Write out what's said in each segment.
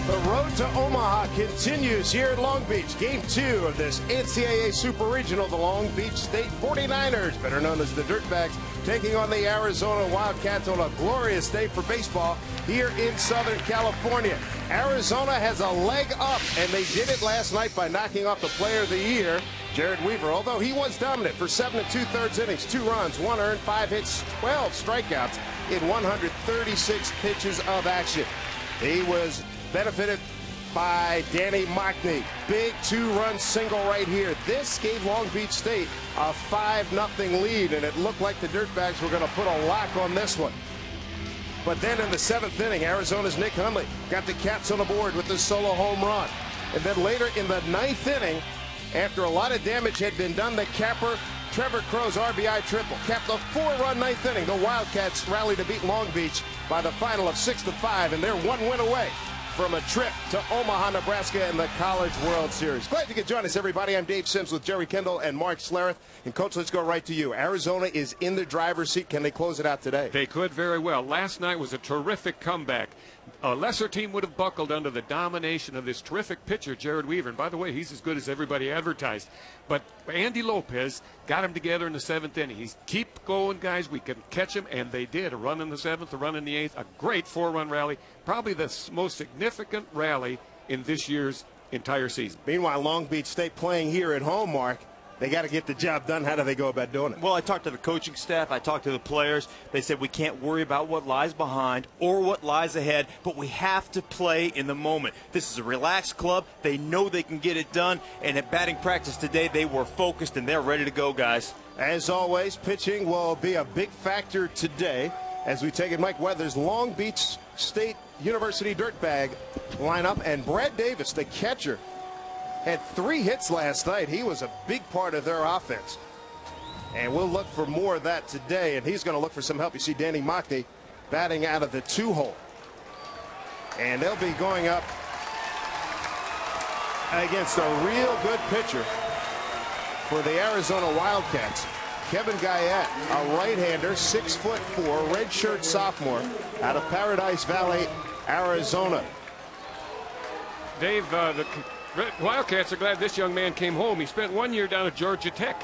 The road to Omaha continues here at Long Beach. Game 2 of this NCAA Super Regional. The Long Beach State 49ers, better known as the Dirtbags, taking on the Arizona Wildcats on a glorious day for baseball here in Southern California. Arizona has a leg up, and they did it last night by knocking off the Player of the Year, Jared Weaver. Although he was dominant for 7 2/3 innings, 2 runs, 1 earned, 5 hits, 12 strikeouts in 136 pitches of action. He was benefited by Danny Mockney. Big 2-run single right here. This gave Long Beach State a 5-0 lead, and it looked like the Dirtbags were going to put a lock on this one. But then in the 7th inning, Arizona's Nick Hundley got the Cats on the board with his solo home run. And then later in the 9th inning, after a lot of damage had been done, the capper, Trevor Crow's RBI triple capped a 4-run 9th inning. The Wildcats rallied to beat Long Beach by the final of 6-5, and they're 1 win away from a trip to Omaha, Nebraska in the College World Series. Glad you could join us, everybody. I'm Dave Sims with Jerry Kendall and Mark Schlereth. And, Coach, let's go right to you. Arizona is in the driver's seat. Can they close it out today? They could very well. Last night was a terrific comeback. A lesser team would have buckled under the domination of this terrific pitcher, Jared Weaver. And, by the way, he's as good as everybody advertised. But Andy Lopez got him together in the 7th inning. He's keep going, guys. We can catch him, and they did. A run in the 7th, a run in the 8th, a great 4-run rally. Probably the most significant rally in this year's entire season. Meanwhile, Long Beach State playing here at home, Mark. They got to get the job done. How do they go about doing it? Well, I talked to the coaching staff. I talked to the players. They said we can't worry about what lies behind or what lies ahead, but we have to play in the moment. This is a relaxed club. They know they can get it done. And at batting practice today, they were focused, and they're ready to go, guys. As always, pitching will be a big factor today as we take in Mike Weathers' Long Beach State University Dirtbag lineup. And Brad Davis, the catcher, had 3 hits last night. He was a big part of their offense. And we'll look for more of that today. And he's going to look for some help. You see Danny Mockney batting out of the 2-hole. And they'll be going up against a real good pitcher for the Arizona Wildcats. Kevin Guyette, a right-hander, 6'4", redshirt sophomore out of Paradise Valley, Arizona. Dave, the Wildcats are glad this young man came home. He spent 1 year down at Georgia Tech.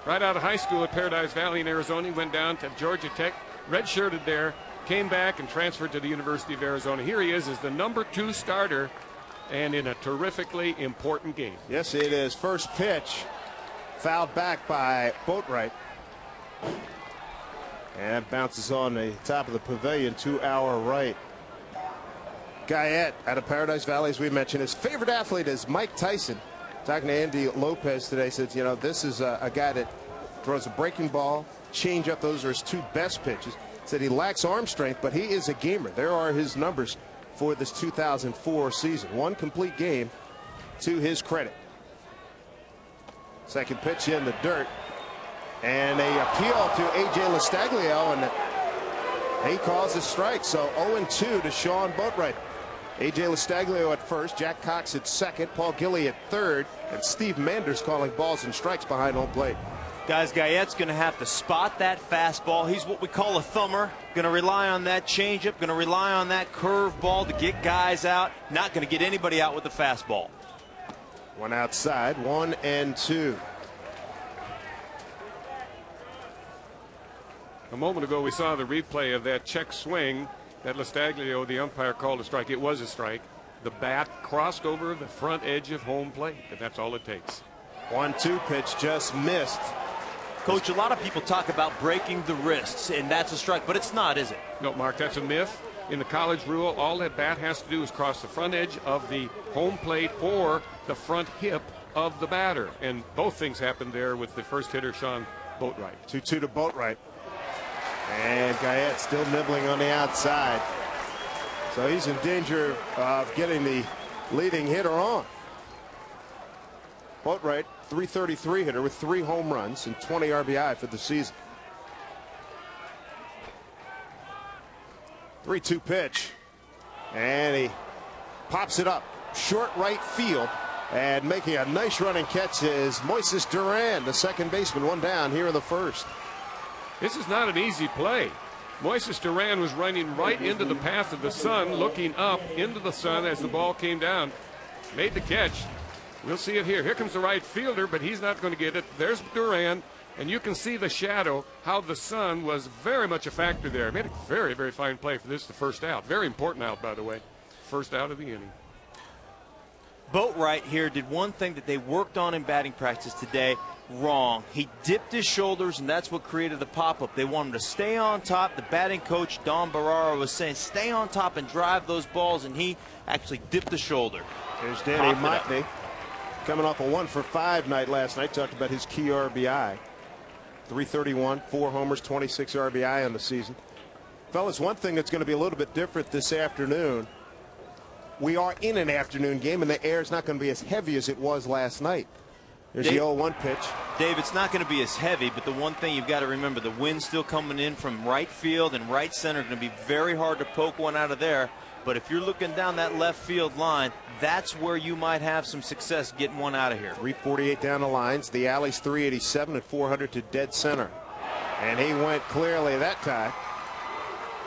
Right out of high school at Paradise Valley in Arizona. He went down to Georgia Tech, redshirted there, came back and transferred to the University of Arizona. Here he is as the number 2 starter and in a terrifically important game. Yes, it is. First pitch fouled back by Boatwright. And it bounces on the top of the pavilion to our right. Guyette out of Paradise Valley, as we mentioned, his favorite athlete is Mike Tyson. Talking to Andy Lopez today, says, you know, this is a guy that throws a breaking ball, change up. Those are his 2 best pitches. Said he lacks arm strength, but he is a gamer. There are his numbers for this 2004 season. 1 complete game to his credit. Second pitch in the dirt. And a appeal to A.J. Lastaglio, and he calls a strike. So 0-2 to Sean Boatwright. A.J. Lastaglio at first, Jack Cox at second, Paul Gilly at third, and Steve Manders calling balls and strikes behind home plate. Guys, Guyette's going to have to spot that fastball. He's what we call a thumber. Going to rely on that changeup, going to rely on that curve ball to get guys out. Not going to get anybody out with the fastball. One outside, 1-2. A moment ago, we saw the replay of that check swing that Lastaglio, the umpire, called a strike. It was a strike. The bat crossed over the front edge of home plate, and that's all it takes. 1-2 pitch just missed. Coach, a lot of people talk about breaking the wrists, and that's a strike, but it's not, is it? No, Mark, that's a myth. In the college rule, all that bat has to do is cross the front edge of the home plate or the front hip of the batter. And both things happened there with the first hitter, Sean Boatwright. 2-2 to Boatwright. And Guyette still nibbling on the outside. So he's in danger of getting the leading hitter on. Boatwright, .333 hitter with 3 home runs and 20 RBI for the season. 3-2 pitch. And he pops it up. Short right field. And making a nice running catch is Moises Duran, the second baseman, 1 down here in the first. This is not an easy play. Moises Duran was running right into the path of the sun, looking up into the sun as the ball came down. Made the catch. We'll see it here. Here comes the right fielder, but he's not going to get it. There's Duran, and you can see the shadow, how the sun was very much a factor there. Made a very, very fine play for this, the first out. Very important out, by the way. First out of the inning. Boatwright here did one thing that they worked on in batting practice today wrong. He dipped his shoulders, and that's what created the pop-up. They want him to stay on top. The batting coach, Don Barrara, was saying, stay on top and drive those balls, and he actually dipped the shoulder. There's Danny Mockney, coming off a 1-for-5 night last night. Talked about his key RBI. 331, 4 homers, 26 RBI on the season. Fellas, one thing that's going to be a little bit different this afternoon, we are in an afternoon game, and the air is not going to be as heavy as it was last night. There's the 0-1 pitch. Dave, it's not going to be as heavy, but the one thing you've got to remember, the wind's still coming in from right field and right center. Going to be very hard to poke one out of there. But if you're looking down that left field line, that's where you might have some success getting one out of here. 348 down the lines. The alley's 387 and 400 to dead center. And he went clearly that time.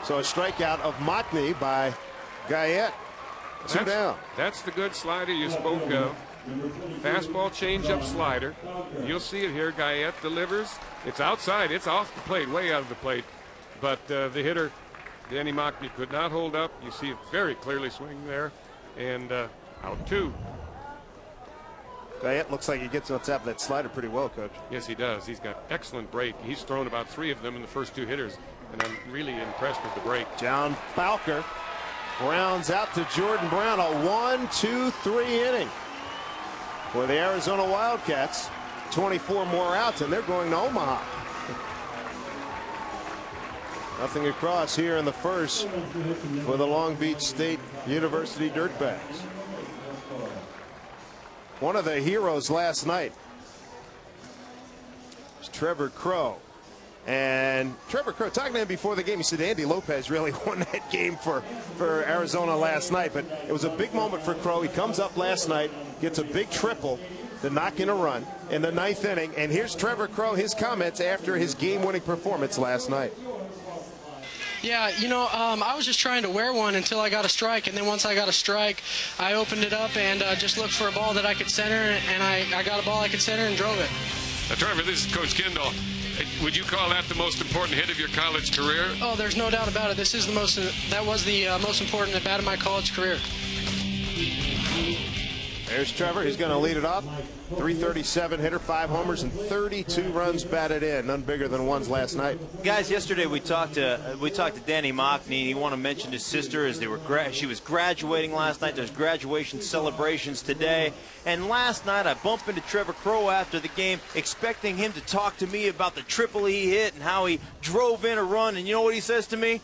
So a strikeout of Mockney by Guyette. Two down. That's the good slider you spoke of. Fastball, changeup, slider. You'll see it here. Guyette delivers. It's outside. It's off the plate, way out of the plate. But the hitter, Danny Mockney, could not hold up. You see it very clearly swing there. And out 2. Guyette looks like he gets on top of that slider pretty well, Coach. Yes, he does. He's got excellent break. He's thrown about 3 of them in the first 2 hitters. And I'm really impressed with the break. John Falker grounds out to Jordan Brown. A 1-2-3 inning for the Arizona Wildcats. 24 more outs, and they're going to Omaha. Nothing across here in the first for the Long Beach State University Dirtbags. One of the heroes last night was Trevor Crow. And Trevor Crow, talking to him before the game, he said Andy Lopez really won that game for Arizona last night. But it was a big moment for Crow. He comes up last night, gets a big triple to knock in a run in the 9th inning. And here's Trevor Crow, his comments after his game-winning performance last night. Yeah, you know, I was just trying to wear one until I got a strike, and then once I got a strike, I opened it up and just looked for a ball that I could center, and I got a ball I could center and drove it. Trevor, this is Coach Kendall. Would you call that the most important hit of your college career? Oh, there's no doubt about it. This is the most. That was the most important at bat of my college career. There's Trevor. He's going to lead it off. 337 hitter, 5 homers, and 32 runs batted in. None bigger than ones last night. Guys, yesterday we talked to Danny Mockney. He wanted to mention his sister as she was graduating last night. There's graduation celebrations today. And last night I bumped into Trevor Crow after the game, expecting him to talk to me about the triple he hit and how he drove in a run. And you know what he says to me?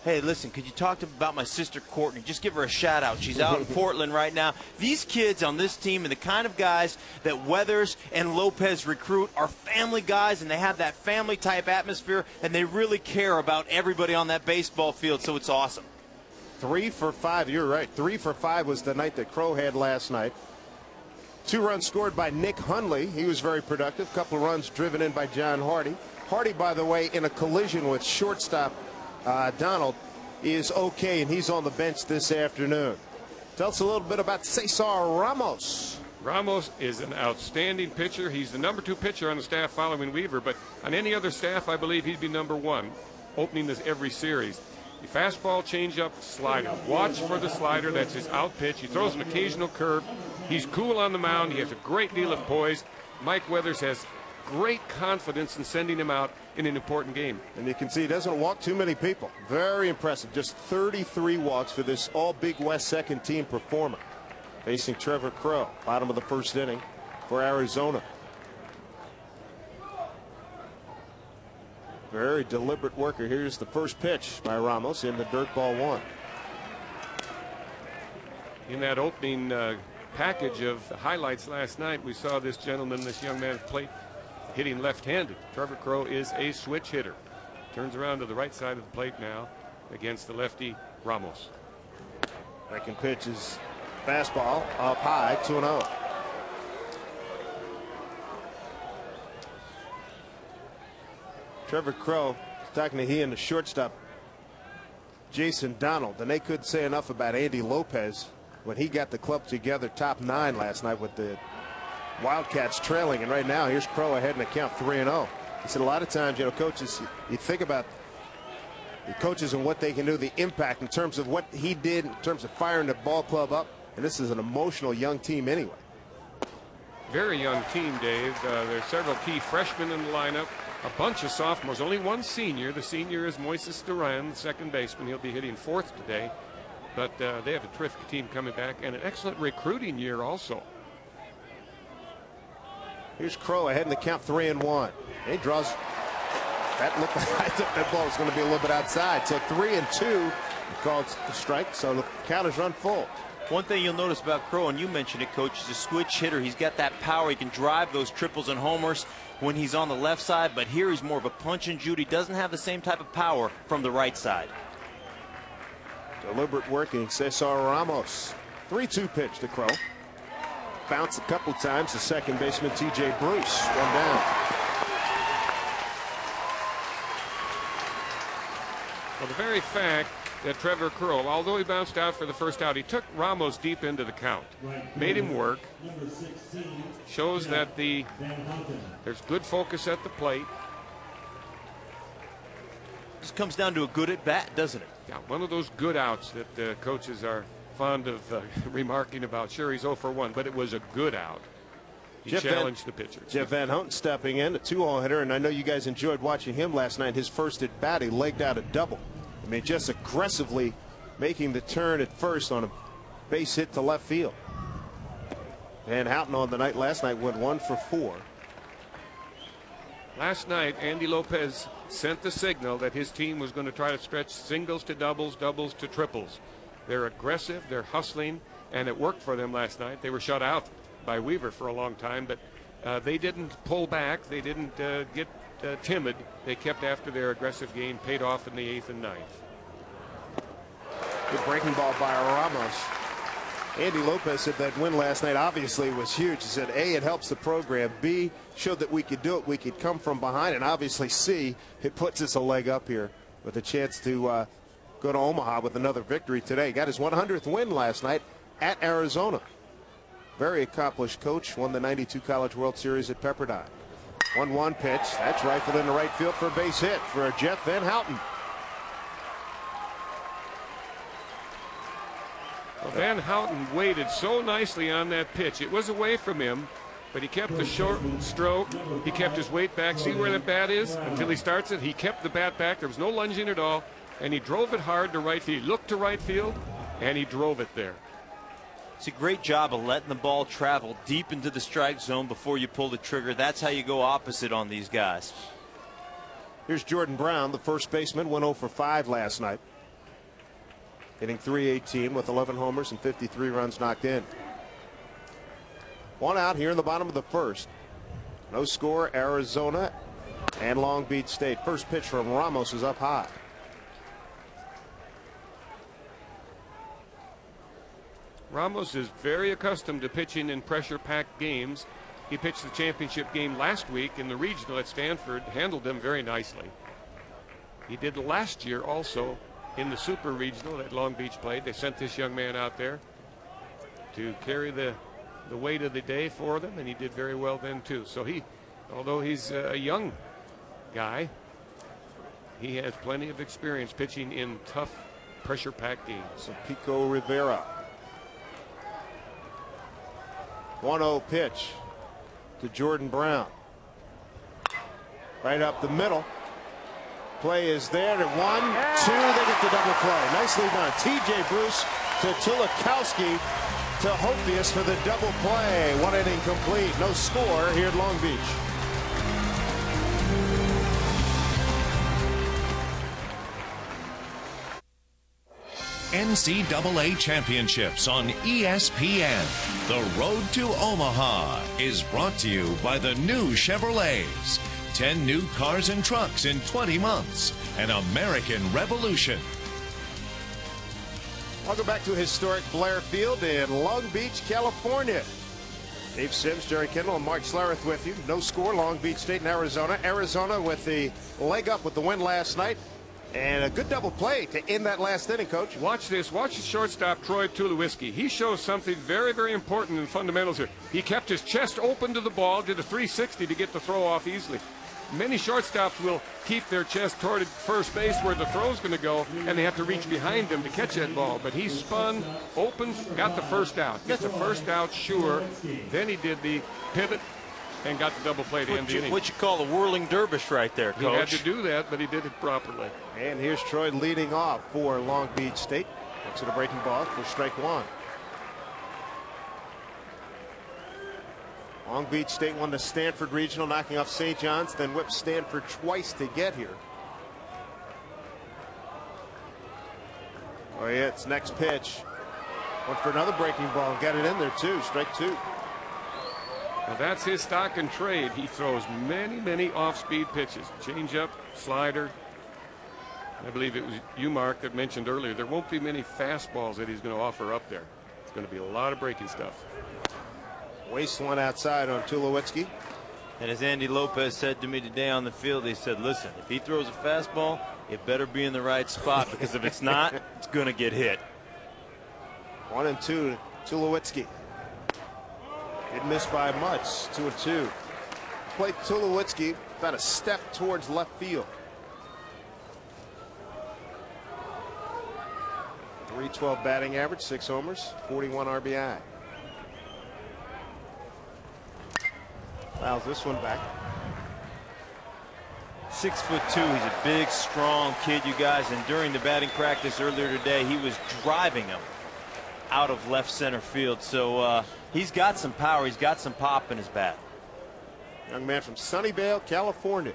Hey, listen, could you talk to about my sister Courtney? Just give her a shout out. She's out in Portland right now. These kids on this team and the kind of guys that Weathers and Lopez recruit are family guys, and they have that family type atmosphere, and they really care about everybody on that baseball field, so it's awesome. 3 for 5, you're right. 3 for 5 was the night that Crow had last night. 2 runs scored by Nick Hundley. He was very productive. A couple of runs driven in by John Hardy. Hardy, by the way, in a collision with shortstop Donald, is okay, and he's on the bench this afternoon. Tell us a little bit about Cesar Ramos. Ramos is an outstanding pitcher. He's the number 2 pitcher on the staff following Weaver, but on any other staff, I believe he'd be number 1, opening this every series. The fastball, changeup, slider. Watch for the slider. That's his out pitch. He throws an occasional curve. He's cool on the mound. He has a great deal of poise. Mike Weathers has great confidence in sending him out in an important game. And you can see he doesn't walk too many people. Very impressive. Just 33 walks for this all Big West second team performer. Facing Trevor Crow, bottom of the first inning for Arizona. Very deliberate worker. Here's the first pitch by Ramos in the dirt, ball 1. In that opening package of highlights last night, we saw this gentleman, this young man at plate, hitting left-handed. Trevor Crow is a switch hitter. Turns around to the right side of the plate now against the lefty Ramos. Second pitch is fastball up high, 2-0. Trevor Crow talking to he and the shortstop Jason Donald. And they couldn't say enough about Andy Lopez when he got the club together, top 9 last night with the Wildcats trailing. And right now, here's Crow ahead in the count 3-0. He said a lot of times, coaches, you think about the coaches and what they can do, the impact in terms of what he did in terms of firing the ball club up. And this is an emotional young team anyway. Very young team, Dave. There's several key freshmen in the lineup, a bunch of sophomores, only one senior. The senior is Moises Duran, the second baseman. He'll be hitting 4th today. But they have a terrific team coming back and an excellent recruiting year also. Here's Crow ahead in the count 3-1. He draws. That looked like I thought that ball was going to be a little bit outside. So 3-2. He called the strike. So the count is run full. One thing you'll notice about Crow, and you mentioned it, Coach, is a switch hitter. He's got that power. He can drive those triples and homers when he's on the left side, but here he's more of a punch and shoot. He doesn't have the same type of power from the right side. Deliberate working, Cesar Ramos. 3-2 pitch to Crow. Bounce a couple times. The second baseman, TJ Bruce, one down. Well, the very fact that Trevor Crow, although he bounced out for the first out, he took Ramos deep into the count, made him work, shows that there's good focus at the plate. This comes down to a good at bat, doesn't it? Yeah, one of those good outs that coaches are fond of remarking about. Sure, he's 0 for 1, but it was a good out. He challenged the pitcher. Jeff Van Houten stepping in, a 2-hole hitter, and I know you guys enjoyed watching him last night. His first at bat, he legged out a double. I mean, just aggressively making the turn at first on a base hit to left field. Van Houten on the night last night went 1 for 4. Last night, Andy Lopez sent the signal that his team was going to try to stretch singles to doubles, doubles to triples. They're aggressive, they're hustling, and it worked for them last night. They were shut out by Weaver for a long time, but they didn't pull back. They didn't get timid. They kept after their aggressive game, paid off in the 8th and 9th. Good breaking ball by Ramos. Andy Lopez said that win last night obviously was huge. He said, A, it helps the program. B, showed that we could do it. We could come from behind. And obviously, C, it puts us a leg up here with a chance to go to Omaha with another victory today. Got his 100th win last night at Arizona. Very accomplished coach. Won the 92 College World Series at Pepperdine. 1-1 pitch. That's rifled into right field for a base hit for Jeff Van Houten. Well, Van Houten waited so nicely on that pitch. It was away from him, but he kept the short stroke. He kept his weight back. See where the bat is until he starts it? He kept the bat back. There was no lunging at all, and he drove it hard to right field. He looked to right field, and he drove it there. It's a great job of letting the ball travel deep into the strike zone before you pull the trigger. That's how you go opposite on these guys. Here's Jordan Brown, the first baseman, went 0 for 5 last night. Hitting .318 with 11 homers and 53 runs knocked in. One out here in the bottom of the first. No score, Arizona and Long Beach State. First pitch from Ramos is up high. Ramos is very accustomed to pitching in pressure-packed games. He pitched the championship game last week in the regional at Stanford, handled them very nicely. He did last year also in the super regional that Long Beach played. They sent this young man out there to carry the weight of the day for them, and he did very well then too. So although he's a young guy, he has plenty of experience pitching in tough pressure-packed games. So Pico Rivera. 1-0 pitch to Jordan Brown. Right up the middle. Play is there at 1-2. They get the double play. Nicely done. TJ Bruce to Tulikowski to Hopius for the double play. 1 inning complete. No score here at Long Beach. NCAA Championships on ESPN. The Road to Omaha is brought to you by the new Chevrolets. 10 new cars and trucks in 20 months. An American revolution. Welcome back to historic Blair Field in Long Beach, California. Dave Sims, Jerry Kendall, and Mark Schlereth with you. No score, Long Beach State and Arizona. Arizona with the leg up with the win last night. And a good double play to end that last inning, Coach. Watch this. Watch the shortstop, Troy Tulowitzki. He shows something very, very important in fundamentals here. He kept his chest open to the ball, did a 360 to get the throw off easily. Many shortstops will keep their chest toward first base where the throw's going to go, and they have to reach behind them to catch that ball. But he spun, opened, got the first out. Gets the first out, sure. Then he did the pivot and got the double play to end the inning. What you call a whirling dervish right there, Coach. He had to do that, but he did it properly. And here's Troy leading off for Long Beach State. Looks at a breaking ball for strike one. Long Beach State won the Stanford Regional, knocking off St. John's, then whipped Stanford twice to get here. Oh yeah, it's next pitch. Went for another breaking ball and got it in there too. Strike two. Well, that's his stock and trade. He throws many, many off-speed pitches. Changeup, slider. I believe it was you, Mark, that mentioned earlier there won't be many fastballs that he's going to offer up there. It's going to be a lot of breaking stuff. Waste one outside on Tulowitzki. And as Andy Lopez said to me today on the field, he said, listen, if he throws a fastball, it better be in the right spot, because if it's not, it's going to get hit. 1-2, Tulowitzki. Didn't miss by much. 2-2. Played Tulowitzki about a step towards left field. .312 batting average, 6 homers, 41 RBI. Fouls this one back. 6'2". He's a big, strong kid, you guys. And during the batting practice earlier today, he was driving him out of left center field. So he's got some power. He's got some pop in his bat. Young man from Sunnyvale, California.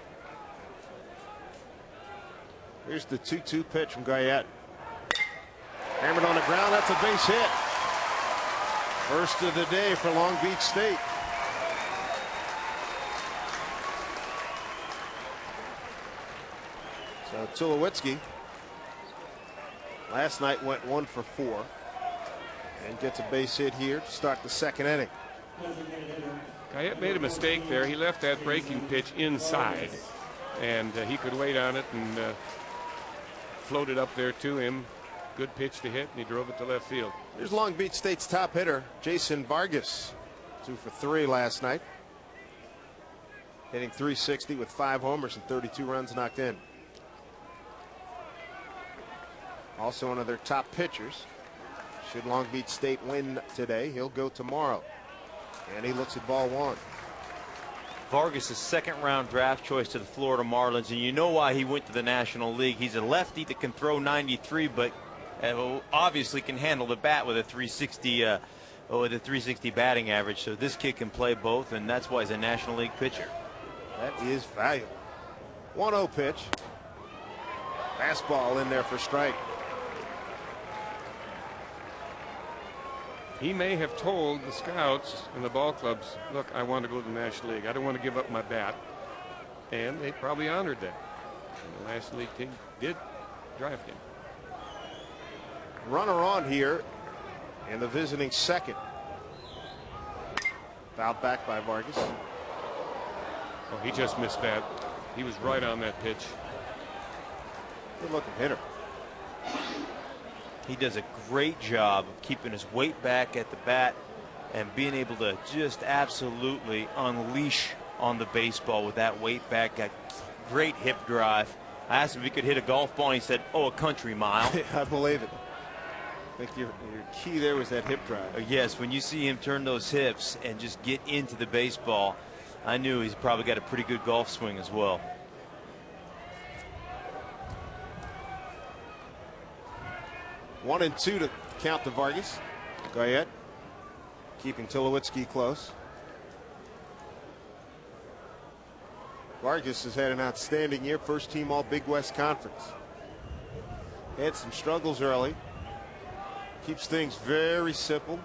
Here's the 2-2 pitch from Guyette. Hammered on the ground. That's a base hit. First of the day for Long Beach State. So Tulowitzki last night went 1 for 4 and gets a base hit here to start the second inning. Guyette made a mistake there. He left that breaking pitch inside, and he could wait on it and float it up there to him. Good pitch to hit, and he drove it to left field. Here's Long Beach State's top hitter, Jason Vargas, 2 for 3 last night, hitting .360 with 5 homers and 32 runs knocked in. Also one of their top pitchers. Should Long Beach State win today, he'll go tomorrow. And he looks at ball one. Vargas is second-round draft choice to the Florida Marlins, and you know why he went to the National League. He's a lefty that can throw 93, but obviously can handle the bat with a 360 batting average. So this kid can play both, and that's why he's a National League pitcher. That is valuable. 1-0 pitch. Fastball in there for strike. He may have told the scouts and the ball clubs, look, I want to go to the National League. I don't want to give up my bat. And they probably honored that. And the National League team did draft him. Runner on here in the visiting second. Fouled back by Vargas. Oh, he just missed that. He was right on that pitch. Good looking hitter. He does a great job of keeping his weight back at the bat and being able to just absolutely unleash on the baseball with that weight back. Got great hip drive. I asked him if he could hit a golf ball, and he said, oh, a country mile. I believe it. I think your key there was that hip drive. Yes, when you see him turn those hips and just get into the baseball, I knew he's probably got a pretty good golf swing as well. 1-2 to count to Vargas. Guyette keeping Tulowitzki close. Vargas has had an outstanding year, first team all Big West Conference. Had some struggles early. Keeps things very simple.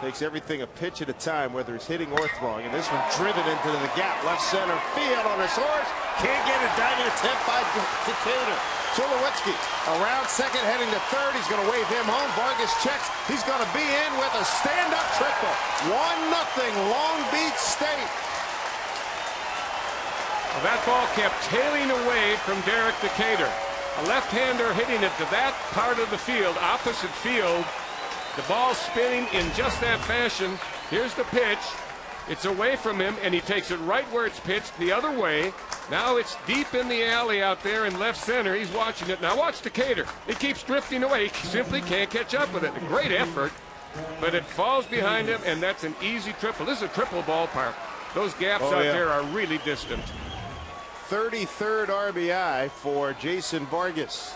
Takes everything a pitch at a time, whether it's hitting or throwing. And this one driven into the gap, left center field on his horse. Can't get it, diving attempt by Decatur. Tulowitzki around second, heading to third. He's going to wave him home. Vargas checks. He's going to be in with a stand-up triple. 1-0 Long Beach State. Well, that ball kept tailing away from Derek Decatur. A left-hander hitting it to that part of the field, opposite field. The ball spinning in just that fashion. Here's the pitch. It's away from him, and he takes it right where it's pitched the other way. Now it's deep in the alley out there in left center. He's watching it. Now watch Decatur. It keeps drifting away. He simply can't catch up with it. A great effort, but it falls behind him, and that's an easy triple. This is a triple ballpark. Those gaps out there are really distant. 33rd RBI for Jason Vargas.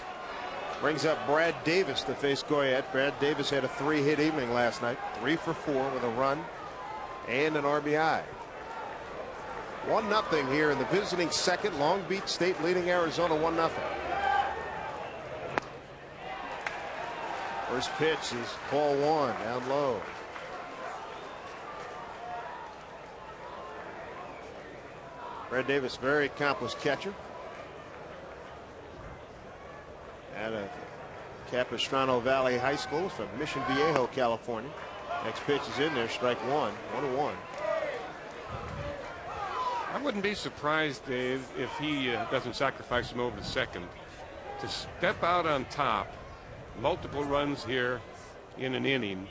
Brings up Brad Davis to face Goyette. Brad Davis had a 3-hit evening last night. 3 for 4 with a run and an RBI. 1-0 here in the visiting second. Long Beach State leading Arizona 1-0. First pitch is ball 1 down low. Brad Davis, very accomplished catcher. At a Capistrano Valley High School from Mission Viejo, California. Next pitch is in there, strike 1, 1-1. I wouldn't be surprised, Dave, if he doesn't sacrifice him over to second. To step out on top, multiple runs here in an inning,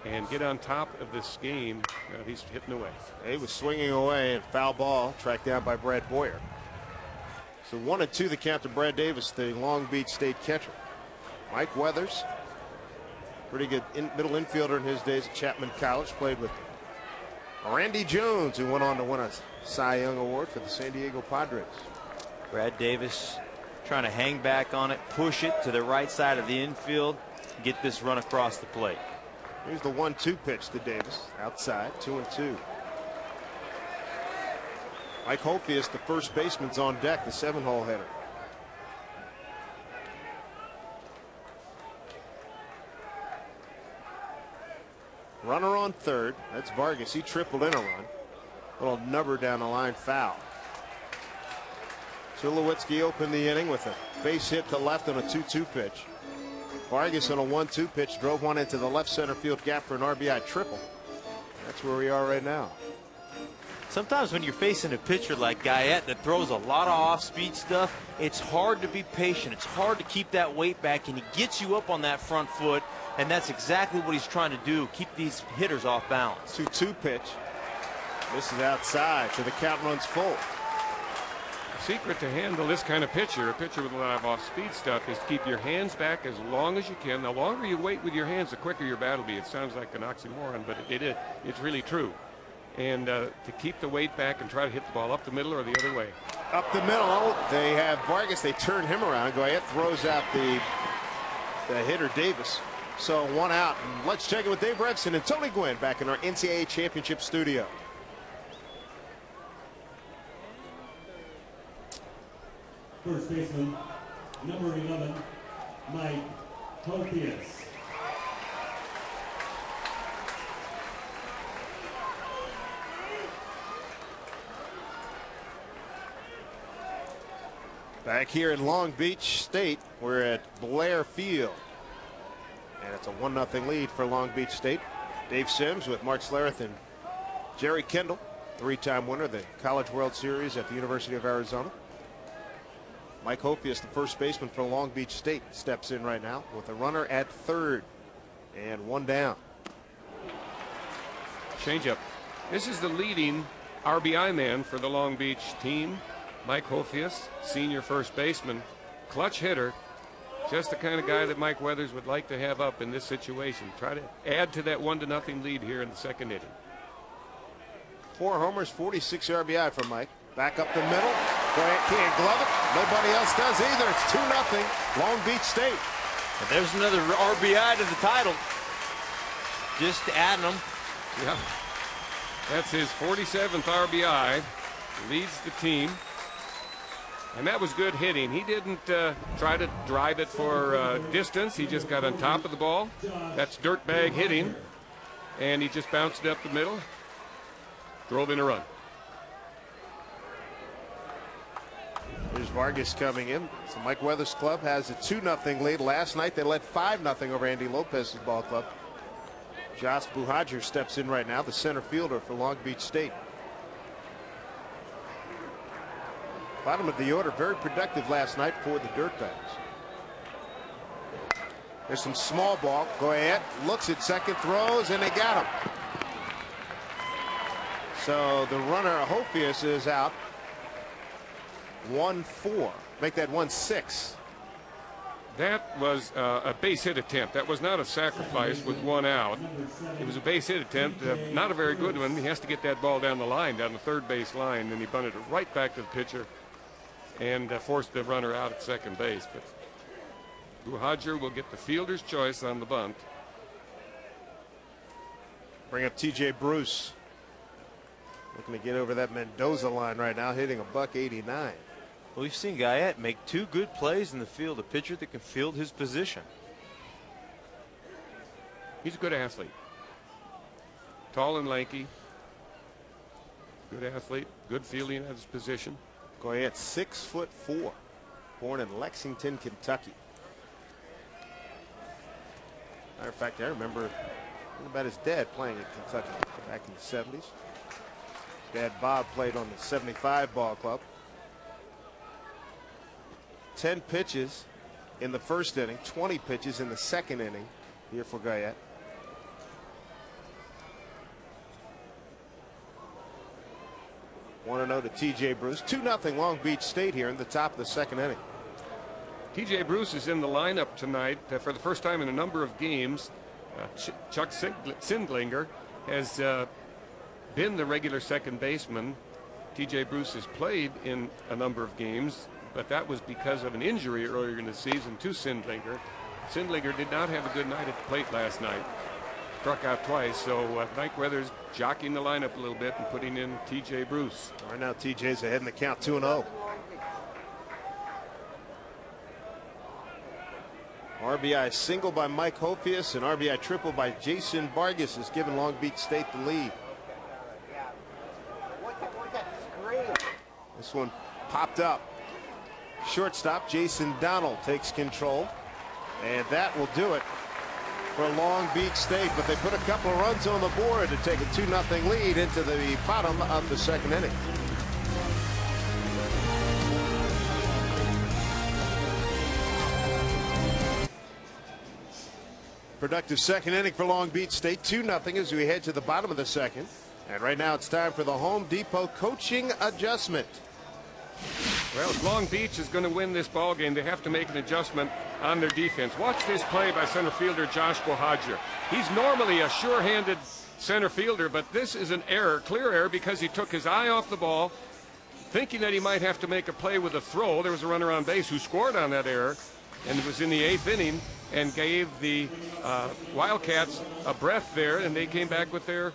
and get on top of this game, he's hitting away. He was swinging away, and foul ball tracked down by Brad Boyer. So 1-2 the count to Brad Davis, the Long Beach State catcher. Mike Weathers, pretty good middle infielder in his days at Chapman College, played with Randy Jones, who went on to win a Cy Young Award for the San Diego Padres. Brad Davis trying to hang back on it, push it to the right side of the infield, get this run across the plate. Here's the 1-2 pitch to Davis, outside, 2-2. Mike Holthius, the first baseman's on deck, the 7-hole hitter. Runner on third. That's Vargas. He tripled in a run. Little number down the line, foul. Tulowitzki opened the inning with a base hit to left on a 2-2 pitch. Vargas on a 1-2 pitch drove one into the left center field gap for an RBI triple. That's where we are right now. Sometimes when you're facing a pitcher like Goyette that throws a lot of off-speed stuff, it's hard to be patient. It's hard to keep that weight back, and he gets you up on that front foot, and that's exactly what he's trying to do, keep these hitters off balance. 2-2 pitch. This is outside, so the count runs full. The secret to handle this kind of pitcher, a pitcher with a lot of off-speed stuff, is to keep your hands back as long as you can. The longer you wait with your hands, the quicker your bat will be. It sounds like an oxymoron, but it's really true. And to keep the weight back and try to hit the ball up the middle or the other way. Up the middle, they have Vargas. They turn him around. Goyette throws out the hitter Davis. So 1 out. And let's check it with Dave Revson and Tony Gwynn back in our NCAA Championship studio. First baseman, number 11, Mike Holthius. Back here in Long Beach State, we're at Blair Field. And it's a 1-0 lead for Long Beach State. Dave Sims with Mark Schlereth and Jerry Kendall, 3-time winner of the College World Series at the University of Arizona. Mike Holthius, the first baseman for Long Beach State, steps in right now with a runner at third and 1 down. Changeup. This is the leading RBI man for the Long Beach team. Mike Holthius, senior first baseman, clutch hitter, just the kind of guy that Mike Weathers would like to have up in this situation. Try to add to that 1-0 lead here in the second inning. 4 homers, 46 RBI for Mike. Back up the middle. Goyette can't glove it. Nobody else does either. It's 2-0 Long Beach State. And there's another RBI to the title. Just adding them. Yeah. That's his 47th RBI. Leads the team. And that was good hitting. He didn't try to drive it for distance. He just got on top of the ball. That's dirtbag hitting. And he just bounced it up the middle. Drove in a run. There's Vargas coming in. So Mike Weathers' club has a 2-0 lead. Last night they led 5-0 over Andy Lopez's ball club. Josh Buhajer steps in right now, the center fielder for Long Beach State. Bottom of the order, very productive last night for the Dirtbags. There's some small ball. Goyette looks at second, throws, and they got him. So the runner, Hofius, is out. 1-4. Make that 1-6. That was a base hit attempt. That was not a sacrifice with one out. It was a base hit attempt, not a very good one. He has to get that ball down the line, down the third base line, and he bunted it right back to the pitcher and forced the runner out at second base. But Guhajer will get the fielder's choice on the bunt. Bring up T.J. Bruce. Looking to get over that Mendoza line right now, hitting $189. Well, we've seen Goyette make 2 good plays in the field, a pitcher that can field his position. He's a good athlete. Tall and lanky. Good athlete, good fielding at his position. Goyette 6'4", born in Lexington, Kentucky. Matter of fact, I remember about his dad playing in Kentucky back in the 70s. His dad Bob played on the 75 ball club. 10 pitches in the first inning, 20 pitches in the second inning here for Goyette. Want to know to T.J. Bruce. 2-0 Long Beach State here in the top of the second inning. T.J. Bruce is in the lineup tonight for the first time in a number of games. Chuck Sindlinger has been the regular second baseman. T.J. Bruce has played in a number of games, but that was because of an injury earlier in the season to Sindlinger. Sindlinger did not have a good night at the plate last night. Struck out twice, so Mike Weathers jockeying the lineup a little bit and putting in T.J. Bruce. Right now, T.J.'s ahead in the count, 2-0. RBI single by Mike Hofius and RBI triple by Jason Vargas has given Long Beach State the lead. This one popped up. Shortstop Jason Donald takes control, and that will do it for Long Beach State. But they put a couple of runs on the board to take a 2-0 lead into the bottom of the second inning. Productive second inning for Long Beach State, 2-0 as we head to the bottom of the second. And right now it's time for the Home Depot coaching adjustment. Well, if Long Beach is going to win this ball game, they have to make an adjustment on their defense. Watch this play by center fielder Josh Guhajer. He's normally a sure-handed center fielder, but this is an error, clear error, because he took his eye off the ball, thinking that he might have to make a play with a throw. There was a runner on base who scored on that error, and it was in the 8th inning, and gave the Wildcats a breath there, and they came back with their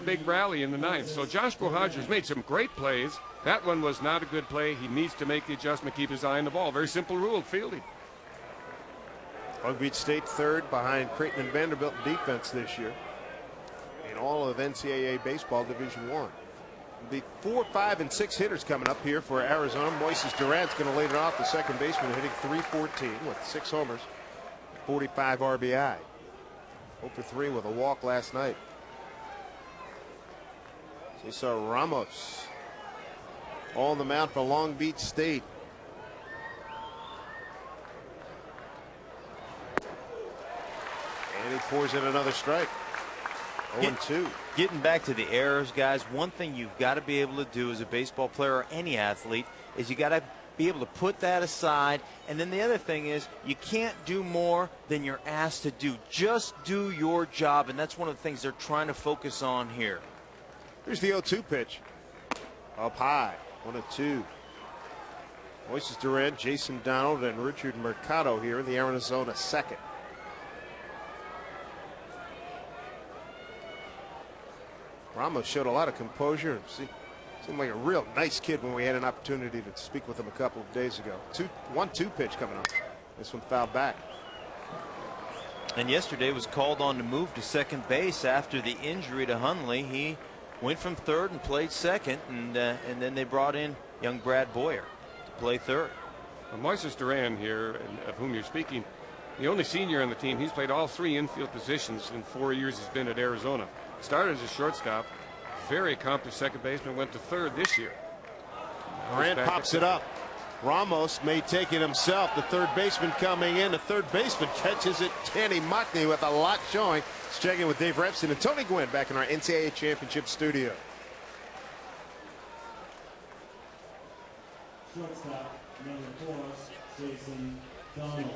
big rally in the 9th. So Josh Guhajer's made some great plays. That one was not a good play. He needs to make the adjustment, keep his eye on the ball. Very simple rule, fielding. Long Beach State third behind Creighton and Vanderbilt in defense this year in all of NCAA baseball Division I. The 4, 5, and 6 hitters coming up here for Arizona. Moises Durant's going to lead it off, the second baseman, hitting .314 with 6 homers, 45 RBI. 0 for 3 with a walk last night. Cesar Ramos on the mound for Long Beach State. And he pours in another strike. 0-2. Getting back to the errors, guys, one thing you've got to be able to do as a baseball player or any athlete is you got to be able to put that aside. And then the other thing is you can't do more than you're asked to do. Just do your job, and that's one of the things they're trying to focus on here. Here's the 0-2 pitch. Up high. 1-2. Moises Durant, Jason Donald, and Richard Mercado here in the Arizona second. Ramos showed a lot of composure. Seemed like a real nice kid when we had an opportunity to speak with him a couple of days ago. 1-2 pitch coming up. This one fouled back. And yesterday was called on to move to second base after the injury to Hundley. He went from third and played second, and then they brought in young Brad Boyer to play third. Moises Duran here, of whom you're speaking, the only senior on the team. He's played all 3 infield positions in 4 years he's been at Arizona. Started as a shortstop, very accomplished second baseman, went to third this year. Grant pops it up. Ramos may take it himself. The third baseman coming in. The third baseman catches it. Danny Mockney with a lot showing. Let's check in with Dave Repson and Tony Gwynn back in our NCAA Championship studio. Shortstop, number 4, Jason Donald.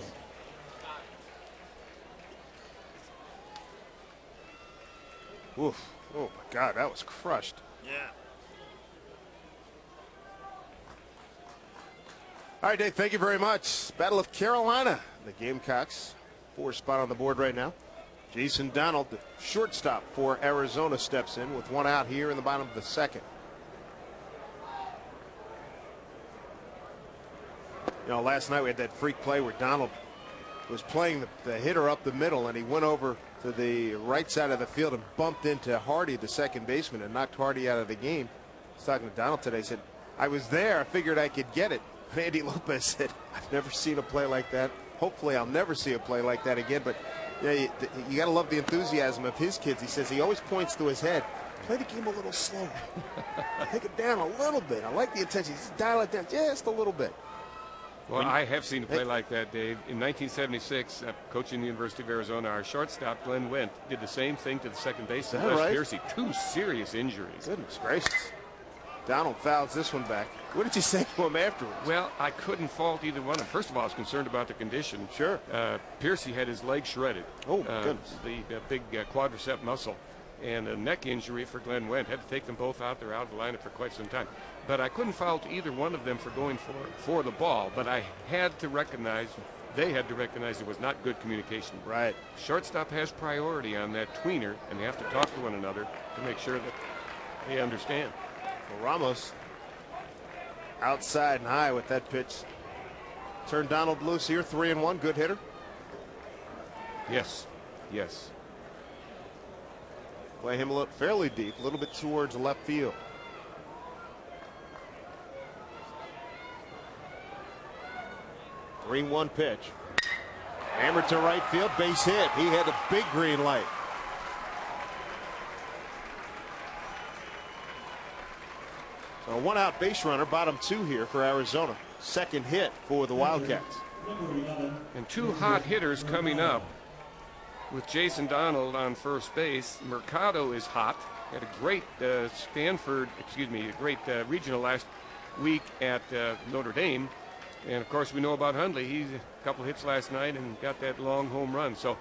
Oof. Oh, my God, that was crushed. Yeah. All right, Dave, thank you very much. Battle of Carolina. The Gamecocks, 4th spot on the board right now. Jason Donald, the shortstop for Arizona, steps in with 1 out here in the bottom of the 2nd. You know, last night we had that freak play where Donald was playing the hitter up the middle, and he went over to the right side of the field and bumped into Hardy, the second baseman, and knocked Hardy out of the game. I was talking to Donald today. He said, I was there. I figured I could get it. Andy Lopez said, I've never seen a play like that. Hopefully I'll never see a play like that again. But you got to love the enthusiasm of his kids. He says he always points to his head. Play the game a little slower. Take it down a little bit. I like the intensity. Just dial it down just a little bit. Well, I have seen a play like that, Dave. In 1976, coaching the University of Arizona, our shortstop, Glenn Wendt, did the same thing to the second baseman, Les Piercy. 2 serious injuries. Goodness gracious. Donald fouls this one back. What did you say to him afterwards? Well, I couldn't fault either one of them. First of all, I was concerned about the condition. Sure. Piercy had his leg shredded. Oh, my goodness. The big quadricep muscle. And a neck injury for Glenn Wendt. Had to take them both out. They're out of the lineup for quite some time. But I couldn't fault either one of them for going for the ball. But I had to recognize, they had to recognize it was not good communication. Right. Shortstop has priority on that tweener, and they have to talk to one another to make sure that they understand. Well, Ramos outside and high with that pitch. Turned Donald loose here, 3-1, good hitter. Yes, yes. Play him a little fairly deep, a little bit towards left field. Three-one pitch. Hammered to right field, base hit. He had a big green light. So a 1-out base runner, bottom 2 here for Arizona. Second hit for the Wildcats. And 2 hot hitters coming up with Jason Donald on first base. Mercado is hot. Had a great great regional last week at Notre Dame. And of course we know about Hundley. He's a couple hits last night and got that long home run. So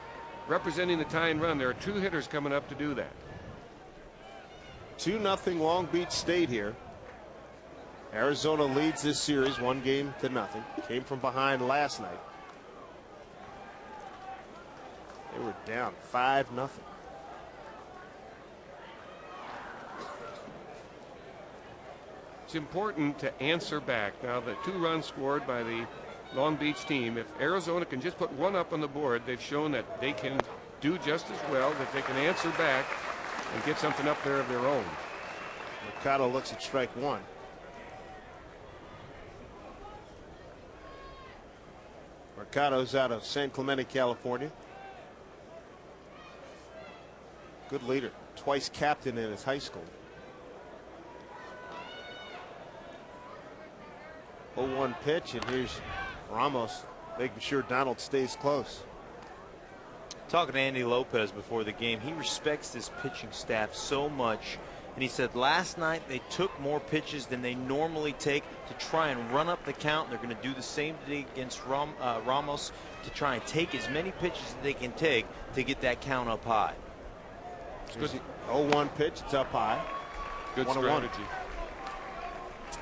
representing the tie and run, there are 2 hitters coming up to do that. 2-0 Long Beach State here. Arizona leads this series 1-0. Came from behind last night. They were down 5-0. It's important to answer back. Now, the 2 runs scored by the Long Beach team, if Arizona can just put 1 up on the board, they've shown that they can do just as well, that they can answer back and get something up there of their own. Mercado looks at strike 1. Mercado's out of San Clemente, California. Good leader, twice captain in his high school. 0-1 pitch, and here's Ramos making sure Donald stays close. Talking to Andy Lopez before the game, he respects this pitching staff so much. And he said last night they took more pitches than they normally take to try and run up the count. They're going to do the same today against Ramos to try and take as many pitches as they can take to get that count up high. Good. 0-1 pitch, it's up high. Good strategy.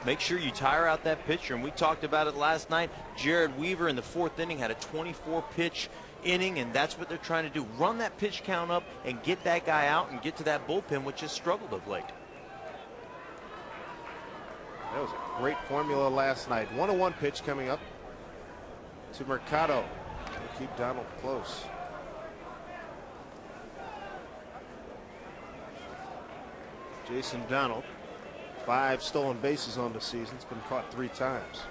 Make sure you tire out that pitcher. And we talked about it last night. Jared Weaver in the 4th inning had a 24-pitch inning, and that's what they're trying to do. Run that pitch count up and get that guy out and get to that bullpen, which has struggled of late. That was a great formula last night. 1-1 pitch coming up to Mercado. We'll keep Donald close. Jason Donald, 5 stolen bases on the season. It's been caught 3 times.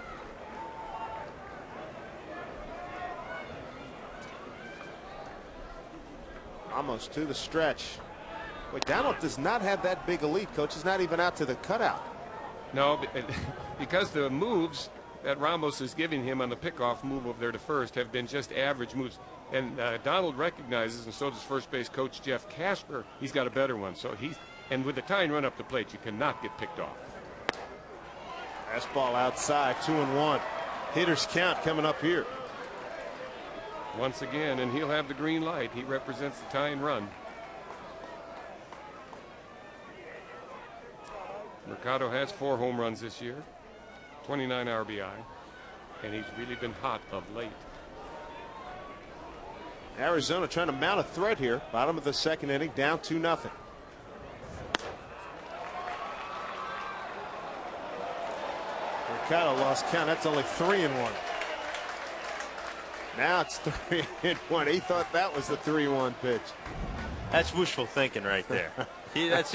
Almost to the stretch. Wait, Donald does not have that big a lead, Coach. He's not even out to the cutout. No, because the moves that Ramos is giving him on the pickoff move over there to first have been just average moves. And Donald recognizes, and so does first base coach Jeff Casper, he's got a better one. So and with the tying run up the plate, you cannot get picked off. Fastball outside, 2-1. Hitters count coming up here. Once again, and he'll have the green light. He represents the tying run. Mercado has 4 home runs this year, 29 RBI, and he's really been hot of late. Arizona trying to mount a threat here. Bottom of the second inning, down 2-0. Mercado lost count. That's only 3-1. Now it's 3-1. He thought that was the 3-1 pitch. That's wishful thinking right there. That's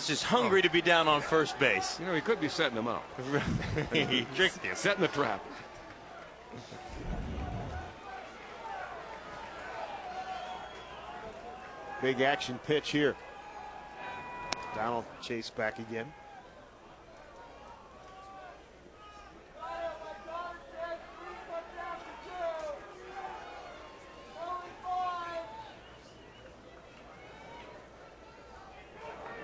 just hungry to be down on first base. You know, he could be setting them up. He tricked you. Setting the trap. Big action pitch here. Donald chase back again.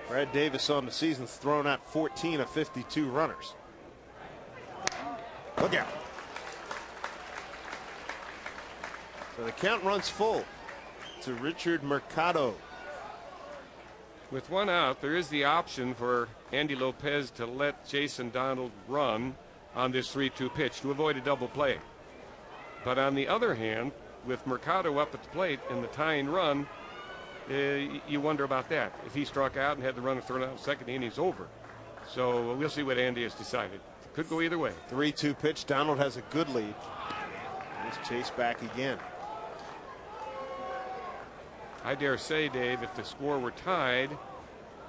Brad Davis on the season's thrown out 14 of 52 runners. Look out. So the count runs full to Richard Mercado. With 1 out, there is the option for Andy Lopez to let Jason Donald run on this 3-2 pitch to avoid a double play. But on the other hand, with Mercado up at the plate and the tying run, you wonder about that. If he struck out and had the runner thrown out in second, the inning's over. So we'll see what Andy has decided. Could go either way. 3-2 pitch. Donald has a good lead. He's chased back again. I dare say, Dave, if the score were tied,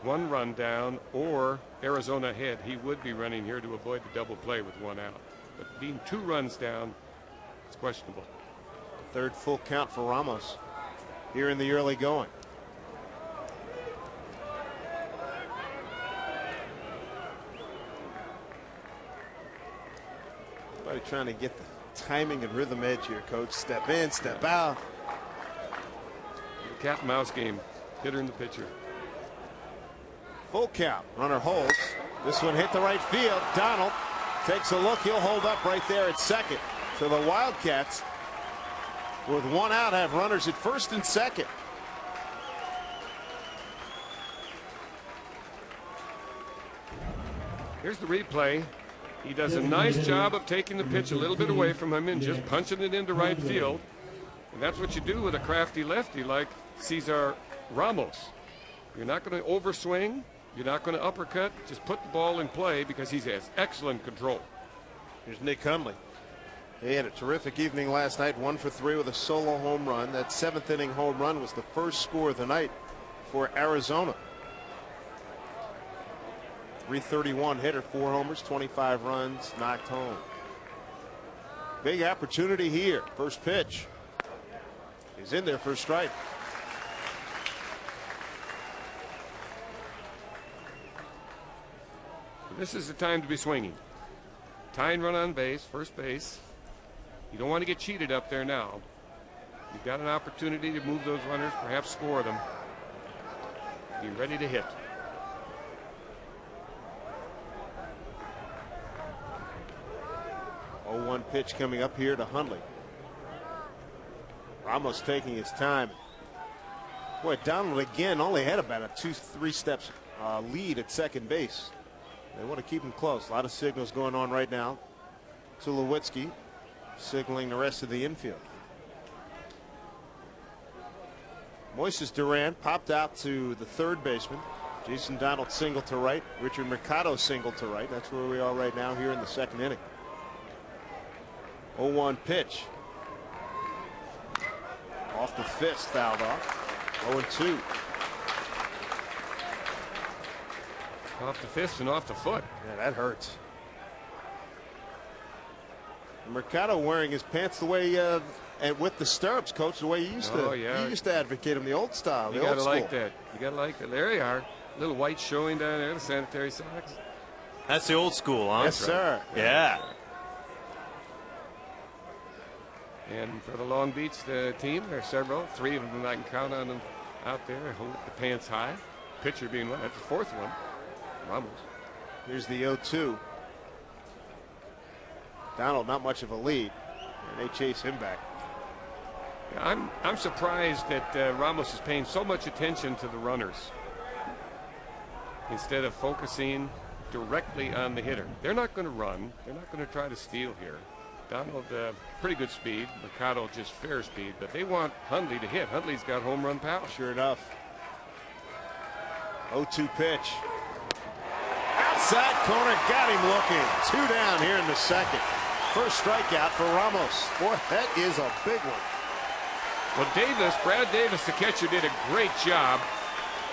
1 run down or Arizona ahead, he would be running here to avoid the double play with 1 out. But being 2 runs down, it's questionable. Third full count for Ramos here in the early going. Everybody trying to get the timing and rhythm edge here, Coach. Step in, step out. Cat and mouse game. Hitter and the pitcher. Full count. Runner holds. This one hit the right field. Donald takes a look. He'll hold up right there at second. So the Wildcats, with 1 out, have runners at first and second. Here's the replay. He does a nice job of taking the pitch a little bit away from him and just punching it into right field. And that's what you do with a crafty lefty like Cesar Ramos. You're not going to overswing. You're not going to uppercut. Just put the ball in play because he has excellent control. Here's Nick Hundley. He had a terrific evening last night, 1 for 3 with a solo home run. That 7th inning home run was the first score of the night for Arizona. 331 hitter, 4 homers, 25 runs, knocked home. Big opportunity here. First pitch. He's in there for a strike. This is the time to be swinging. Tying run on base, first base. You don't want to get cheated up there now. You've got an opportunity to move those runners, perhaps score them. Be ready to hit. Oh, 1 pitch coming up here to Hundley. Ramos taking his time. Boy, Donald again only had about a 2-3 steps lead at second base. They want to keep him close. A lot of signals going on right now. Tulowitzki signaling the rest of the infield. Moises Duran popped out to the third baseman. Jason Donald single to right. Richard Mercado single to right. That's where we are right now here in the second inning. 0-1 pitch. Off the fist, fouled off. 0-2. Off the fist and off the foot. Yeah, that hurts. Mercado wearing his pants the way and with the stirrups, Coach, the way he used to. Oh, yeah. He used to advocate them the old style. You got to like that. You got to like that. There you are. Little white showing down there, the sanitary socks. That's the old school, huh? Yes, sir. Yeah. And for the Long Beach team, there are several. 3 of them I can count on them out there. Hold the pants high. Pitcher being one. That's the 4th one. Ramos. Here's the 0-2. Donald, not much of a lead, and they chase him back. I'm surprised that Ramos is paying so much attention to the runners instead of focusing directly on the hitter. They're not going to run. They're not going to try to steal here. Donald, pretty good speed. Mercado just fair speed, but they want Hundley to hit. Hundley's got home run power. Sure enough. 0-2 pitch. Outside corner, got him looking. 2 down here in the second. First strikeout for Ramos. Boy, that is a big one. Well, Brad Davis, the catcher, did a great job.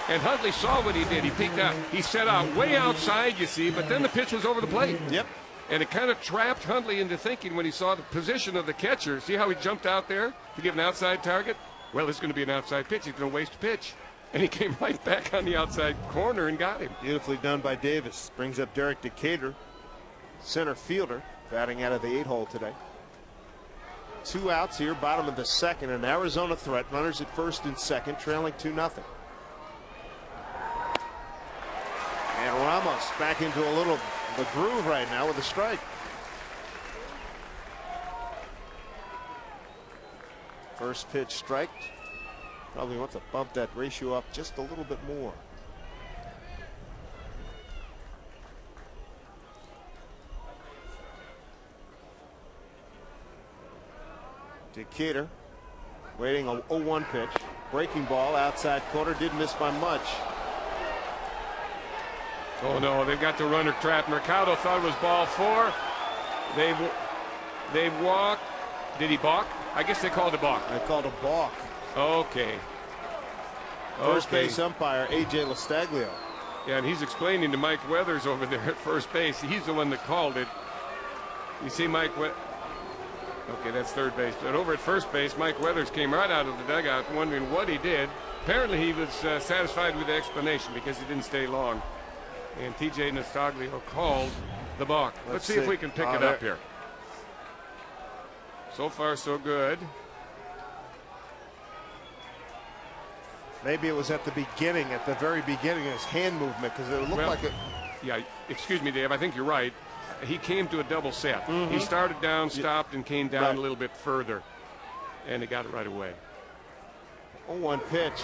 And Hundley saw what he did. He peeked out. He set out way outside, you see, but then the pitch was over the plate. Yep. And it kind of trapped Hundley into thinking when he saw the position of the catcher. See how he jumped out there to give an outside target? Well, it's going to be an outside pitch. He's going to waste a pitch. And he came right back on the outside corner and got him. Beautifully done by Davis. Brings up Derek Decatur, center fielder, batting out of the 8-hole today. 2 outs here, bottom of the second. An Arizona threat. Runners at first and second, trailing 2-0. And Ramos back into a little the groove right now with a strike. First pitch strike. Probably wants to bump that ratio up just a little bit more. Decatur waiting a 0-1 pitch. Breaking ball outside corner. Didn't miss by much. Oh, no, they've got the runner trapped. Mercado thought it was ball 4. They walked. Did he balk? I guess they called a balk. They called a balk. Okay. First base umpire A.J. Lastaglio. Yeah, and he's explaining to Mike Weathers over there at first base. He's the one that called it. You see Mike Okay, that's third base. But over at first base, Mike Weathers came right out of the dugout wondering what he did. Apparently he was satisfied with the explanation because he didn't stay long. And T.J. Lastaglio called the balk. Let's see if we can pick it up here. So far, so good. Maybe it was at the beginning, at the very beginning of his hand movement, because it looked like it. Yeah, excuse me, Dave. I think you're right. He came to a double set. He started down, stopped, and came down a little bit further. And he got it right away. 0-1 pitch.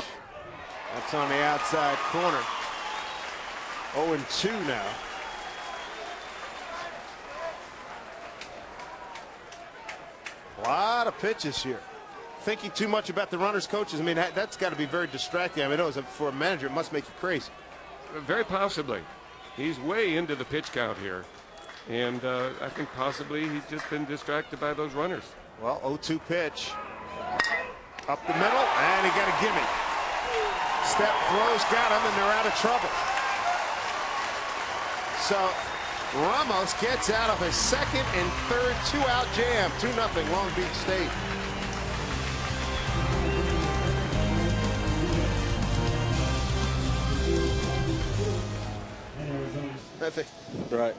That's on the outside corner. 0-2 now. A lot of pitches here. Thinking too much about the runners, coaches. I mean, that's got to be very distracting. I mean, for a manager, it must make you crazy. Very possibly. He's way into the pitch count here. And I think possibly he's just been distracted by those runners. Well, 0-2 pitch. Up the middle, and he got a gimme. Step throws, got him, and they're out of trouble. So Ramos gets out of a second and third 2-out jam. 2-0 Long Beach State. Right.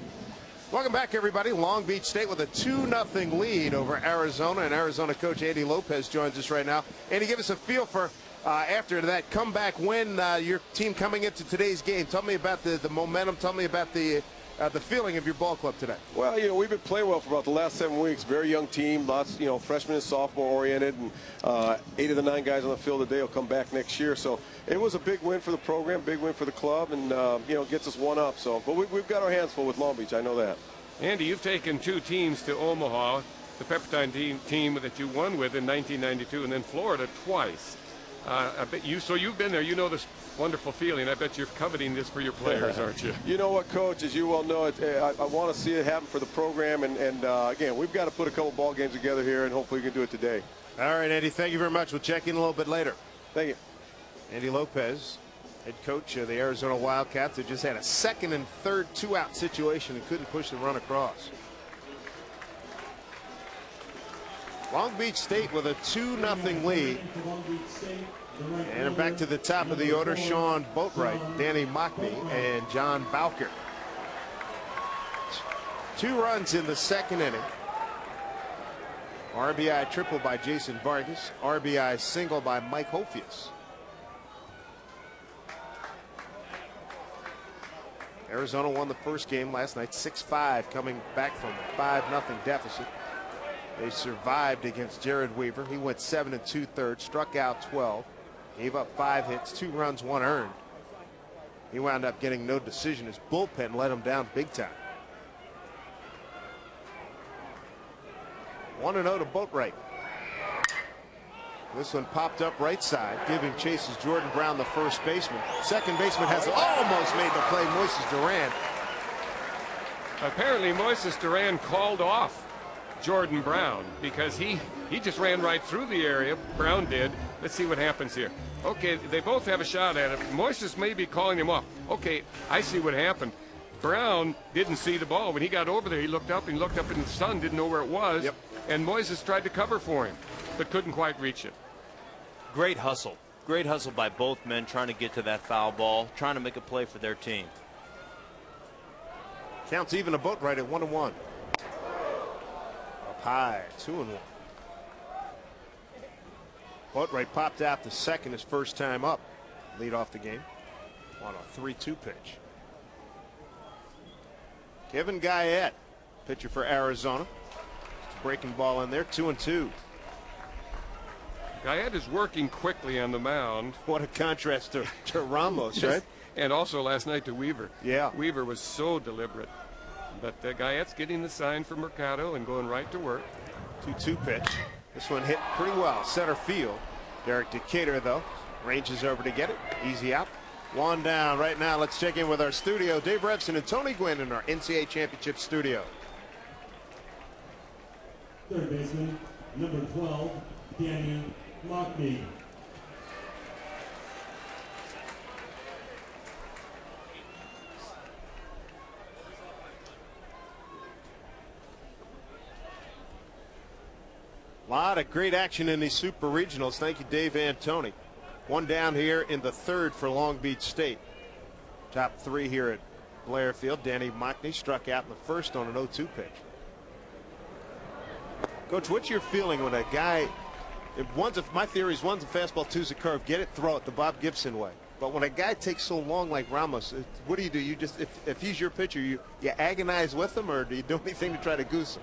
Welcome back, everybody. Long Beach State with a 2-0 lead over Arizona, and Arizona coach Andy Lopez joins us right now. Andy, give us a feel for after that comeback win, your team coming into today's game. Tell me about the momentum. Tell me about the feeling of your ball club today. Well, you know, we've been playing well for about the last 7 weeks. Very young team, lots, you know, freshman and sophomore oriented, and 8 of the 9 guys on the field today will come back next year. So it was a big win for the program, big win for the club, and you know, gets us one up. So, but we've got our hands full with Long Beach. I know that. Andy, you've taken 2 teams to Omaha, the Pepperdine team that you won with in 1992, and then Florida twice. I bet you've been there. You know this wonderful feeling. I bet you're coveting this for your players, aren't you? You know what, Coach? As you well know, I want to see it happen for the program. And again, we've got to put a couple ball games together here, and hopefully we can do it today. All right, Andy, thank you very much. We'll check in a little bit later. Thank you. Andy Lopez, head coach of the Arizona Wildcats, who just had a second and third 2-out situation and couldn't push the run across. Long Beach State with a 2-0 lead. And back to the top of the order, Sean Boatwright, Danny Mockney, and John Bowker. 2 runs in the second inning. RBI triple by Jason Vargas. RBI single by Mike Hophius. Arizona won the first game last night 6-5, coming back from a 5-0 deficit. They survived against Jared Weaver. He went 7 2/3, struck out 12, gave up 5 hits, 2 runs, 1 earned. He wound up getting no decision. His bullpen let him down big time. 1-0 to Boatwright. This one popped up right side, giving chase is Jordan Brown, the first baseman. Second baseman has almost made the play, Moises Duran. Apparently Moises Duran called off Jordan Brown because he just ran right through the area. Brown did. Let's see what happens here. Okay, they both have a shot at it. Moises may be calling him off. Okay, I see what happened. Brown didn't see the ball. When he got over there, he looked up and looked up in the sun, didn't know where it was. Yep. And Moises tried to cover for him, but couldn't quite reach it. Great hustle. Great hustle by both men trying to get to that foul ball, trying to make a play for their team. Counts even to Boatwright at 1-1. Up high, 2-1. Boatwright popped out the second, his first time up. Lead off the game on a 3-2 pitch. Kevin Guyette, pitcher for Arizona. Breaking ball in there, 2-2. Guyette is working quickly on the mound. What a contrast to Ramos, right? And also last night to Weaver. Yeah. Weaver was so deliberate. But Guyette's getting the sign from Mercado and going right to work. 2-2 pitch. This one hit pretty well, center field. Derek Decatur, though, ranges over to get it. Easy out. 1 down right now. Let's check in with our studio. Dave Revsine and Tony Gwynn in our NCAA Championship studio. Third baseman, number 12, Danny Lockney. A lot of great action in these super regionals. Thank you, Dave and Tony. 1 down here in the third for Long Beach State. Top 3 here at Blair Field. Danny Mockney struck out in the first on an 0-2 pitch. Coach, what's your feeling when a guy, my theory is one's a fastball, two's a curve, get it, throw it the Bob Gibson way. But when a guy takes so long like Ramos, what do? You just, if he's your pitcher, you agonize with him, or do you do anything to try to goose him?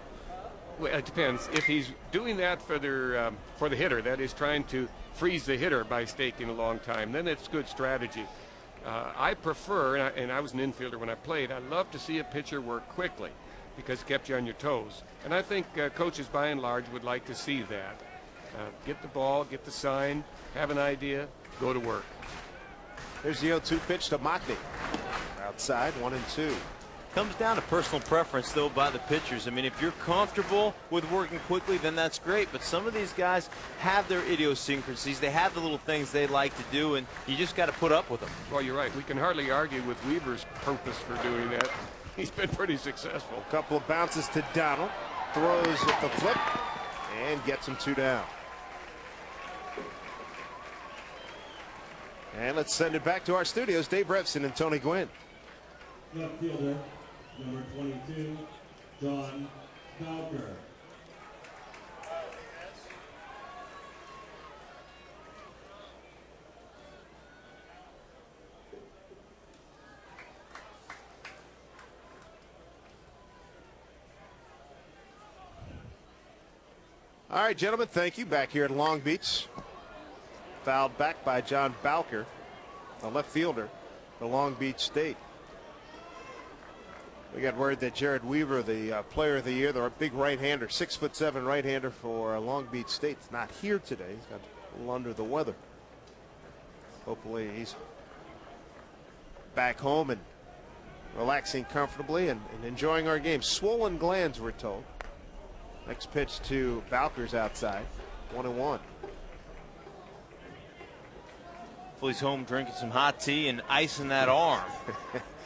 Well, it depends. If he's doing that for the hitter, that is trying to freeze the hitter by staking a long time, then it's good strategy. I prefer, and I was an infielder when I played, I love to see a pitcher work quickly because it kept you on your toes. And I think coaches by and large would like to see that. Get the ball, get the sign, have an idea, go to work. There's the 0-2 pitch to Mockney. Outside, 1-2. Comes down to personal preference, though, by the pitchers. I mean, if you're comfortable with working quickly, then that's great. But some of these guys have their idiosyncrasies. They have the little things they like to do, and you just got to put up with them. Well, you're right. We can hardly argue with Weaver's purpose for doing that. He's been pretty successful. A couple of bounces to Donald. Throws with the flip and gets him 2 down. And let's send it back to our studios. Dave Revsine and Tony Gwynn. Left fielder, number 22, John Bowker. All right, gentlemen, thank you. Back here at Long Beach. Fouled back by John Bowker, the left fielder for Long Beach State. We got word that Jared Weaver, the player of the year, the big right-hander, 6'7" right-hander for Long Beach State, is not here today. He's got a little under the weather. Hopefully he's back home and relaxing comfortably and enjoying our game. Swollen glands, we're told. Next pitch to Bowker's outside, 1-1. He's home drinking some hot tea and icing that arm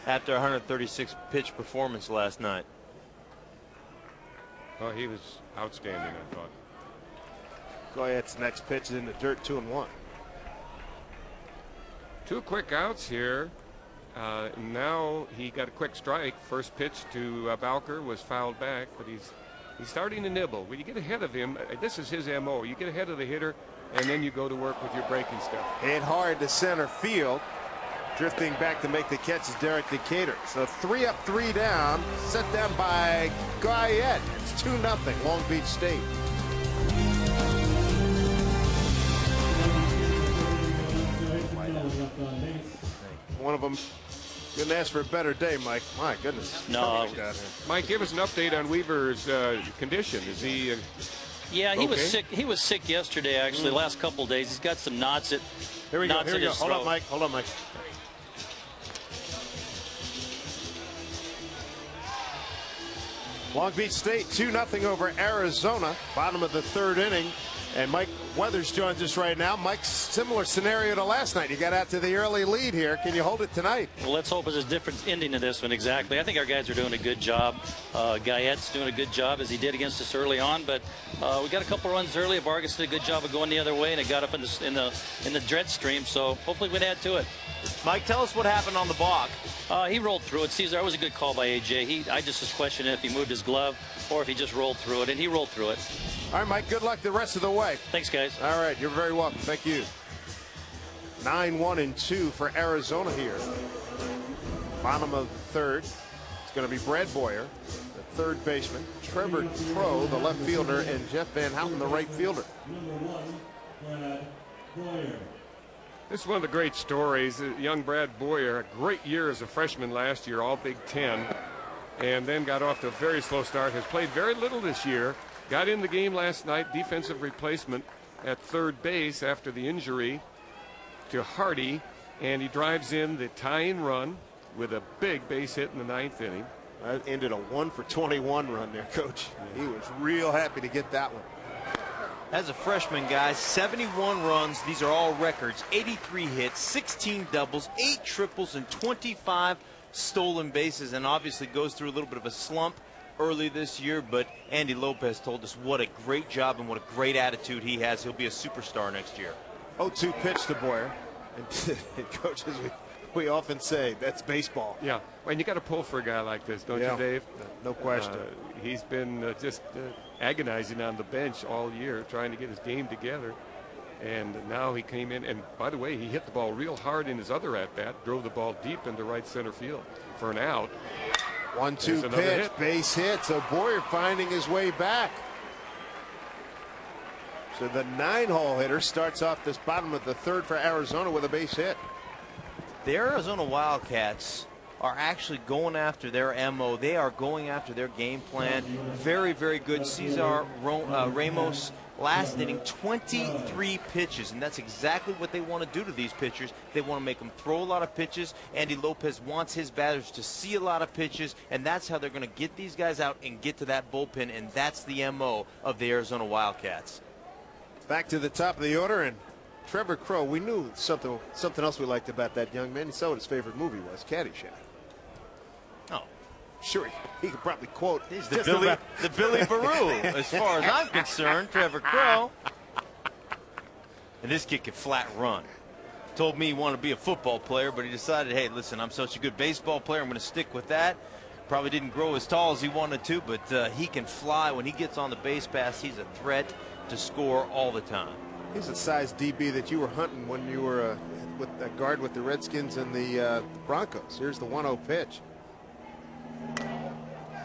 after a 136 pitch performance last night. Oh, he was outstanding, I thought. Goyette's next pitch is in the dirt, 2-1. 2 quick outs here. Now he got a quick strike. First pitch to Bowker was fouled back, but he's starting to nibble. When you get ahead of him, this is his MO. You get ahead of the hitter, and then you go to work with your breaking stuff. Hit hard to center field. Drifting back to make the catch is Derek Decatur. So 3 up, 3 down. Set down by Guyette. It's 2-0 Long Beach State. One of them couldn't ask for a better day, Mike. My goodness. No. Mike, give us an update on Weaver's condition. Is he? Yeah, he was okay? sick. He was sick yesterday. Actually, last couple of days, he's got some knots at. Here we go. knots Here we at go. his Hold on, throat. Mike. Hold on, Mike. Long Beach State 2-0 over Arizona. Bottom of the 3rd inning. And Mike Weathers joins us right now. Mike's similar scenario to last night. You got out to the early lead here. Can you hold it tonight? Well, let's hope it's a different ending to this one. Exactly. I think our guys are doing a good job. Guyette's doing a good job as he did against us early on, but we got a couple runs early. Vargas did a good job of going the other way, and it got up in the dread stream. So hopefully we can add to it. Mike, tell us what happened on the balk. He rolled through it. Cesar, that was a good call by AJ. I just was questioning if he moved his glove or if he just rolled through it, and he rolled through it. All right, Mike, good luck the rest of the way. Thanks, guys. All right, you're very welcome. Thank you. 9-1-2 for Arizona here. Bottom of the 3rd. It's going to be Brad Boyer, the 3rd baseman, Trevor Crow, the left fielder, and Jeff Van Houten, the right fielder. Number 1, Brad Boyer. This is one of the great stories. Young Brad Boyer, a great year as a freshman last year, all Big Ten, and then got off to a very slow start. Has played very little this year. Got in the game last night, defensive replacement at 3rd base after the injury to Hardy, and he drives in the tying run with a big base hit in the 9th inning. That ended a 1-for-21 run there, Coach. He was real happy to get that one. As a freshman, guys, 71 runs. These are all records. 83 hits, 16 doubles, 8 triples, and 25 stolen bases, and obviously goes through a little bit of a slump early this year, but Andy Lopez told us what a great job and what a great attitude he has. He'll be a superstar next year. 0-2 pitch to Boyer. And coaches, we often say that's baseball. Yeah, and you got to pull for a guy like this, don't you, Dave? No question. He's been just agonizing on the bench all year, trying to get his game together. And now he came in, and by the way, he hit the ball real hard in his other at-bat, drove the ball deep into right center field for an out. 1-2 pitch, base hit, so Boyer finding his way back. So the 9-hole hitter starts off this bottom of the 3rd for Arizona with a base hit. The Arizona Wildcats are actually going after their MO. They are going after their game plan. Very, very good. Cesar Ramos last inning, 23 pitches, and that's exactly what they want to do to these pitchers. They want to make them throw a lot of pitches. Andy Lopez wants his batters to see a lot of pitches, and that's how they're going to get these guys out and get to that bullpen, and that's the MO of the Arizona Wildcats. Back to the top of the order, and Trevor Crow, we knew something else we liked about that young man. He saw what his favorite movie was, Caddyshack. Oh. Sure, he could probably quote. He's the Billy Baru, as far as I'm concerned, Trevor Crow. And this kid can flat run. Told me he wanted to be a football player, but he decided, hey, listen, I'm such a good baseball player, I'm going to stick with that. Probably didn't grow as tall as he wanted to, but he can fly. When he gets on the base pass, he's a threat to score all the time. He's the size DB that you were hunting when you were with a guard with the Redskins and the Broncos. Here's the 1-0 pitch.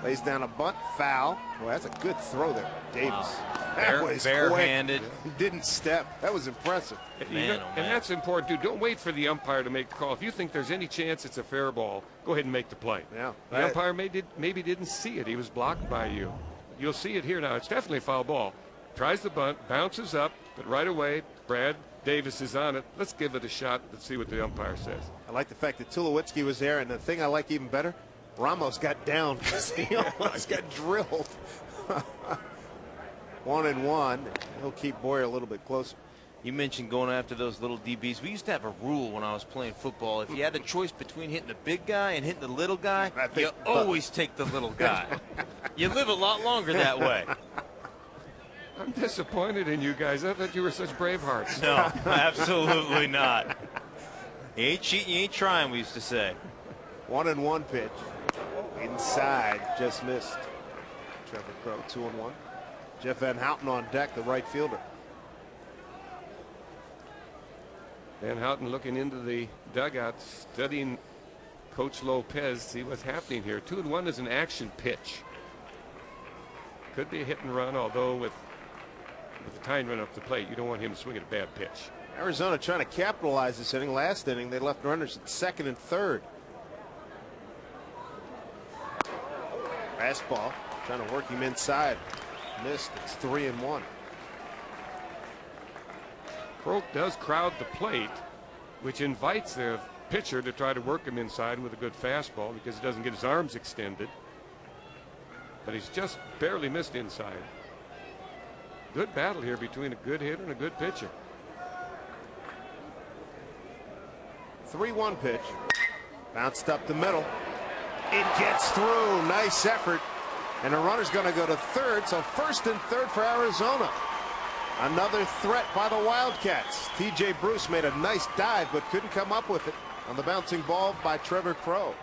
Lays down a bunt, foul. Well, that's a good throw there, Davis. Wow. That was Barehanded. He didn't step. That was impressive. Man, and that's important too. Don't wait for the umpire to make the call. If you think there's any chance it's a fair ball, go ahead and make the play. Yeah. The umpire maybe didn't see it. He was blocked by you. You'll see it here now. It's definitely a foul ball. Tries the bunt, bounces up, but right away, Brad Davis is on it. Let's give it a shot. Let's see what the umpire says. I like the fact that Tulowitzki was there, and the thing I like even better, Ramos got down because he almost got drilled. 1-1. He'll keep Boyer a little bit closer. You mentioned going after those little DBs. We used to have a rule when I was playing football. If you had a choice between hitting the big guy and hitting the little guy, you always take the little guy. You live a lot longer that way. I'm disappointed in you guys. I thought you were such brave hearts. No, absolutely not. You ain't cheating, you ain't trying, we used to say. 1-1 pitch. Inside, just missed. Trevor Crowe, 2-1. Jeff Van Houten on deck, the right fielder. Van Houten looking into the dugout, studying Coach Lopez, see what's happening here. 2-1 is an action pitch. Could be a hit and run, although with the tying run up the plate, you don't want him to swing at a bad pitch. Arizona trying to capitalize this inning. Last inning, they left runners at second and third. Fastball, trying to work him inside. Missed. It's 3-1. Croak does crowd the plate, which invites the pitcher to try to work him inside with a good fastball because he doesn't get his arms extended. But he's just barely missed inside. Good battle here between a good hitter and a good pitcher. 3-1 pitch. Bounced up the middle. It gets through. Nice effort. And the runner's going to go to third. So first and third for Arizona. Another threat by the Wildcats. TJ Bruce made a nice dive but couldn't come up with it on the bouncing ball by Trevor Crowe.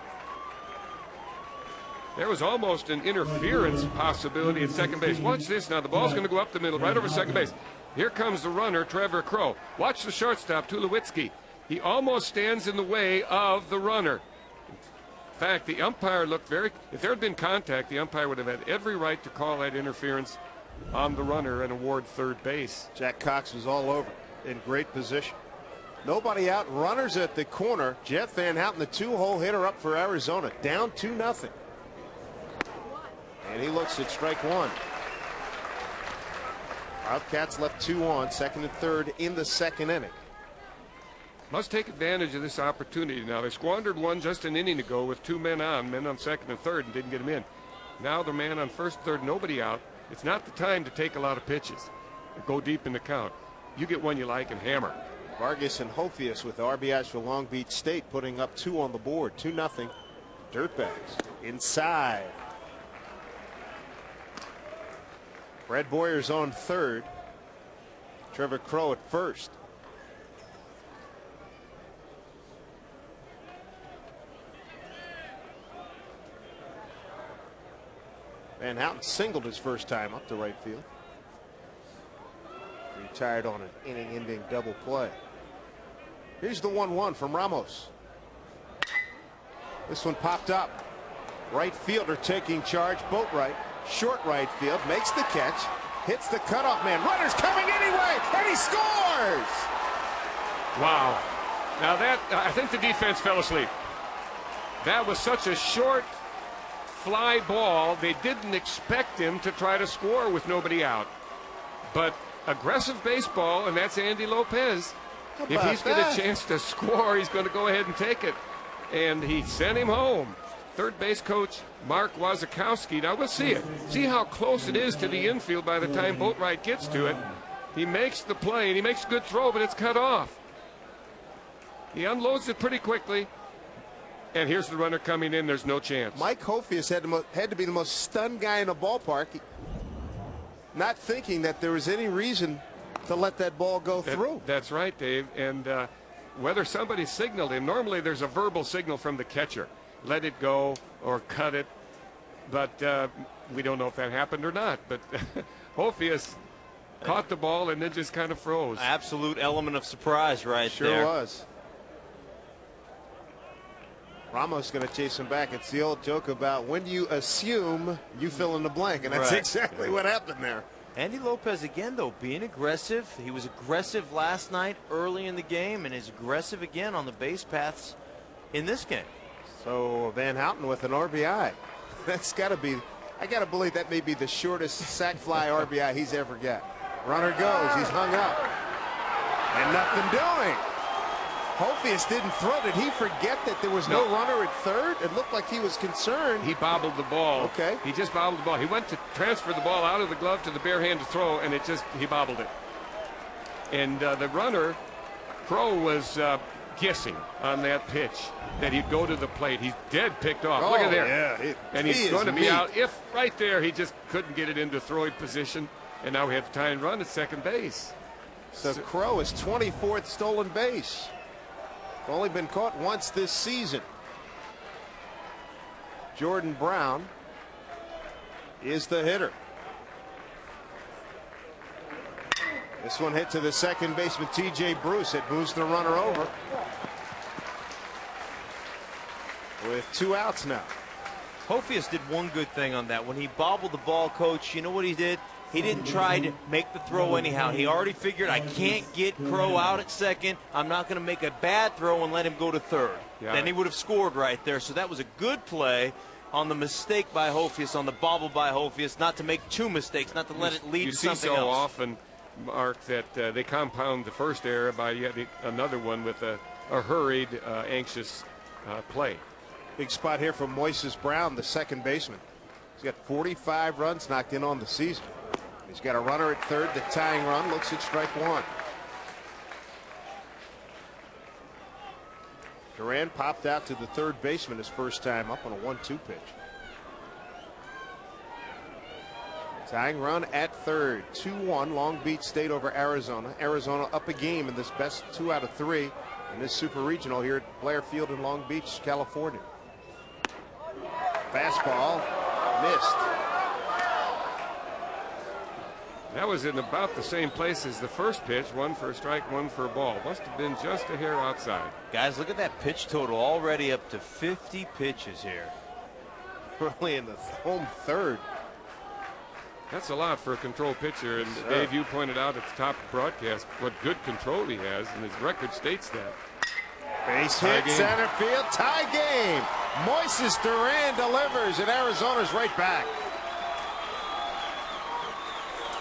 There was almost an interference possibility at second base. Watch this now. The ball's going to go up the middle right over second base. Here comes the runner, Trevor Crowe. Watch the shortstop, Tulowitzki. He almost stands in the way of the runner. In fact, the umpire looked if there had been contact, the umpire would have had every right to call that interference on the runner and award third base. Jack Cox was all over, in great position. Nobody out, runners at the corner. Jeff Van Houten, the two-hole hitter, up for Arizona, down 2-0. And he looks at strike one. Wildcats left 2 on, second and third in the second inning. Must take advantage of this opportunity now. They squandered one just an inning ago with 2 men on second and third, and didn't get him in. Now the man on first, third, nobody out. It's not the time to take a lot of pitches. Go deep in the count. You get one you like and hammer. Vargas and Hofius with RBIs for Long Beach State, putting up 2 on the board. 2-0. Dirtbags inside. Brad Boyer's on third. Trevor Crowe at first. Van Houten singled his first time up to right field. Retired on an inning-ending double play. Here's the 1-1 from Ramos. This one popped up. Right fielder taking charge. Boatwright, short right field, makes the catch, hits the cutoff man. Runner's coming anyway, and he scores! Wow. Now that, I think the defense fell asleep. That was such a short fly ball. They didn't expect him to try to score with nobody out. But aggressive baseball, and that's Andy Lopez. If he's got a chance to score, he's going to go ahead and take it. And he sent him home. Third base coach Mark Wasikowski. Now we'll see it. See how close it is to the infield by the time Boatwright gets to it. He makes the play, and he makes a good throw, but it's cut off. He unloads it pretty quickly. And here's the runner coming in. There's no chance. Mike Hofius had to be the most stunned guy in the ballpark, not thinking that there was any reason to let that ball go through. That's right, Dave. And whether somebody signaled him, normally there's a verbal signal from the catcher. Let it go or cut it. But we don't know if that happened or not. But Hofius caught the ball and then just kind of froze. Absolute element of surprise right there. Sure was. Ramos going to chase him back. It's the old joke about when you assume, you fill in the blank, and that's exactly what happened there. Andy Lopez again, though, being aggressive. He was aggressive last night early in the game, and is aggressive again on the base paths in this game. So Van Houten with an RBI. That's got to be, I got to believe that may be the shortest sac fly RBI he's ever got. Runner goes, he's hung up, and nothing doing. Hofius didn't throw. Did he forget that there was no runner at third? It looked like he was concerned. He bobbled the ball. Okay. He just bobbled the ball. He went to transfer the ball out of the glove to the bare hand to throw, and he bobbled it. And the runner, Crowe, was guessing on that pitch that he'd go to the plate. He's dead picked off. Look at there. Yeah, and he's going to be out. If right there, he just couldn't get it into throwing position, and now we have to tie and run at second base. So Crowe is 24th stolen base. Only been caught once this season. Jordan Brown is the hitter. This one hit to the second baseman, T.J. Bruce. It moves the runner over. With 2 outs now. Hophius did one good thing on that. When he bobbled the ball, Coach, you know what he did? He didn't try to make the throw anyhow. He already figured, I can't get Crow out at second. I'm not going to make a bad throw and let him go to third. Yeah. Then he would have scored right there. So that was a good play on the mistake by Hophius, on the bobble by Hophius, not to make 2 mistakes, not to let it lead to something else. You see so often, Mark, that they compound the first error by yet another one with a hurried, anxious play. Big spot here for Moises Brown, the second baseman. He's got 45 runs knocked in on the season. He's got a runner at third. The tying run looks at strike 1. Duran popped out to the third baseman his first time up on a 1-2 pitch. Tying run at third. 2-1 Long Beach State over Arizona. Arizona up a game in this best 2 out of 3 in this super regional here at Blair Field in Long Beach, California. Fastball missed. That was in about the same place as the first pitch. 1 for a strike, 1 for a ball. Must have been just a hair outside. Guys, look at that pitch total, already up to 50 pitches here. Early in the home third. That's a lot for a control pitcher. And Dave, you pointed out at the top of the broadcast what good control he has, and his record states that. Base hit, center field, tie game. Moises Duran delivers, and Arizona's right back.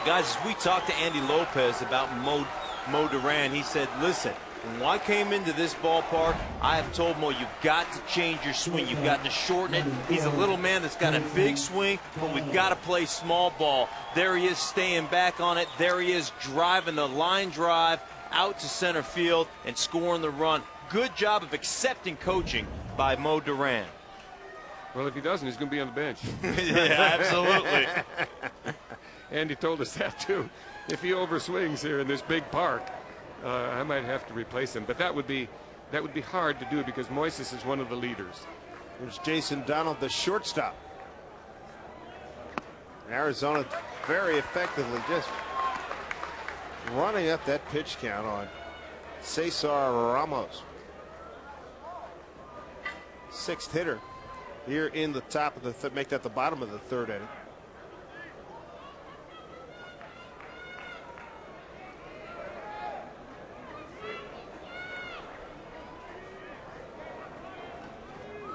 Guys, as we talked to Andy Lopez about Mo Duran, he said, listen, when I came into this ballpark, I have told Mo, you've got to change your swing. You've got to shorten it. He's a little man that's got a big swing, but we've got to play small ball. There he is staying back on it. There he is driving the line drive out to center field and scoring the run. Good job of accepting coaching by Mo Duran. Well, if he doesn't, he's going to be on the bench. Yeah, absolutely. Andy told us that, too. If he overswings here in this big park, I might have to replace him. But that would be hard to do because Moises is one of the leaders. There's Jason Donald, the shortstop. Arizona very effectively just running up that pitch count on Cesar Ramos. 6th hitter here in the top of the make that the bottom of the 3rd inning.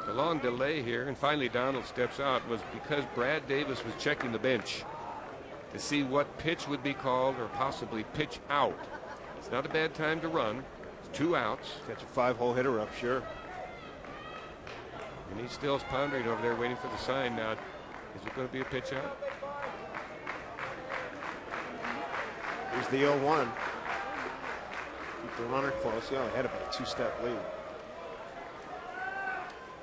The long delay here, and finally Donald steps out, was because Brad Davis was checking the bench to see what pitch would be called or possibly pitch out. It's not a bad time to run. It's 2 outs. Catch a 5-hole hitter up, sure. And he still's pondering over there, waiting for the sign. Now, is it going to be a pitch out? Here's the 0-1. Keep the runner close. He only had about a 2-step lead.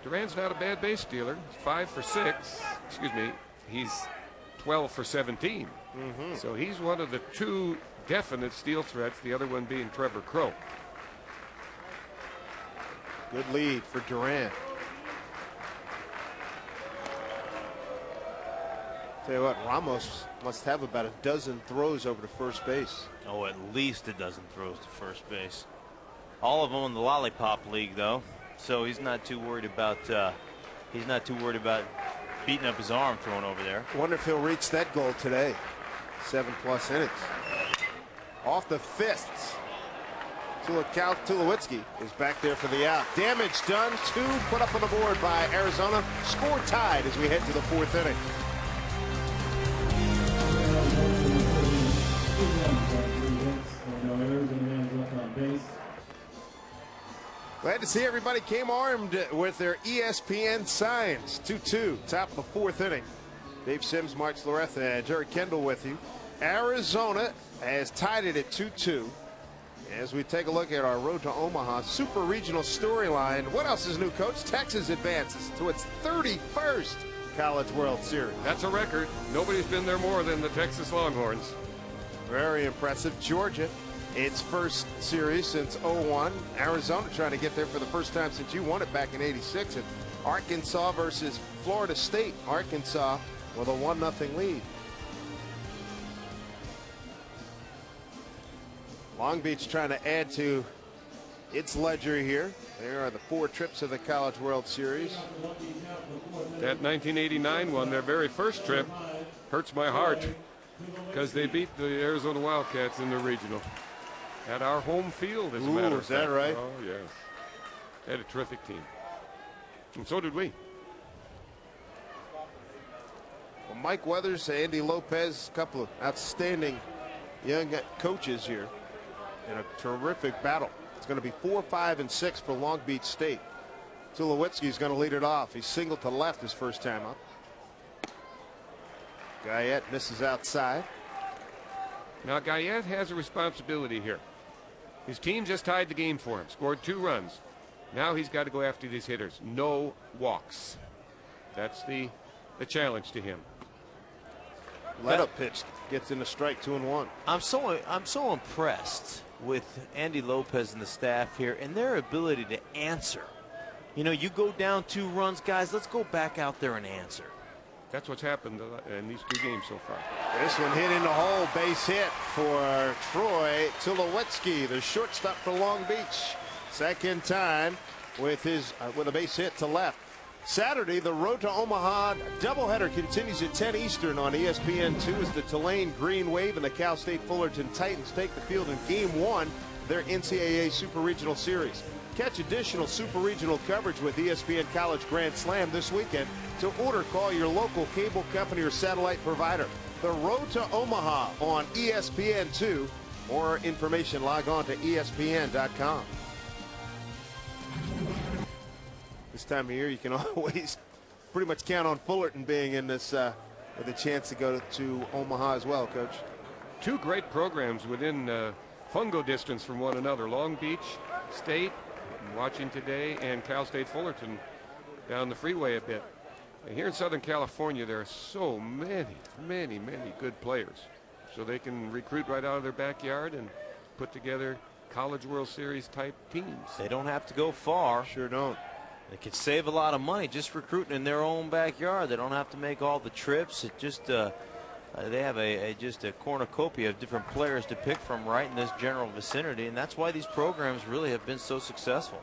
Duran's not a bad base stealer. He's 5 for 6. Excuse me. He's 12 for 17. So he's one of the 2 definite steal threats, the other one being Trevor Crow. Good lead for Duran. Tell you what, Ramos must have about a dozen throws over to first base. Oh, at least a dozen throws to first base. All of them in the Lollipop League, though. So he's not too worried about beating up his arm throwing over there. Wonder if he'll reach that goal today. 7+ innings. Off the fists. Tulowitzki is back there for the out. Damage done. 2 put up on the board by Arizona. Score tied as we head to the 4th inning. Glad to see everybody came armed with their ESPN signs. 2-2, top of the 4th inning. Dave Sims, Mark Sloreth, and Jerry Kendall with you. Arizona has tied it at 2-2. As we take a look at our Road to Omaha Super Regional storyline, what else is new, Coach? Texas advances to its 31st College World Series. That's a record. Nobody's been there more than the Texas Longhorns. Very impressive. Georgia, its first series since '01. Arizona trying to get there for the first time since you won it back in '86. And Arkansas versus Florida State. Arkansas with a 1-0 lead. Long Beach trying to add to its ledger here. There are the 4 trips of the College World Series. That 1989 one, their very first trip, hurts my heart because they beat the Arizona Wildcats in the regional at our home field, as a matter of fact. Is that right? Oh, yes. They had a terrific team. And so did we. Well, Mike Weathers, Andy Lopez, a couple of outstanding young coaches here in a terrific battle. It's going to be 4, 5, and 6 for Long Beach State. Tulowitzki's going to lead it off. He's singled to left his first time up. Guyette misses outside. Now, Guyette has a responsibility here. His team just tied the game for him, scored 2 runs. Now he's got to go after these hitters. No walks. That's the challenge to him. Let up pitch gets in a strike, 2-1. I'm so impressed with Andy Lopez and the staff here and their ability to answer. You know, you go down 2 runs, guys, let's go back out there and answer. That's what's happened in these 2 games so far. This one hit in the hole, base hit for Troy Tulowitzki, the shortstop for Long Beach. Second time with a base hit to left. Saturday, the Road to Omaha doubleheader continues at 10 Eastern on ESPN2 as the Tulane Green Wave and the Cal State Fullerton Titans take the field in Game 1 of their NCAA Super Regional Series. Catch additional Super Regional coverage with ESPN College Grand Slam this weekend. To order, call your local cable company or satellite provider. The Road to Omaha on ESPN2. More information, log on to ESPN.com. This time of year, you can always pretty much count on Fullerton being in this with a chance to go to Omaha as well, Coach. 2 great programs within fungo distance from one another. Long Beach State, watching today, and Cal State Fullerton down the freeway a bit. And here in Southern California, there are so many good players. So they can recruit right out of their backyard and put together College World Series type teams. They don't have to go far. Sure don't. They could save a lot of money just recruiting in their own backyard. They don't have to make all the trips. It just they have just a cornucopia of different players to pick from right in this general vicinity, and that's why these programs really have been so successful.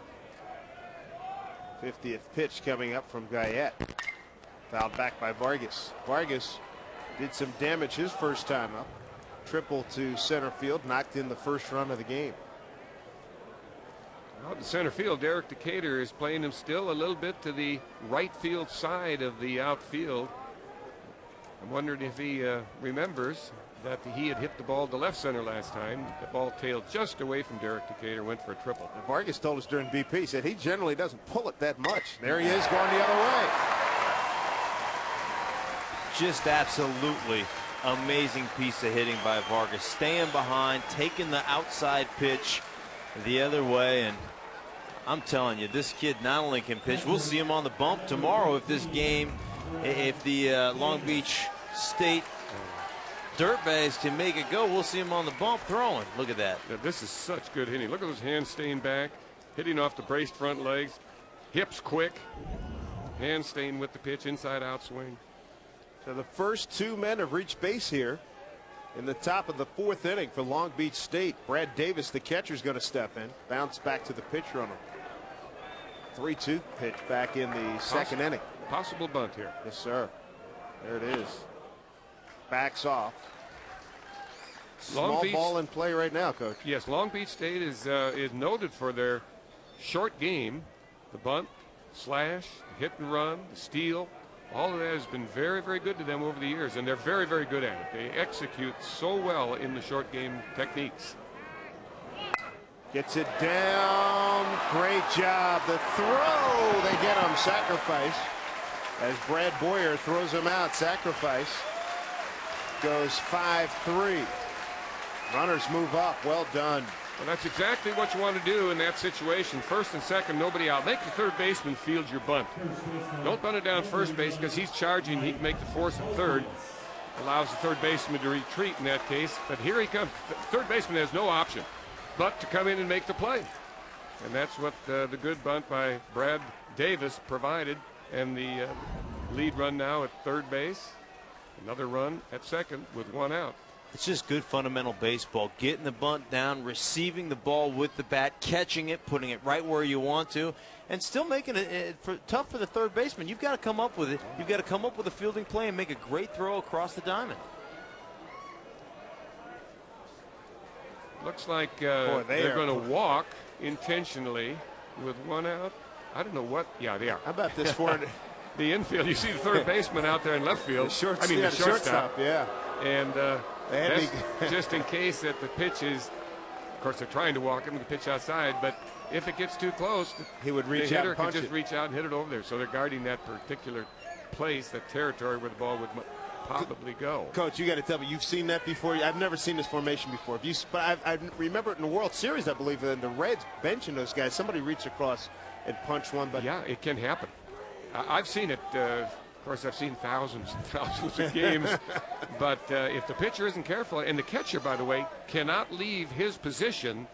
50th pitch coming up from Guyette. Fouled back by Vargas. Vargas did some damage his first time up. Triple to center field, knocked in the first run of the game. Out in center field, Derek Decatur is playing him still a little bit to the right field side of the outfield. I'm wondering if he remembers that he had hit the ball to left center last time. The ball tailed just away from Derek Decatur, went for a triple. And Vargas told us during BP, he said he generally doesn't pull it that much. There he is going the other way. Just absolutely amazing piece of hitting by Vargas. Staying behind, taking the outside pitch the other way, and I'm telling you, this kid not only can pitch, we'll see him on the bump tomorrow if the Long Beach State Dirtbags can make it go. We'll see him on the bump throwing. Look at that. Yeah, this is such good hitting. Look at those hands staying back, hitting off the braced front legs, hips quick, hands staying with the pitch, inside out swing. So the first 2 men have reached base here in the top of the 4th inning for Long Beach State. Brad Davis, the catcher, is going to step in. Bounce back to the pitcher on a 3-2 pitch back in the second inning. Possible bunt here. Yes, sir. There it is. Backs off. Small ball in play right now, Coach. Yes, Long Beach State is noted for their short game. The bunt, slash, hit and run, the steal. All of that has been very good to them over the years, and they're very good at it. They execute so well in the short game techniques. Gets it down. Great job. The throw. They get him. Sacrifice. As Brad Boyer throws him out. Sacrifice. Goes 5-3. Runners move up. Well done. Well, that's exactly what you want to do in that situation. First and second, nobody out. Make the third baseman field your bunt. Don't bunt it down first base because he's charging. He can make the fourth and third. Allows the third baseman to retreat in that case. But here he comes. Third baseman has no option but to come in and make the play. And that's what the good bunt by Brad Davis provided. And the lead run now at third base. Another run at second with one out. It's just good fundamental baseball. Getting the bunt down, receiving the ball with the bat, catching it, putting it right where you want to, and still making it tough for the third baseman. You've got to come up with it. You've got to come up with a fielding play and make a great throw across the diamond. Looks like they're going to walk intentionally with one out. I don't know what. Yeah, they are. How about this for the infield? You see the third baseman out there in left field. the shortstop? The shortstop. Yeah. And that's just in case that the pitch is, of course, they're trying to walk him, the pitch outside, but if it gets too close, he would reach the out hitter and could punch just it. reach out and hit it over there. So they're guarding that particular place, that territory where the ball would probably go. Coach, you got to tell me, you've seen that before. I've never seen this formation before. But I remember it in the World Series, I believe, in the Reds benching those guys. Somebody reached across and punched one. But yeah, it can happen. I've seen it. Of course, I've seen thousands and thousands of games. But if the pitcher isn't careful, and the catcher, by the way, cannot leave his position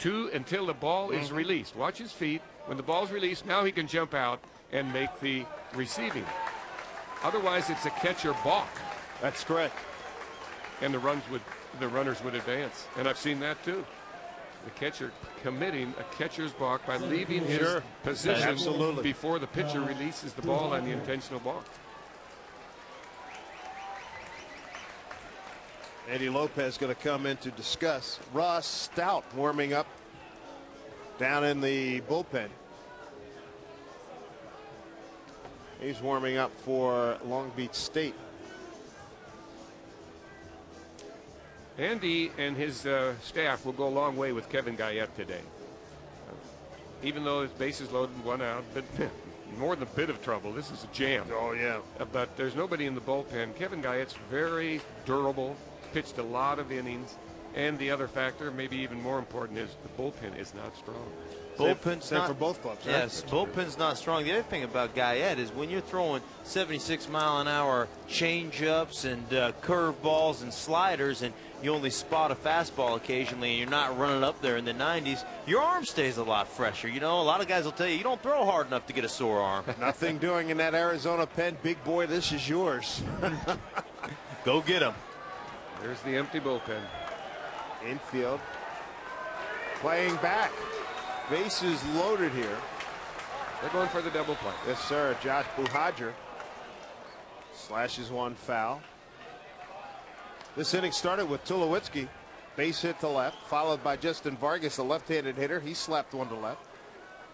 until the ball is released. Watch his feet. When the ball's released, now he can jump out and make the receiving. Otherwise, it's a catcher balk. That's correct. And the runners would advance. And I've seen that too. The catcher committing a catcher's balk by leaving his position before the pitcher releases the ball on the intentional balk. Andy Lopez going to come in to discuss. Ross Stout warming up down in the bullpen. He's warming up for Long Beach State. Andy and his staff will go a long way with Kevin Guyette today. Even though his bases loaded and one out, but more than a bit of trouble. This is a jam. Oh, yeah. But there's nobody in the bullpen. Kevin Guyette's very durable, pitched a lot of innings. And the other factor, maybe even more important, is the bullpen is not strong. Bullpen's Same not for both clubs. Right? Yes, bullpen's not strong. The other thing about Guyette is when you're throwing 76-mile-an-hour change-ups and curveballs and sliders, and you only spot a fastball occasionally, and you're not running up there in the 90s, your arm stays a lot fresher. You know, a lot of guys will tell you don't throw hard enough to get a sore arm. Nothing doing in that Arizona pen. Big boy, this is yours. Go get him. There's the empty bullpen. Infield. Playing back. Bases loaded here. They're going for the double play. Yes, sir. Josh Buhadra slashes one foul. This inning started with Tulowitzki. Base hit to left, followed by Justin Vargas, a left-handed hitter. He slapped one to left.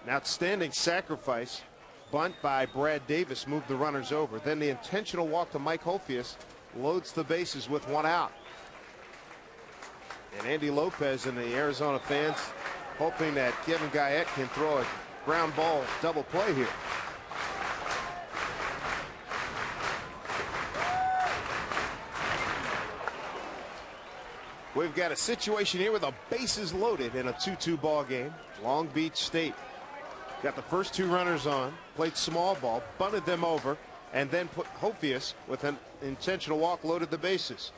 An outstanding sacrifice. Bunt by Brad Davis moved the runners over. Then the intentional walk to Mike Hophius loads the bases with one out. And Andy Lopez and the Arizona fans hoping that Kevin Guyette can throw a ground ball double play here. We've got a situation here with the bases loaded in a 2-2 ball game. Long Beach State got the first two runners on, played small ball, bunted them over, and then put Hophius with an intentional walk, loaded the bases.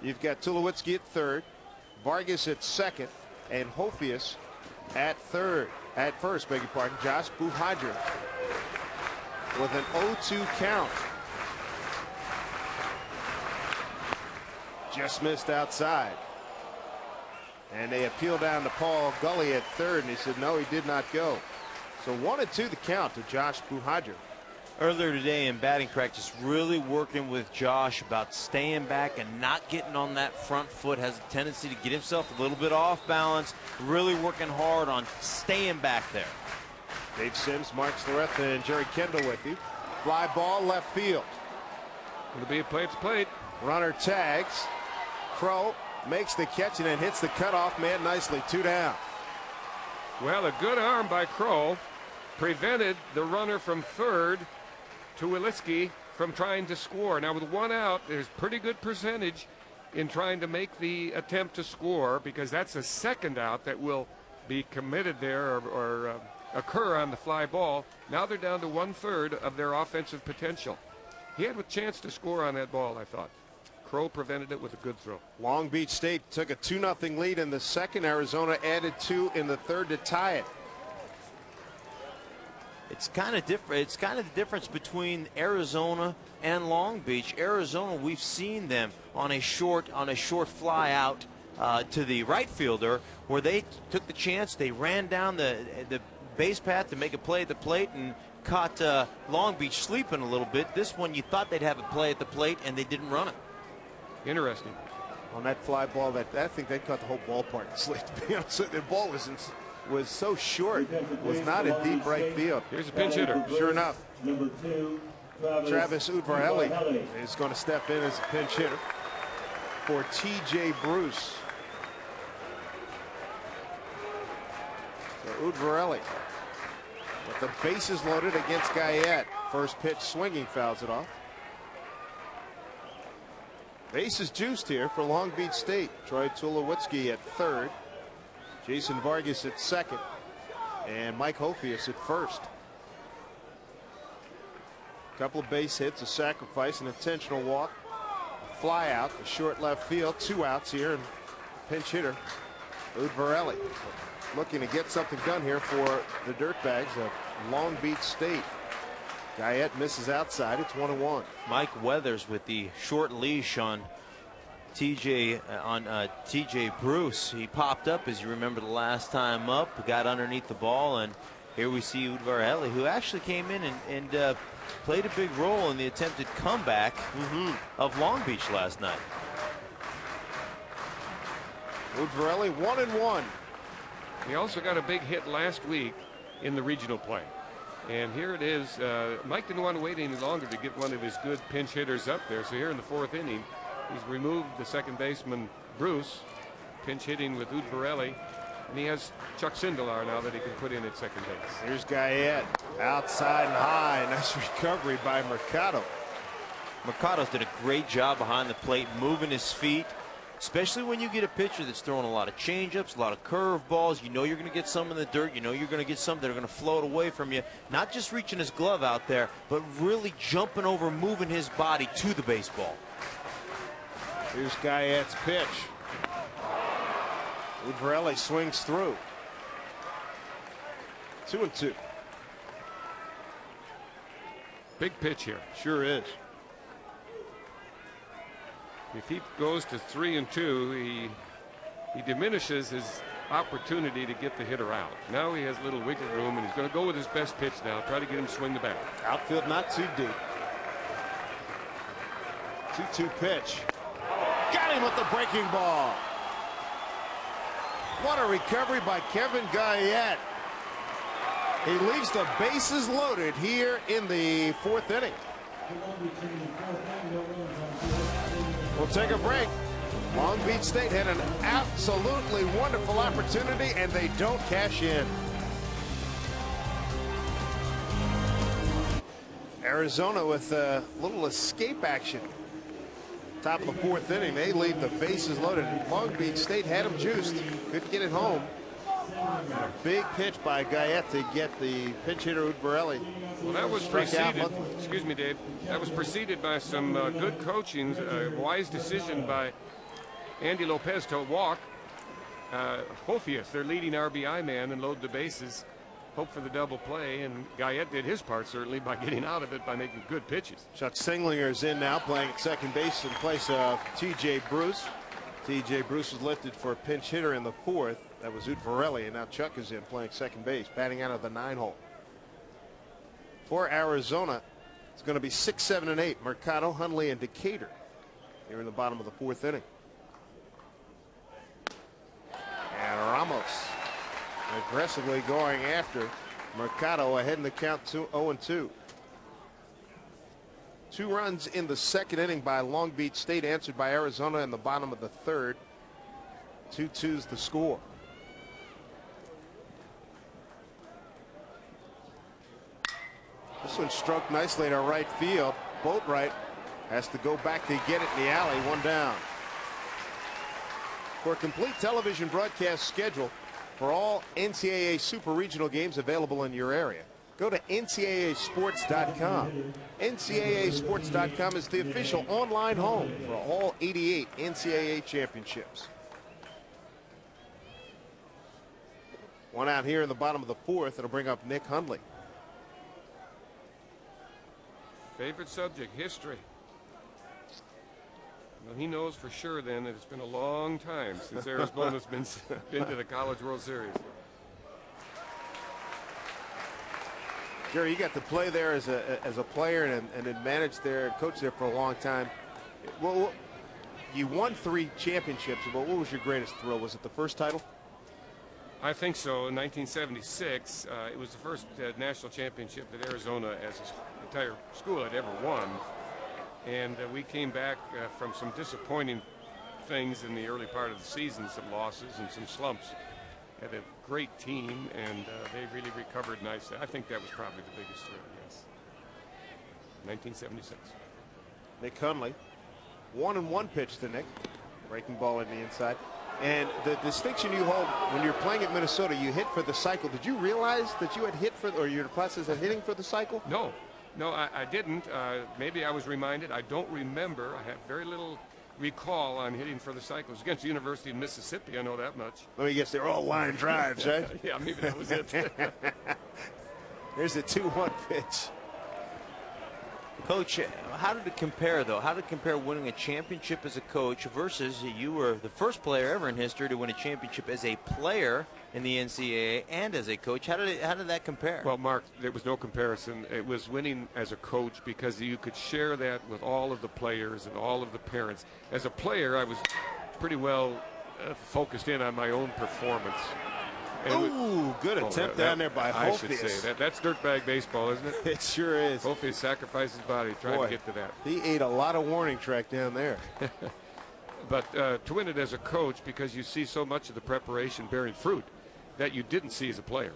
You've got Tulowitzki at third, Vargas at second, and Hophius at first, beg your pardon. Josh Buhadra with an 0-2 count. Just missed outside. And they appeal down to Paul Gully at third, and he said no, he did not go. So 1-2 the count to Josh Buhadra. Earlier today in batting practice, really working with Josh about staying back and not getting on that front foot. Has a tendency to get himself a little bit off balance. Really working hard on staying back there. Dave Sims, Mark Sloretta, and Jerry Kendall with you. Fly ball left field. It'll be a play at the plate. Runner tags. Crow makes the catch and then hits the cutoff man nicely. 2 down. Well, a good arm by Crow prevented the runner from third, Tulowitzki, from trying to score. Now with one out, there's pretty good percentage in trying to make the attempt to score, because that's a second out that will be committed there or occur on the fly ball. Now they're down to 1/3 of their offensive potential. He had a chance to score on that ball, I thought. Crow prevented it with a good throw. Long Beach State took a 2-0 lead in the second. Arizona added 2 in the third to tie it. It's kind of different. It's kind of the difference between Arizona and Long Beach. Arizona, we've seen them on a short fly out to the right fielder, where they took the chance. They ran down the base path to make a play at the plate and caught Long Beach sleeping a little bit. This one, you thought they'd have a play at the plate, and they didn't run it. Interesting. On that fly ball, I think they caught the whole ballpark asleep. To be honest, the ball was so short, was not in deep right field. Here's a pinch hitter. Sure enough, Number 2, Travis Udvarelli is going to step in as a pinch hitter for T.J. Bruce. So Udvarelli with the bases loaded against Guyette. First pitch swinging, fouls it off. Bases juiced here for Long Beach State. Troy Tulowitzki at third. Jason Vargas at second. And Mike Hofius at first. Couple of base hits, a sacrifice, an intentional walk, a fly out, a short left field, 2 outs here, and pinch hitter Udvarelli looking to get something done here for the Dirtbags of Long Beach State. Guyette misses outside. It's 1-1. Mike Weathers with the short leash on TJ Bruce. He popped up, as you remember, the last time up, got underneath the ball, and here we see Udvarelli, who actually came in and played a big role in the attempted comeback of Long Beach last night. Udvarelli 1-1. He also got a big hit last week in the regional play. And here it is. Mike didn't want to wait any longer to get one of his good pinch hitters up there. So here in the 4th inning, he's removed the second baseman, Bruce, pinch hitting with Udvarelli. And he has Chuck Sindelar now that he can put in at second base. Here's Guyette. Outside and high. Nice recovery by Mercado. Mercado's did a great job behind the plate, moving his feet. Especially when you get a pitcher that's throwing a lot of changeups, a lot of curveballs. You know you're going to get some in the dirt. You know you're going to get some that are going to float away from you. Not just reaching his glove out there, but really jumping over, moving his body to the baseball. Here's Guyette's pitch. Udvarelli swings through. 2-2. Big pitch here. Sure is. If he goes to 3-2, he diminishes his opportunity to get the hitter out. Now he has a little wiggle room, and he's going to go with his best pitch now. Try to get him to swing the bat. Outfield not too deep. 2-2 pitch. Got him with the breaking ball. What a recovery by Kevin Guyette. He leaves the bases loaded here in the 4th inning. We'll take a break. Long Beach State had an absolutely wonderful opportunity, and they don't cash in. Arizona with a little escape action. Top of the 4th inning, they leave the bases loaded. Long Beach State had them juiced. Couldn't get it home. A big pitch by Guyette to get the pinch hitter Udvarelli. Well, that was preceded. Excuse me, Dave. That was preceded by some good coaching, a wise decision by Andy Lopez to walk Hofius, their leading RBI man, and load the bases. Hope for the double play, and Guyette did his part certainly by getting out of it by making good pitches. Chuck Singlinger is in now, playing at second base in place of T.J. Bruce. T.J. Bruce was lifted for a pinch hitter in the 4th. That was Udvarelli, and now Chuck is in playing second base, batting out of the 9-hole. For Arizona, it's going to be 6, 7, and 8. Mercado, Hundley, and Decatur here in the bottom of the 4th inning. And Ramos aggressively going after Mercado, ahead in the count 0-2. 2 runs in the 2nd inning by Long Beach State, answered by Arizona in the bottom of the 3rd. 2-2's the score. This one struck nicely to right field. Boatwright has to go back to get it in the alley. 1 down. For a complete television broadcast schedule for all NCAA Super Regional games available in your area, go to NCAAsports.com. NCAAsports.com is the official online home for all 88 NCAA championships. 1 out here in the bottom of the 4th. It'll bring up Nick Hundley. Favorite subject, history. Well, he knows for sure then that it's been a long time since Arizona's been to the College World Series. Jerry, you got to play there as a player and then managed there and coached there for a long time. Well, you won 3 championships, but what was your greatest thrill? Was it the first title? I think so. In 1976, it was the first national championship that Arizona, as an entire school, had ever won. And we came back from some disappointing things in the early part of the season, some losses and some slumps. Had a great team, and they really recovered nicely. I think that was probably the biggest thrill, yes. 1976. Nick Hundley. 1-1 pitch to Nick. Breaking ball in the inside. And the distinction you hold when you're playing at Minnesota, you hit for the cycle. Did you realize that you had hit for, or your process of hitting for the cycle? No, I didn't. Maybe I was reminded. I don't remember. I have very little recall on hitting for the cycles against the University of Mississippi. I know that much. Let me guess, they're all line drives, right? Yeah, maybe that was it. Here's the 2-1 pitch. Coach, how did it compare, though? How did it compare winning a championship as a coach versus you were the first player ever in history to win a championship as a player in the NCAA and as a coach? How did that compare? Well, Mark, there was no comparison. It was winning as a coach because you could share that with all of the players and all of the parents. As a player, I was pretty well focused in on my own performance. Ooh, good attempt down there by I Hoffius. should say that's dirtbag baseball, isn't it? It sure is. Hoffius sacrificed his body trying to get to that. He ate a lot of warning track down there. But to win it as a coach, because you see so much of the preparation bearing fruit that you didn't see as a player.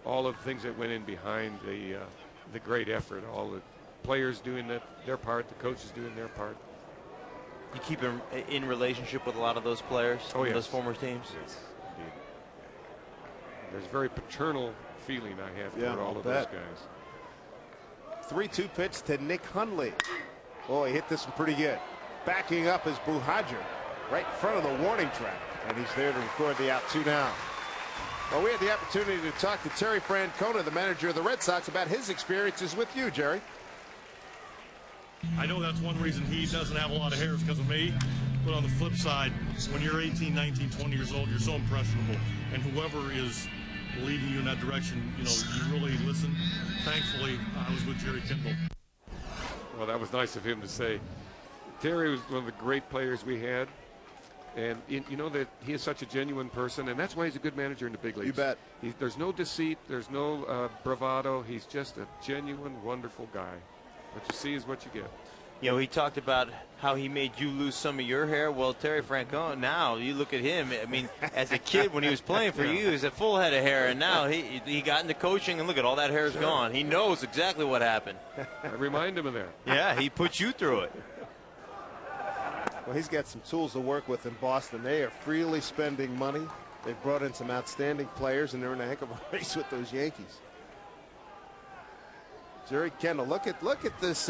All of the things that went in behind the great effort, all the players doing their part, the coaches doing their part. You keep in relationship with a lot of those players, those former teams? Yes. There's a very paternal feeling I have toward all of those guys. 3-2 pitch to Nick Hundley. Oh, he hit this one pretty good. Backing up is Buhagiar right in front of the warning track. And he's there to record the out 2 down. Well, we had the opportunity to talk to Terry Francona, the manager of the Red Sox, about his experiences with you, Jerry. I know that's one reason he doesn't have a lot of hair is because of me. But on the flip side, when you're 18, 19, 20 years old, you're so impressionable. And whoever is leading you in that direction, you really listen. Thankfully, I was with Jerry Kendall. Well, that was nice of him to say. Terry was one of the great players we had. And you know that he is such a genuine person, and that's why he's a good manager in the big leagues. You bet. There's no deceit. There's no bravado. He's just a genuine, wonderful guy. What you see is what you get. He talked about how he made you lose some of your hair. Well, Terry Francona, now you look at him. I mean, as a kid when he was playing for you, he was a full head of hair, and now he got into coaching, and look at all that hair's gone. He knows exactly what happened. I remind him of that. Yeah, he put you through it. Well, he's got some tools to work with in Boston. They are freely spending money. They've brought in some outstanding players, and they're in a heck of a race with those Yankees. Jerry Kendall, look at this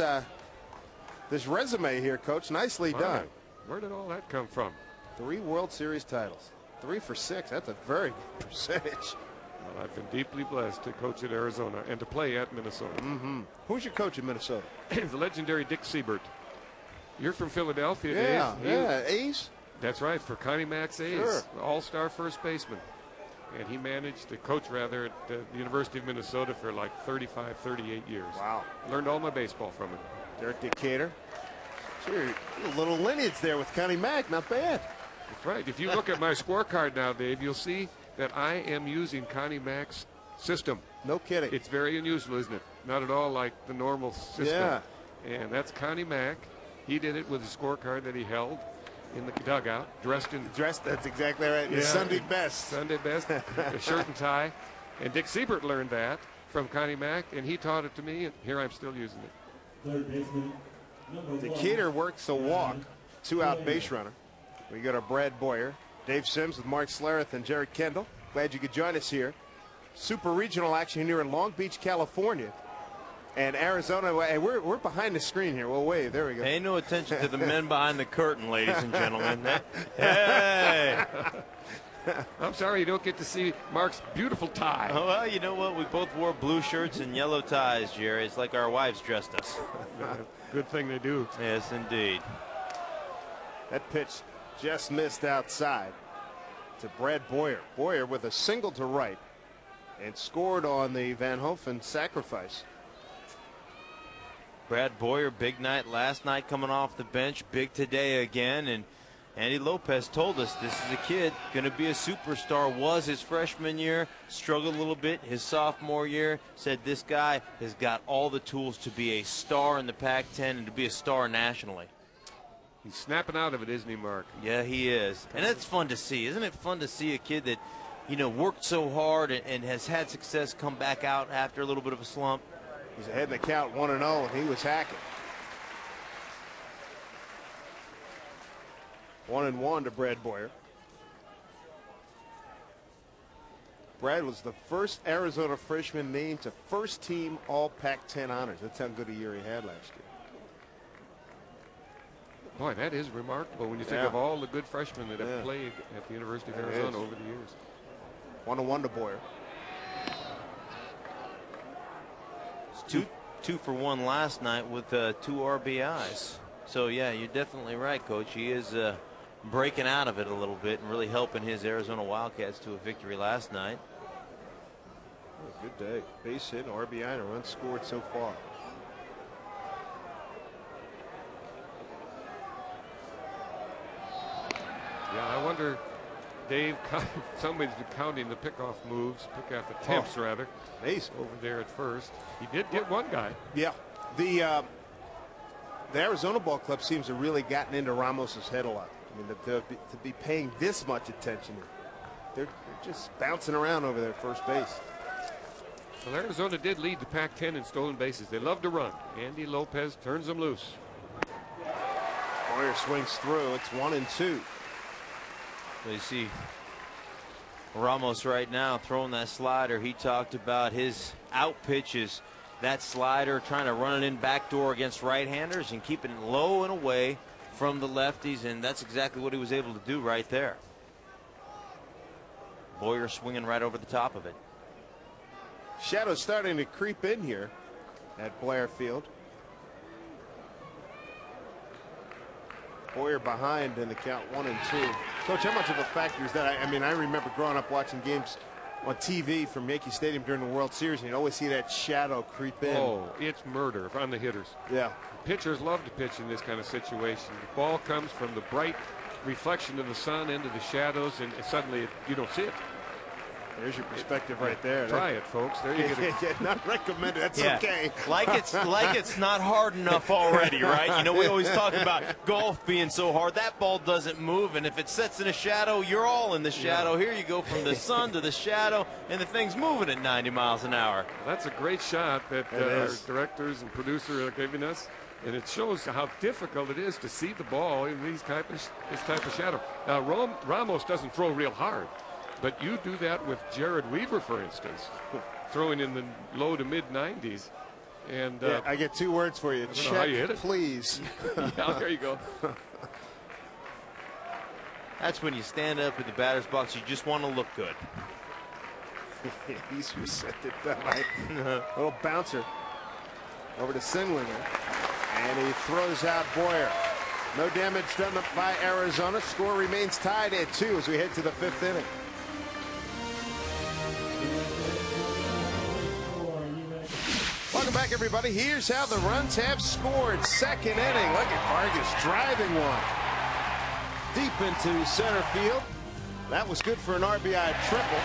this resume here, Coach. Nicely done. Where did all that come from? 3 World Series titles. 3 for 6. That's a very good percentage. Well, I've been deeply blessed to coach at Arizona and to play at Minnesota. Mm-hmm. Who's your coach in Minnesota? The legendary Dick Siebert. You're from Philadelphia, Dave. Yeah, A's. That's right, for Connie Mack's A's, Sure. all-star first baseman. And he managed to coach, rather, at the University of Minnesota for like 35, 38 years. Wow. Learned all my baseball from him. Derek Decatur. Sure, a little lineage there with Connie Mack. Not bad. That's right. If you look at my scorecard now, Dave, you'll see that I am using Connie Mack's system. No kidding. It's very unusual, isn't it? Not at all like the normal system. Yeah. And that's Connie Mack. He did it with a scorecard that he held in the dugout, dressed, that's exactly right. Yeah, Sunday best. Sunday best, a shirt and tie. And Dick Siebert learned that from Connie Mack, and he taught it to me, and here I'm still using it. Third baseman, Decatur works a walk, 2-out base runner. We got our Brad Boyer, Dave Sims with Mark Schlereth and Jerry Kendall. Glad you could join us here. Super regional action here in Long Beach, California. And Arizona, and we're behind the screen here. We'll wave. There we go. Pay no attention to the men behind the curtain, ladies and gentlemen. Hey! I'm sorry you don't get to see Mark's beautiful tie. Oh, well, you know what? We both wore blue shirts and yellow ties, Jerry. It's like our wives dressed us. Good thing they do. Yes, indeed. That pitch just missed outside to Brad Boyer. Boyer with a single to right and scored on the Van Hofen sacrifice. Brad Boyer, big night last night coming off the bench, big today again. And Andy Lopez told us this is a kid going to be a superstar. Was his freshman year, struggled a little bit his sophomore year. Said this guy has got all the tools to be a star in the Pac-10 and to be a star nationally. He's snapping out of it, isn't he, Mark? Yeah, he is. And it's fun to see. Isn't it fun to see a kid that, you know, worked so hard and has had success come back out after a little bit of a slump? He's ahead in the count 1-0, and he was hacking. 1-1 to Brad Boyer. Brad was the first Arizona freshman named to first team All Pac-10 honors. That's how good a year he had last year. Boy, that is remarkable when you think of all the good freshmen that have played at the University of Arizona over the years. 1-1 to Boyer. It's two for one last night with 2 RBIs. So, yeah, you're definitely right, Coach. He is breaking out of it a little bit and really helping his Arizona Wildcats to a victory last night. Good day. Base hit, RBI, and a run scored so far. Yeah, I wonder, Dave, somebody's counting the pickoff moves, pickoff attempts rather. Amazing. Over there at first. He did get one guy. Yeah. The Arizona Ball Club seems to have really gotten into Ramos's head a lot. I mean, to be paying this much attention. They're just bouncing around over there at first base. Well, Arizona did lead the Pac-10 in stolen bases. They love to run. Andy Lopez turns them loose. Boyer swings through. It's 1-2. So you see Ramos right now throwing that slider. He talked about his out pitches, that slider, trying to run it in backdoor against right-handers and keeping it low and away from the lefties, and that's exactly what he was able to do right there. Boyer swinging right over the top of it. Shadow's starting to creep in here at Blair Field. Boyer behind in the count 1-2. Coach, how much of a factor is that? I mean, I remember growing up watching games on TV from Yankee Stadium during the World Series, and you'd always see that shadow creep in. Oh, it's murder on the hitters. Yeah. Pitchers love to pitch in this kind of situation. The ball comes from the bright reflection of the sun into the shadows, and suddenly you don't see it. There's your perspective right there. Try it, folks. There you go. Not recommended. That's okay. Like it's not hard enough already, right? You know, we always talk about golf being so hard. That ball doesn't move, and if it sets in a shadow, you're all in the shadow. Here you go from the sun to the shadow, and the thing's moving at 90 miles an hour. That's a great shot that our directors and producer are giving us. And it shows how difficult it is to see the ball in this type of shadow. Now, Ramos doesn't throw real hard, but you do that with Jared Weaver, for instance, throwing in the low to mid-90s. And I get 2 words for you. Check, how you hit it. Please. Yeah, there you go. That's when you stand up in the batter's box. You just want to look good. He's reset it that right. Little bouncer over to Sinwinger. And he throws out Boyer. No damage done by Arizona. Score remains tied at 2 as we head to the 5th inning. Welcome back, everybody. Here's how the runs have scored. 2nd inning. Look at Vargas driving one deep into center field. That was good for an RBI triple.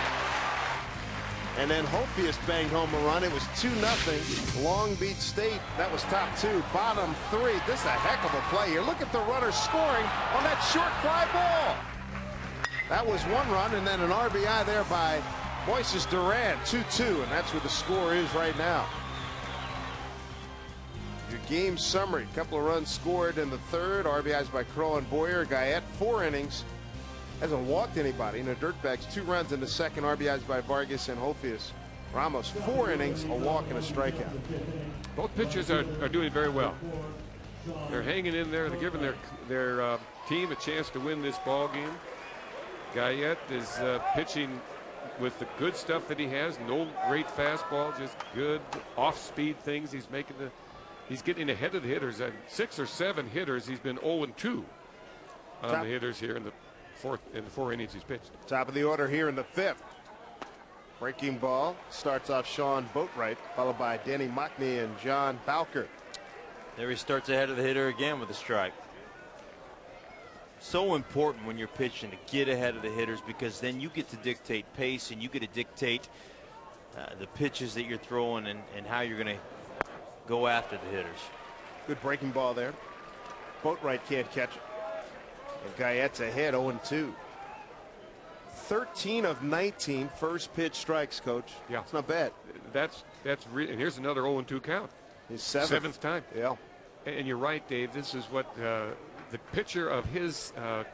And then Hofius banged home a run. It was 2-0. Long Beach State. That was top 2. Bottom 3. This is a heck of a play here. Look at the runner scoring on that short fly ball. That was 1 run, and then an RBI there by Moises Duran. 2-2, and that's where the score is right now. Your game summary. A couple of runs scored in the 3rd. RBIs by Crow and Boyer. Guyette, 4 innings. Hasn't walked anybody in the Dirtbags. 2 runs in the 2nd. RBIs by Vargas and Hofius. Ramos, 4 innings, a walk and a strikeout. Both pitchers are doing very well. They're hanging in there. They're giving their team a chance to win this ball game. Guyette is pitching with the good stuff that he has. No great fastball, just good off-speed things. He's getting ahead of the hitters. 6 or 7 hitters. He's been 0-2 on the hitters here in the 4 innings he's pitched. Top of the order here in the 5th. Breaking ball starts off Sean Boatwright, followed by Danny Mockney and John Bowker. There he starts ahead of the hitter again with a strike. So important when you're pitching to get ahead of the hitters, because then you get to dictate pace and you get to dictate the pitches that you're throwing and how you're going to go after the hitters. Good breaking ball there. Boatwright can't catch it. And Guyette's ahead 0-2. 13 of 19 first pitch strikes, Coach. Yeah, it's not bad. And here's another 0-2 count. His seventh time. Yeah. And you're right, Dave. This is what the pitcher of his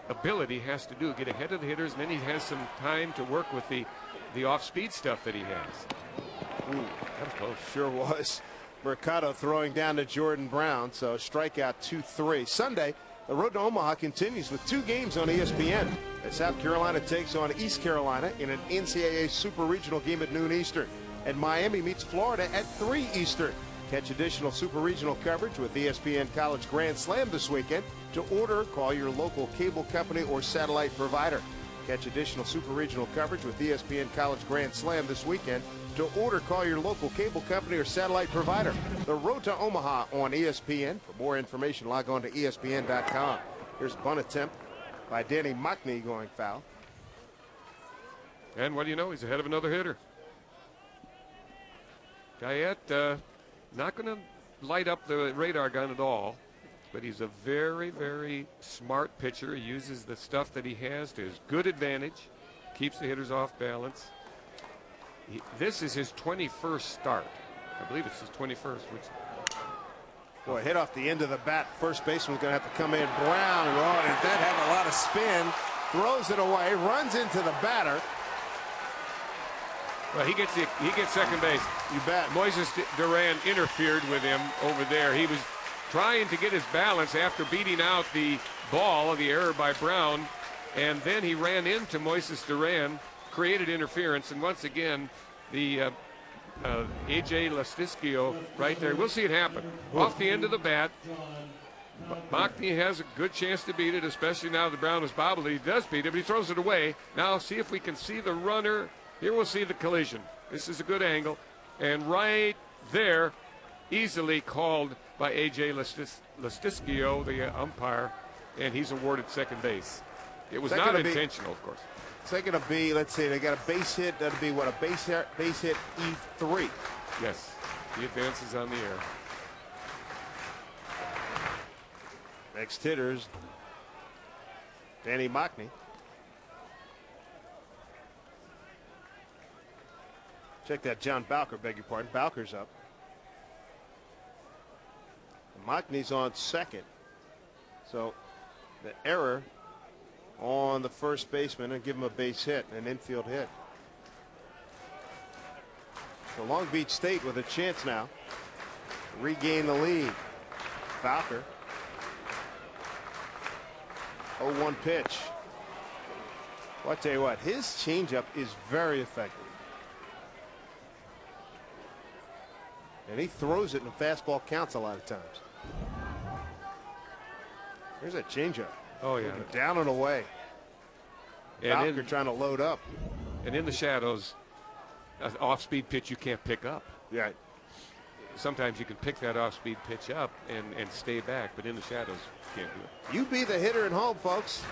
ability has to do: get ahead of the hitters, and then he has some time to work with the off-speed stuff that he has. Ooh, that was close. Sure was. Mercado throwing down to Jordan Brown, so strikeout 2-3. Sunday, the road to Omaha continues with 2 games on ESPN. As South Carolina takes on East Carolina in an NCAA Super Regional game at noon Eastern. And Miami meets Florida at 3 Eastern. Catch additional Super Regional coverage with ESPN College Grand Slam this weekend. To order, call your local cable company or satellite provider. Catch additional Super Regional coverage with ESPN College Grand Slam this weekend. To order, call your local cable company or satellite provider. The road to Omaha on ESPN. For more information, log on to ESPN.com. Here's a bunt attempt by Danny Mockney going foul. And what do you know? He's ahead of another hitter. Guyette not going to light up the radar gun at all, but he's a very, very smart pitcher. He uses the stuff that he has to his good advantage, keeps the hitters off balance. This is his 21st start. I believe it's his 21st. Boy, hit off the end of the bat. First baseman's going to have to come in. Brown, and that had a lot of spin. Throws it away, runs into the batter. Well, he gets second base. You bet. Moises Duran interfered with him over there. He was trying to get his balance after beating out the ball, the error by Brown, and then he ran into Moises Duran, created interference, and once again, the A.J. Lastiscio right there. We'll see it happen. Off the end of the bat, Mockney has a good chance to beat it, especially now that Brown is bobbled. He does beat it, but he throws it away. Now see if we can see the runner. Here we'll see the collision. This is a good angle. And right there, easily called by A.J. Lastiscio, the umpire, and he's awarded second base. It was not intentional, of course. Is that going to be, let's see, they got a base hit. That'll be what, a base hit E3. Yes, he advances on the air. Next hitters, Danny Mockney. Check that, John Bowker, beg your pardon. Bowker's up. Mockney's on second. So the error on the first baseman and give him a base hit, an infield hit. So Long Beach State with a chance now to regain the lead. Bowker. 0-1 pitch. Well, I tell you what, his changeup is very effective. And he throws it, and the fastball counts a lot of times. There's that changeup. Oh, yeah. Down and away. And Bowker trying to load up. And in the shadows, an off-speed pitch you can't pick up. Yeah. Sometimes you can pick that off-speed pitch up and stay back, but in the shadows, you can't do it. You be the hitter at home, folks.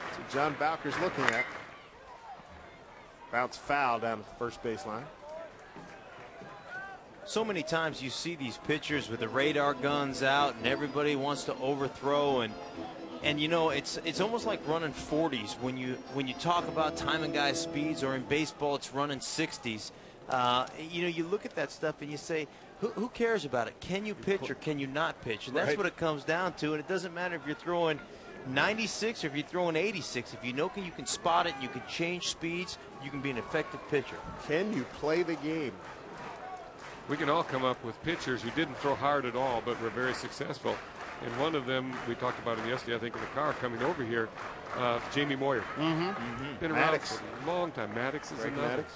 That's what John Bowker's looking at. Bounce foul down at the first baseline. So many times you see these pitchers with the radar guns out and everybody wants to overthrow, and you know, it's almost like running 40s when you talk about timing guys' speeds, or in baseball it's running 60s. You know, you look at that stuff and you say, who cares about it? Can you pitch or can you not pitch? And that's what it comes down to. And it doesn't matter if you're throwing 96 or if you're throwing 86. If you know you can spot it, you can change speeds, you can be an effective pitcher. Can you play the game? We can all come up with pitchers who didn't throw hard at all but were very successful. And one of them, we talked about him yesterday, I think, in the car coming over here, Jamie Moyer. Been around Maddox. for a long time. Maddox is Greg another. Maddox.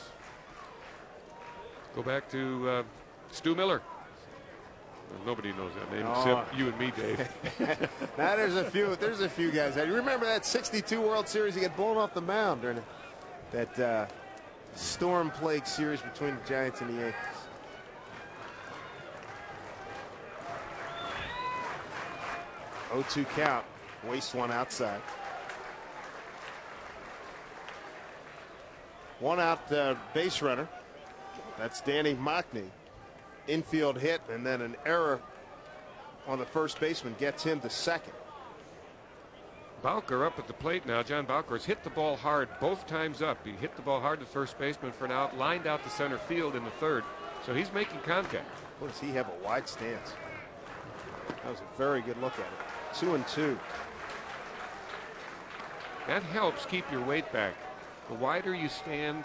Go back to Stu Miller. Well, nobody knows that name Oh. except you and me, Dave. Now there's a few guys. You remember that '62 World Series? He got blown off the mound during that storm plague series between the Giants and the Yankees. Oh, 0-2 count. Waste one outside. One out base runner. That's Danny Mockney. Infield hit, and then an error on the first baseman gets him to second. Bowker up at the plate now. John Bowker has hit the ball hard both times up. He hit the ball hard to first baseman for an out, lined out to center field in the third. So he's making contact. Boy, does he have a wide stance. That was a very good look at it. 2-2. That helps keep your weight back. The wider you stand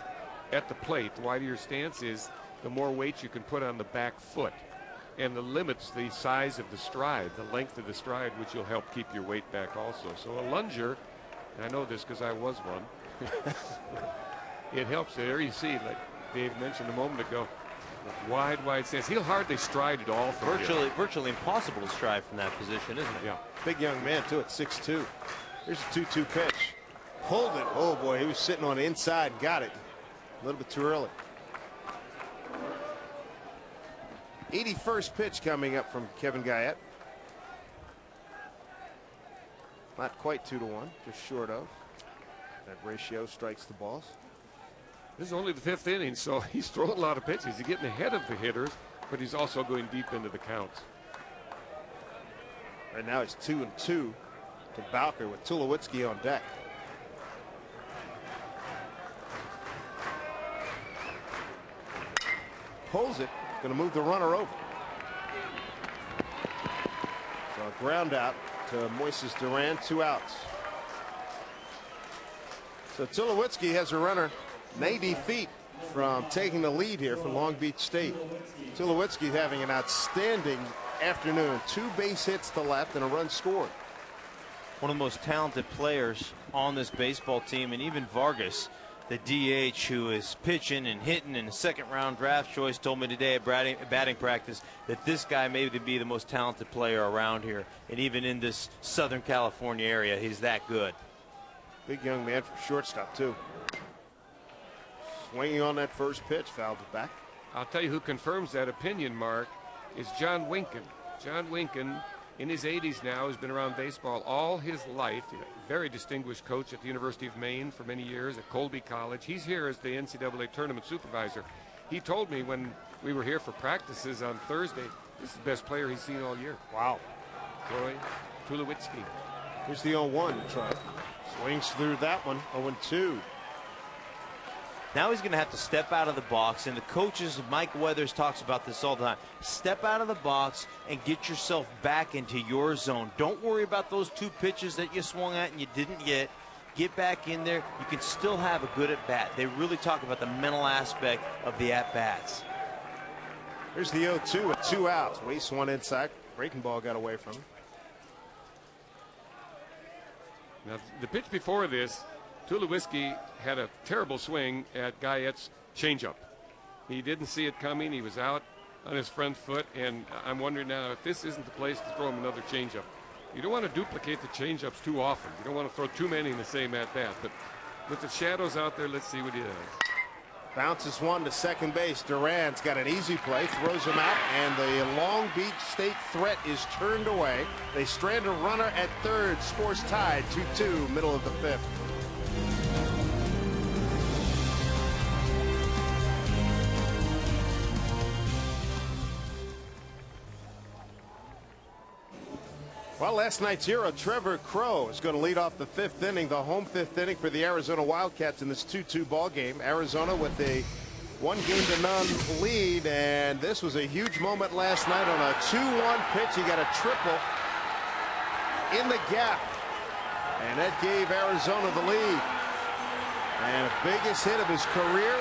at the plate, the wider your stance is, the more weight you can put on the back foot. And the limits the size of the stride, the length of the stride, which will help keep your weight back also. So a lunger, and I know this because I was one, it helps. There you see, like Dave mentioned a moment ago, wide stance. He'll hardly stride at all from here. Virtually impossible to stride from that position, isn't it? Yeah. Big young man, too, at 6'2". Here's a 2-2 pitch. Pulled it. Oh, boy, he was sitting on the inside. Got it. A little bit too early. 81st pitch coming up from Kevin Guyette. Not quite 2-1, just short of. That ratio strikes the balls. This is only the fifth inning, so he's throwing a lot of pitches. He's getting ahead of the hitters, but he's also going deep into the counts. Right now it's 2-2 to Bowker with Tulowitzki on deck. Pulls it. Going to move the runner over. So a ground out to Moises Duran, 2 outs. So Tulowitzki has a runner 90 feet from taking the lead here for Long Beach State. Tulowitzki having an outstanding afternoon. 2 base hits to left and a run scored. One of the most talented players on this baseball team, and even Vargas, the DH, who is pitching and hitting in the second-round draft choice, told me today at batting practice that this guy may be the most talented player around here. And even in this Southern California area, he's that good. Big young man for shortstop, too. Swinging on that first pitch, fouled it back. I'll tell you who confirms that opinion, Mark, is John Winken. John Winken, in his 80s now, has been around baseball all his life. Very distinguished coach at the University of Maine for many years at Colby College. He's here as the NCAA tournament supervisor. He told me when we were here for practices on Thursday, this is the best player he's seen all year. Wow. Troy Tulowitzki. Here's the 0-1 try. Swings through that one. 0-2. Now he's going to have to step out of the box, and the coaches, Mike Weathers talks about this all the time. Step out of the box and get yourself back into your zone. Don't worry about those 2 pitches that you swung at and you didn't get. Get back in there. You can still have a good at-bat. They really talk about the mental aspect of the at-bats. Here's the 0-2 with 2 outs. Wastes one inside. Breaking ball got away from him. Now, the pitch before this, Tulowitzki had a terrible swing at Guyette's changeup. He didn't see it coming. He was out on his front foot, and I'm wondering now if this isn't the place to throw him another changeup. You don't want to duplicate the changeups too often. You don't want to throw too many in the same at-bat. But with the shadows out there, let's see what he does. Bounces one to second base. Duran's got an easy play, throws him out, and the Long Beach State threat is turned away. They strand a runner at third. Scores tied 2-2, middle of the 5th. Well, last night's hero, Trevor Crow, is going to lead off the 5th inning, the home 5th inning for the Arizona Wildcats in this 2-2 ball game. Arizona with a 1-0 lead, and this was a huge moment last night on a 2-1 pitch. He got a triple in the gap, and that gave Arizona the lead. And the biggest hit of his career,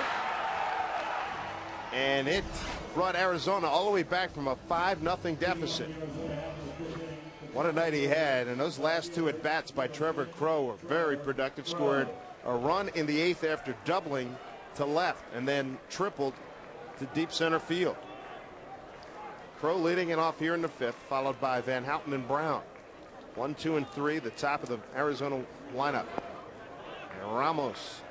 and it brought Arizona all the way back from a 5-0 deficit. What a night he had. And those last two at-bats by Trevor Crowe were very productive. Scored a run in the 8th after doubling to left and then tripled to deep center field. Crowe leading it off here in the 5th, followed by Van Houten and Brown. 1, 2, and 3, the top of the Arizona lineup. And Ramos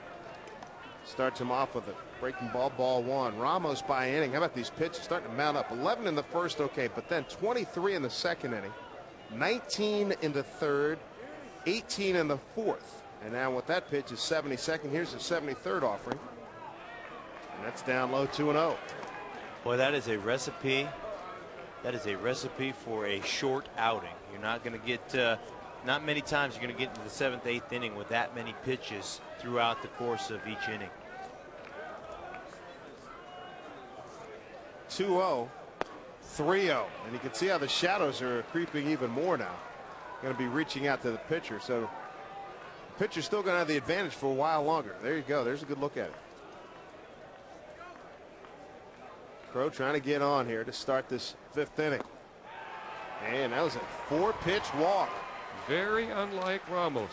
starts him off with a breaking ball, ball 1. Ramos by inning. How about these pitches starting to mount up? 11 in the first, okay, but then 23 in the second inning, 19 in the third, 18 in the fourth. And now with that pitch is 72nd. Here's the 73rd offering. And that's down low, 2-0. Boy, that is a recipe. That is a recipe for a short outing. You're not going to get, not many times you're going to get into the 7th, 8th inning with that many pitches throughout the course of each inning. 2-0, 3-0. And you can see how the shadows are creeping even more now. Going to be reaching out to the pitcher. So the pitcher's still going to have the advantage for a while longer. There you go. There's a good look at it. Crowe trying to get on here to start this 5th inning. And that was a 4-pitch walk. Very unlike Ramos.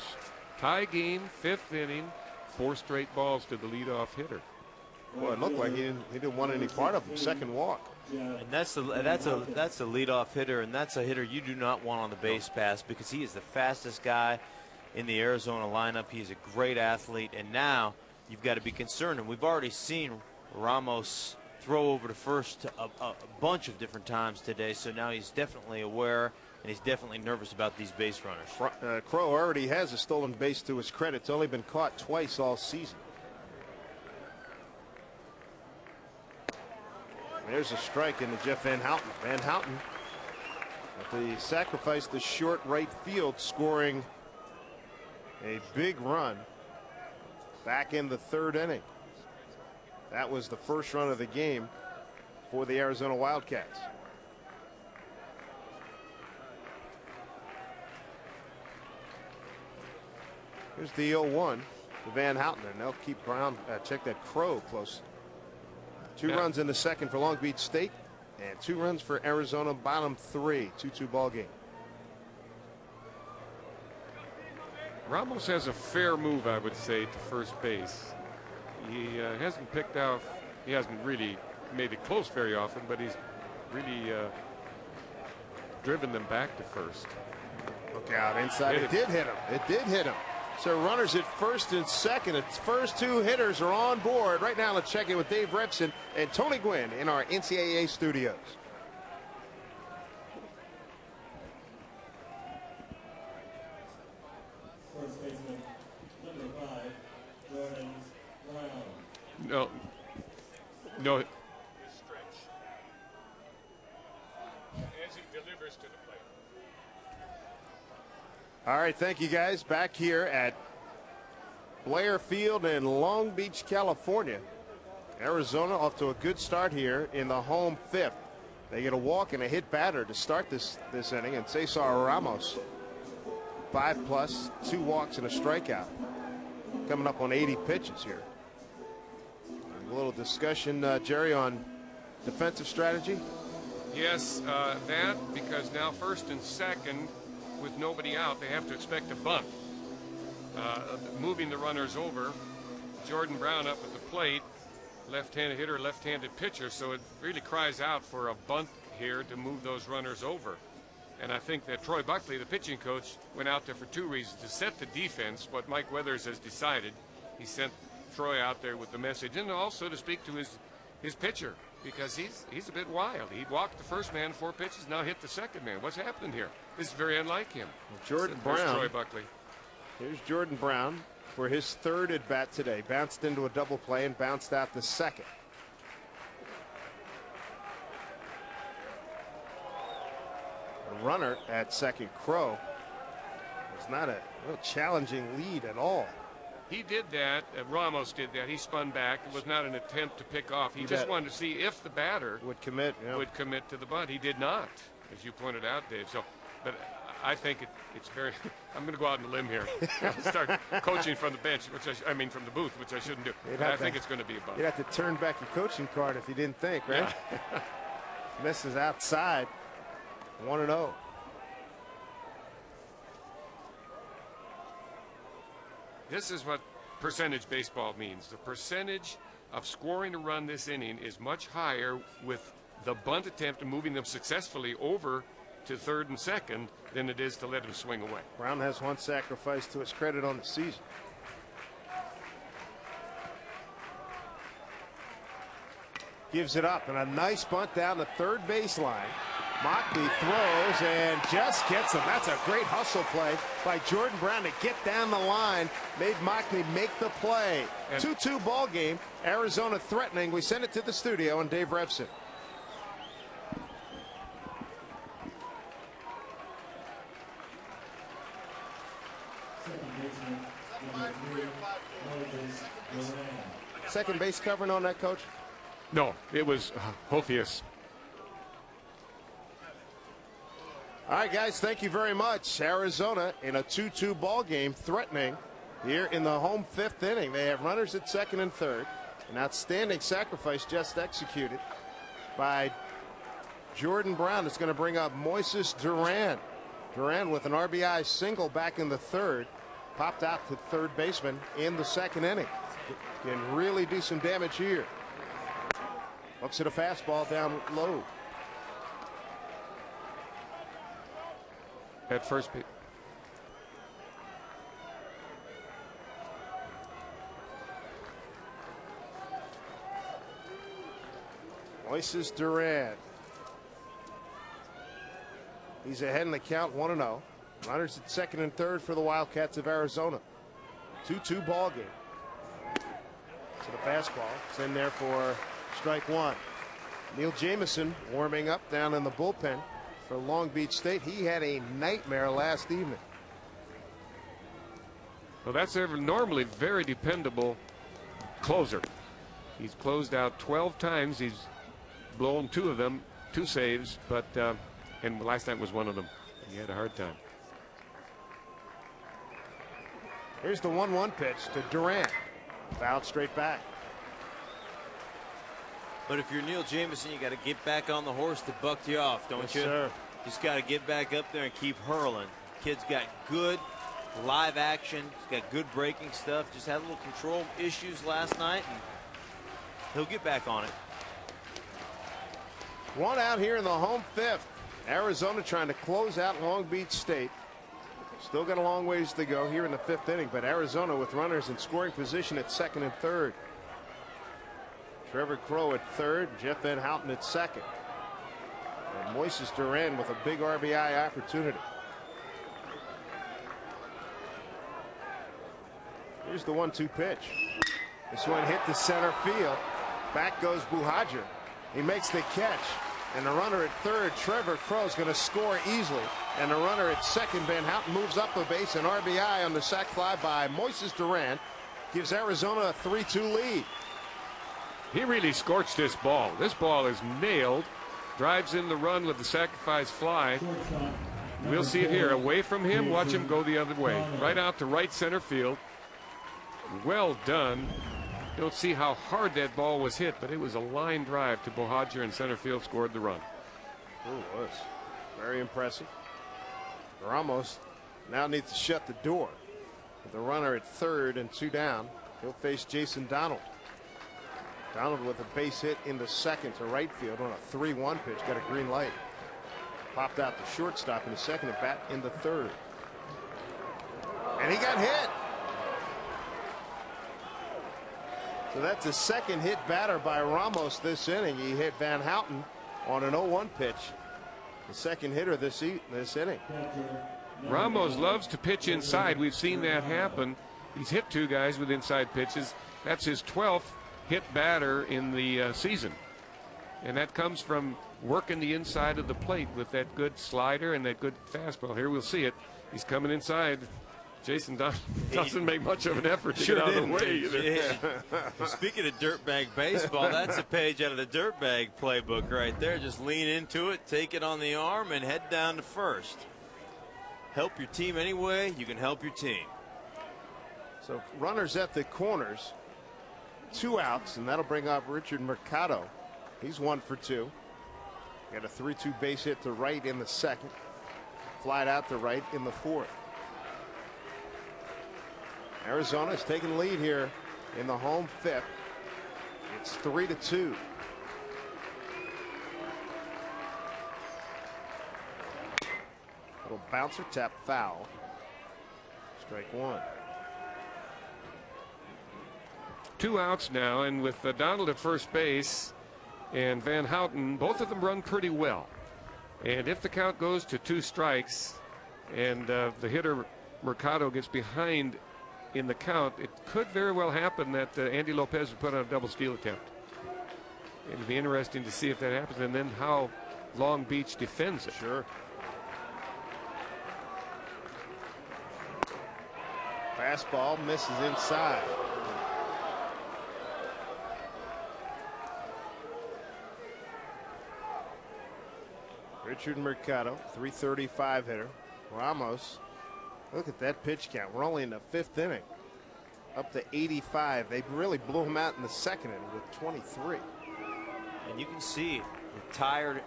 Tie game, 5th inning, 4 straight balls to the leadoff hitter. Boy, it looked like he didn't want any part of him. 2nd walk. And that's a leadoff hitter, and that's a hitter you do not want on the base pass because he is the fastest guy in the Arizona lineup. He's a great athlete, and now you've got to be concerned. And we've already seen Ramos throw over to first a bunch of different times today, so now he's definitely aware and he's definitely nervous about these base runners. Crowe already has a stolen base to his credit. It's only been caught twice all season. There's a strike into Jeff Van Houten. Van Houten at the sacrifice to short right field, scoring a big run back in the 3rd inning. That was the first run of the game for the Arizona Wildcats. Here's the 0-1 to Van Houten, and they'll keep Brown, check that Crowe close. 2 runs in the 2nd for Long Beach State, and 2 runs for Arizona, bottom 3, 2-2 ball game. Ramos has a fair move, I would say, to first base. He hasn't picked off, he hasn't really made it close very often, but he's really driven them back to first. Look out inside. It did hit him. It did hit him. So runners at 1st and 2nd. Its first 2 hitters are on board. Right now, let's check in with Dave Repson and Tony Gwynn in our NCAA studios. First baseman, number 5, Jordan Brown. No. As he delivers to the plate. All right, thank you guys. Back here at Blair Field in Long Beach, California. Arizona off to a good start here in the home 5th. They get a walk and a hit batter to start this inning, and Cesar Ramos 5+, 2 walks and a strikeout. Coming up on 80 pitches here. A little discussion, Jerry, on defensive strategy. Yes, that because now 1st and 2nd with nobody out, they have to expect a bunt. Moving the runners over. Jordan Brown up at the plate, left-handed hitter, left-handed pitcher, so it really cries out for a bunt here to move those runners over. And I think that Troy Buckley, the pitching coach, went out there for 2 reasons: to set the defense, what Mike Weathers has decided. He sent Troy out there with the message, and also to speak to his pitcher, because he's a bit wild. He walked the first man 4 pitches, now hit the second man. What's happened here? This is very unlike him. Jordan There's Brown. Troy Buckley. Here's Jordan Brown for his 3rd at bat today. Bounced into a double play and bounced out the 2nd. A runner at 2nd, Crowe. It's not a real challenging lead at all. He did that. Ramos did that. He spun back. It was not an attempt to pick off. He just wanted to see if the batter would commit to the bunt. He did not, as you pointed out, Dave. So, but I think it's very. I'm going to go out on a limb here. Start coaching from the bench, which I mean from the booth, which I shouldn't do. But I think it's going to be a bunt. You'd have to turn back your coaching card if you didn't think, right? Yeah. Misses outside. 1-0. This is what percentage baseball means. The percentage of scoring a run this inning is much higher with the bunt attempt and moving them successfully over to third and second than it is to let him swing away. Brown has one sacrifice to his credit on the season. Gives it up, and a nice bunt down the third baseline. Mockley throws and just gets him. That's a great hustle play by Jordan Brown to get down the line. Made Mockley make the play. 2-2 ball game. Arizona threatening. We send it to the studio and Dave Revson. Second base covering on that, Coach? No, it was Hothius. All right, guys, thank you very much. Arizona in a 2-2 ball game, threatening here in the home fifth inning. They have runners at second and third. An outstanding sacrifice just executed by Jordan Brown. It's going to bring up Moises Duran. Duran with an RBI single back in the third. Popped out to third baseman in the second inning. Can really do some damage here. Looks at a fastball down low. At first pitch. Moises Duran. He's ahead in the count 1-0. Runners at second and third for the Wildcats of Arizona. 2-2 ball game. To the fastball. It's in there for strike one. Neil Jamison warming up down in the bullpen for Long Beach State. He had a nightmare last evening. Well, that's a normally very dependable closer. He's closed out 12 times. He's blown 2 of them, 2 saves, but and last night was one of them. He had a hard time. Here's the 1-1 pitch to Durant. Fouled straight back. But if you're Neil Jamison, you got to get back on the horse to buck you off, don't you? Sir. Just got to get back up there and keep hurling. Kid's got good live action. He's got good breaking stuff. Just had a little control issues last night, and he'll get back on it. One out here in the home fifth. Arizona trying to close out Long Beach State. Still got a long ways to go here in the fifth inning, but Arizona with runners in scoring position at second and third. Trevor Crowe at third, Jeff Van Houten at second. And Moises Duran with a big RBI opportunity. Here's the 1-2 pitch. This one hit the center field. Back goes Buhagiar. He makes the catch. And the runner at third, Trevor Crowe, is going to score easily. And the runner at second, Van Houten, moves up a base. An RBI on the sac fly by Moises Duran gives Arizona a 3-2 lead. He really scorched this ball. This ball is nailed. Drives in the run with the sacrifice fly. We'll see it here. Away from him, watch him go the other way. Right out to right center field. Well done. You don't see how hard that ball was hit, but it was a line drive to Buhagiar, and center field scored the run. It was very impressive. Ramos now needs to shut the door. With the runner at third and 2 down, he'll face Jason Donald. Donald with a base hit in the second to right field on a 3-1 pitch. Got a green light. Popped out the shortstop in the second at bat in the third. And he got hit. So that's a second hit batter by Ramos this inning. He hit Van Houten on an 0-1 pitch. The second hitter this inning. Ramos loves to pitch inside. We've seen that happen. He's hit 2 guys with inside pitches. That's his 12th hit batter in the season. And that comes from working the inside of the plate with that good slider and that good fastball. Here we'll see it. He's coming inside. Jason doesn't make much of an effort to get out of the way either. Yeah. Speaking of dirtbag baseball, that's a page out of the dirtbag playbook right there. Just lean into it, take it on the arm, and head down to first. Help your team any way you can help your team. So runners at the corners. 2 outs, and that'll bring up Richard Mercado. He's 1 for 2. Got a 3-2 base hit to right in the second. Flied out to right in the fourth. Arizona is taking the lead here in the home fifth. It's 3-2. Little bouncer tap foul. Strike one. 2 outs now, and with Donald at first base and Van Houten, both of them run pretty well. And if the count goes to 2 strikes and the hitter Mercado gets behind in the count, it could very well happen that Andy Lopez would put on a double steal attempt. It'd be interesting to see if that happens and then how Long Beach defends it. Sure. Fastball misses inside. Richard Mercado, 335 hitter. Ramos, look at that pitch count. We're only in the 5th inning. Up to 85. They really blew him out in the 2nd inning with 23. And you can see the tired,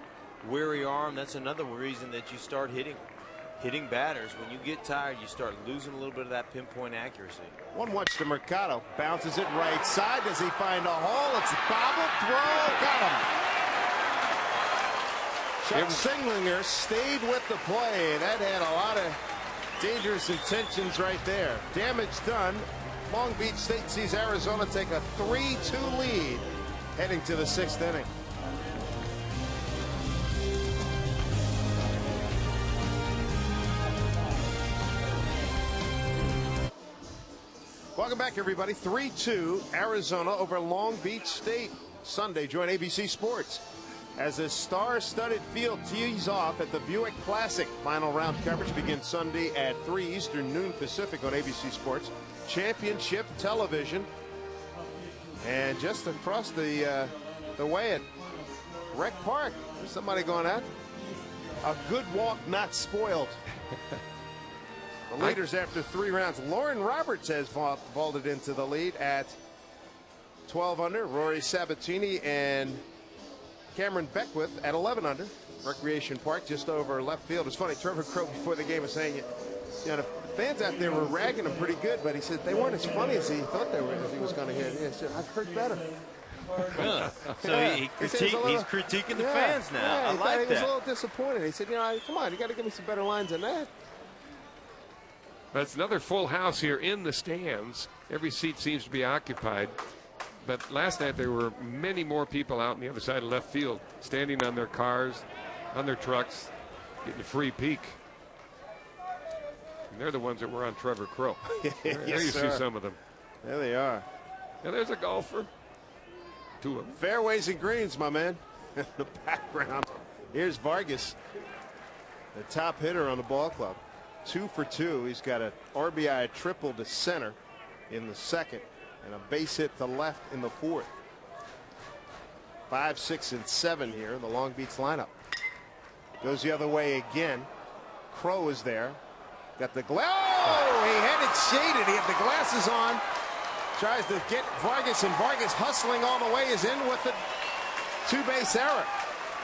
weary arm. That's another reason that you start hitting batters. When you get tired, you start losing a little bit of that pinpoint accuracy. 1-1 to Mercado. Bounces it right side. Does he find a hole? It's a bobble throw. Got him. Chuck Singlinger stayed with the play. That had a lot of dangerous intentions right there. Damage done. Long Beach State sees Arizona take a 3-2 lead heading to the 6th inning. Welcome back, everybody. 3-2 Arizona over Long Beach State. Sunday, join ABC Sports as a star-studded field tees off at the Buick Classic. Final round coverage begins Sunday at 3 Eastern, noon Pacific on ABC Sports. Championship television. And just across the way at Rec Park, there's somebody going out. A good walk, not spoiled. The leaders after 3 rounds. Lauren Roberts has vaulted into the lead at 12 under. Rory Sabatini and Cameron Beckwith at 11 under. Recreation Park just over left field. It's funny, Trevor Crowe before the game was saying, you know, the fans out there were ragging him pretty good, but he said they weren't as funny as he thought they were, as he was going to hit. He said, I've heard better. So he's critiquing the fans now. Yeah, I like that. He was a little disappointed. He said, you know, come on, you got to give me some better lines than that. That's another full house here in the stands. Every seat seems to be occupied. But last night there were many more people out on the other side of left field, standing on their cars, on their trucks, getting a free peek. And they're the ones that were on Trevor Crowe. There you see some of them. There they are. And there's a golfer. 2 of them. Fairways and greens, my man. In the background, here's Vargas, the top hitter on the ball club. 2 for 2. He's got an RBI triple to center in the 2nd and a base hit to left in the 4th. 5, 6, and 7 here in the Long Beach lineup. Goes the other way again. Crowe is there. Got the glass. Oh, he had it shaded. He had the glasses on. Tries to get Vargas, and Vargas hustling all the way is in with a 2-base error.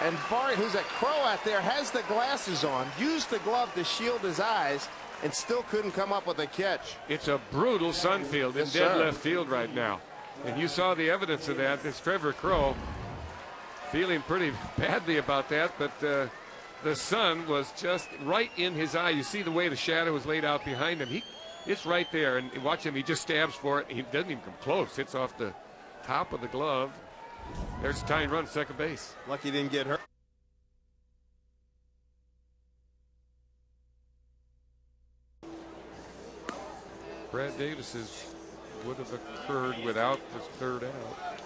And Vargas, who's at Crowe out there, has the glasses on, used the glove to shield his eyes, and still couldn't come up with a catch. It's a brutal Sunfield in dead left field right now. And you saw the evidence of that. It's Trevor Crowe feeling pretty badly about that, but the sun was just right in his eye. You see the way the shadow was laid out behind him. It's right there, and watch him. He just stabs for it. He doesn't even come close. Hits off the top of the glove. There's a tying run at second base. Lucky he didn't get hurt. Brad Davis's would have occurred without the 3rd out.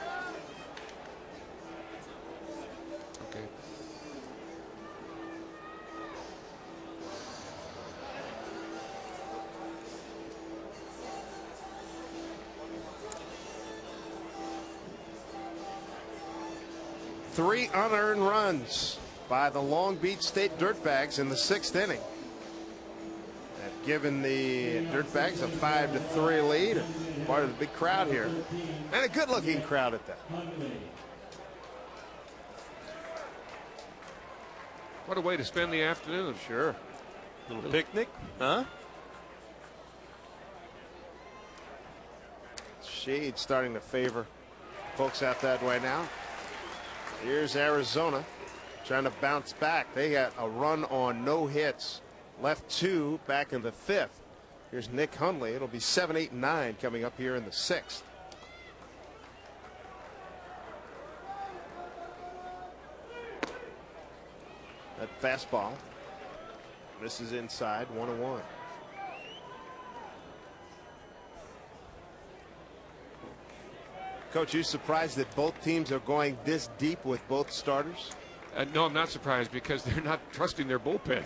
Okay. Three unearned runs by the Long Beach State Dirtbags in the 6th inning. They've given the Dirtbags a 5-3 lead. Part of the big crowd here. And a good-looking crowd at that. What a way to spend the afternoon. Sure. Little picnic, huh? Shade starting to favor folks out that way now. Here's Arizona trying to bounce back. They got a run on no hits. Left 2 back in the 5th. Here's Nick Hundley. It'll be 7, 8, and 9 coming up here in the 6th. That fastball. This is inside, 1-1. Coach, you surprised that both teams are going this deep with both starters? No, I'm not surprised because they're not trusting their bullpen.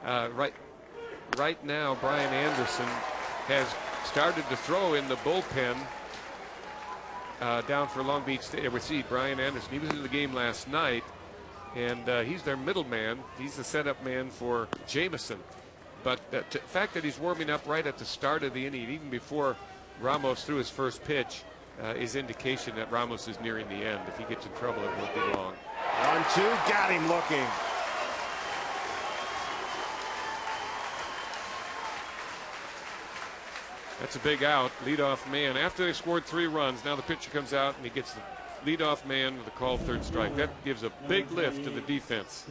Right now, Brian Anderson has started to throw in the bullpen down for Long Beach State. We see Brian Anderson. He was in the game last night, and he's their middleman. He's the setup man for Jameson. But the fact that he's warming up right at the start of the inning, even before Ramos threw his first pitch, is indication that Ramos is nearing the end. If he gets in trouble, it won't be long. 1-2, got him looking. That's a big out, leadoff man. After they scored 3 runs, now the pitcher comes out and he gets the leadoff man with a called third strike. That gives a big lift to the defense.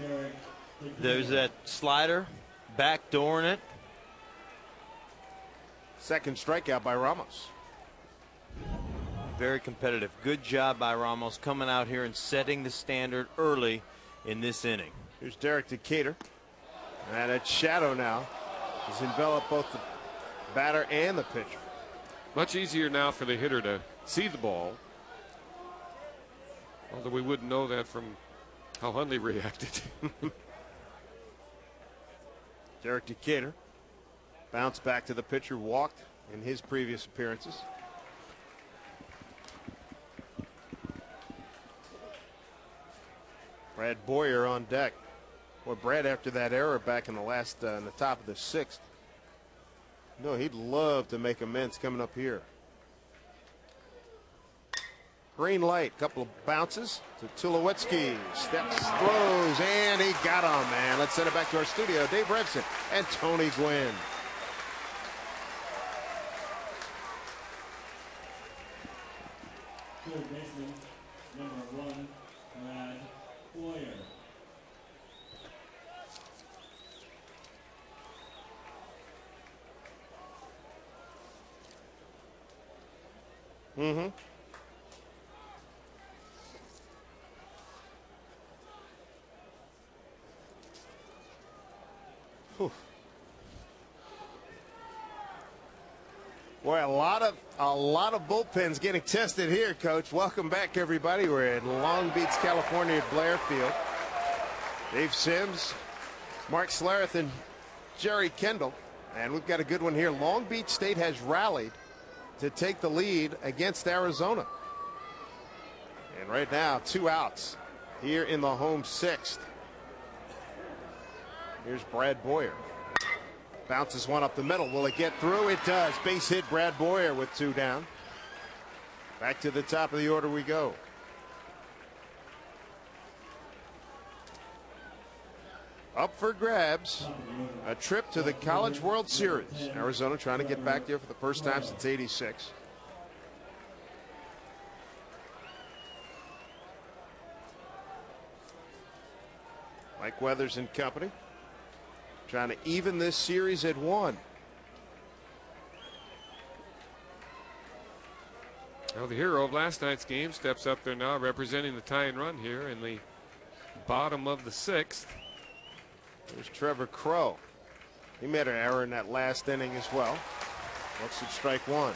There's that slider, backdooring it. Second strikeout by Ramos. Very competitive. Good job by Ramos coming out here and setting the standard early in this inning. Here's Derek Decatur. And that shadow now has enveloped both the batter and the pitcher. Much easier now for the hitter to see the ball. Although we wouldn't know that from how Hundley reacted. Derek Decatur bounced back to the pitcher, walked in his previous appearances. Brad Boyer on deck. Well, Brad, after that error back in the in the top of the 6th, no, he'd love to make amends coming up here. Green light, couple of bounces to Tulowitzki. Steps, throws, and he got him, man. Let's send it back to our studio. Dave Revson and Tony Gwynn. Third baseman, number 1, Brad Boyer. Mm-hmm. Whew. Boy, a lot of bullpens getting tested here, Coach. Welcome back, everybody. We're in Long Beach, California at Blair Field. Dave Sims, Mark Schlereth, and Jerry Kendall. And we've got a good one here. Long Beach State has rallied to take the lead against Arizona. And right now, 2 outs here in the home 6th. Here's Brad Boyer. Bounces one up the middle. Will it get through? It does. Base hit Brad Boyer with 2 down. Back to the top of the order we go. Up for grabs, a trip to the College World Series. Arizona trying to get back there for the first time since '86. Mike Weathers and company trying to even this series at 1. Well, the hero of last night's game steps up there now, representing the tying run here in the bottom of the 6th. There's Trevor Crow. He made an error in that last inning as well. Looks at strike 1.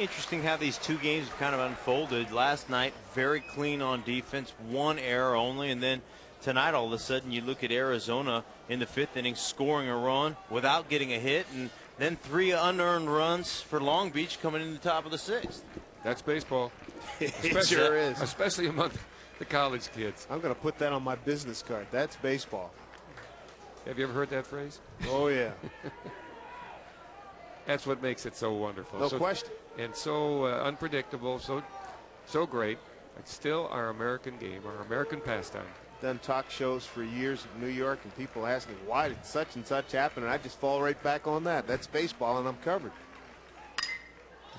Interesting how these 2 games have kind of unfolded. Last night, very clean on defense, 1 error only, and then tonight all of a sudden you look at Arizona in the 5th inning scoring a run without getting a hit, and then 3 unearned runs for Long Beach coming in the top of the 6th. That's baseball. It sure is. Especially among the college kids. I'm going to put that on my business card. That's baseball. Have you ever heard that phrase? Oh, yeah. That's what makes it so wonderful. No question. And so unpredictable, so great. It's still our American game, our American pastime. Done talk shows for years in New York, and people ask me, why did such and such happen? And I just fall right back on that. That's baseball, and I'm covered.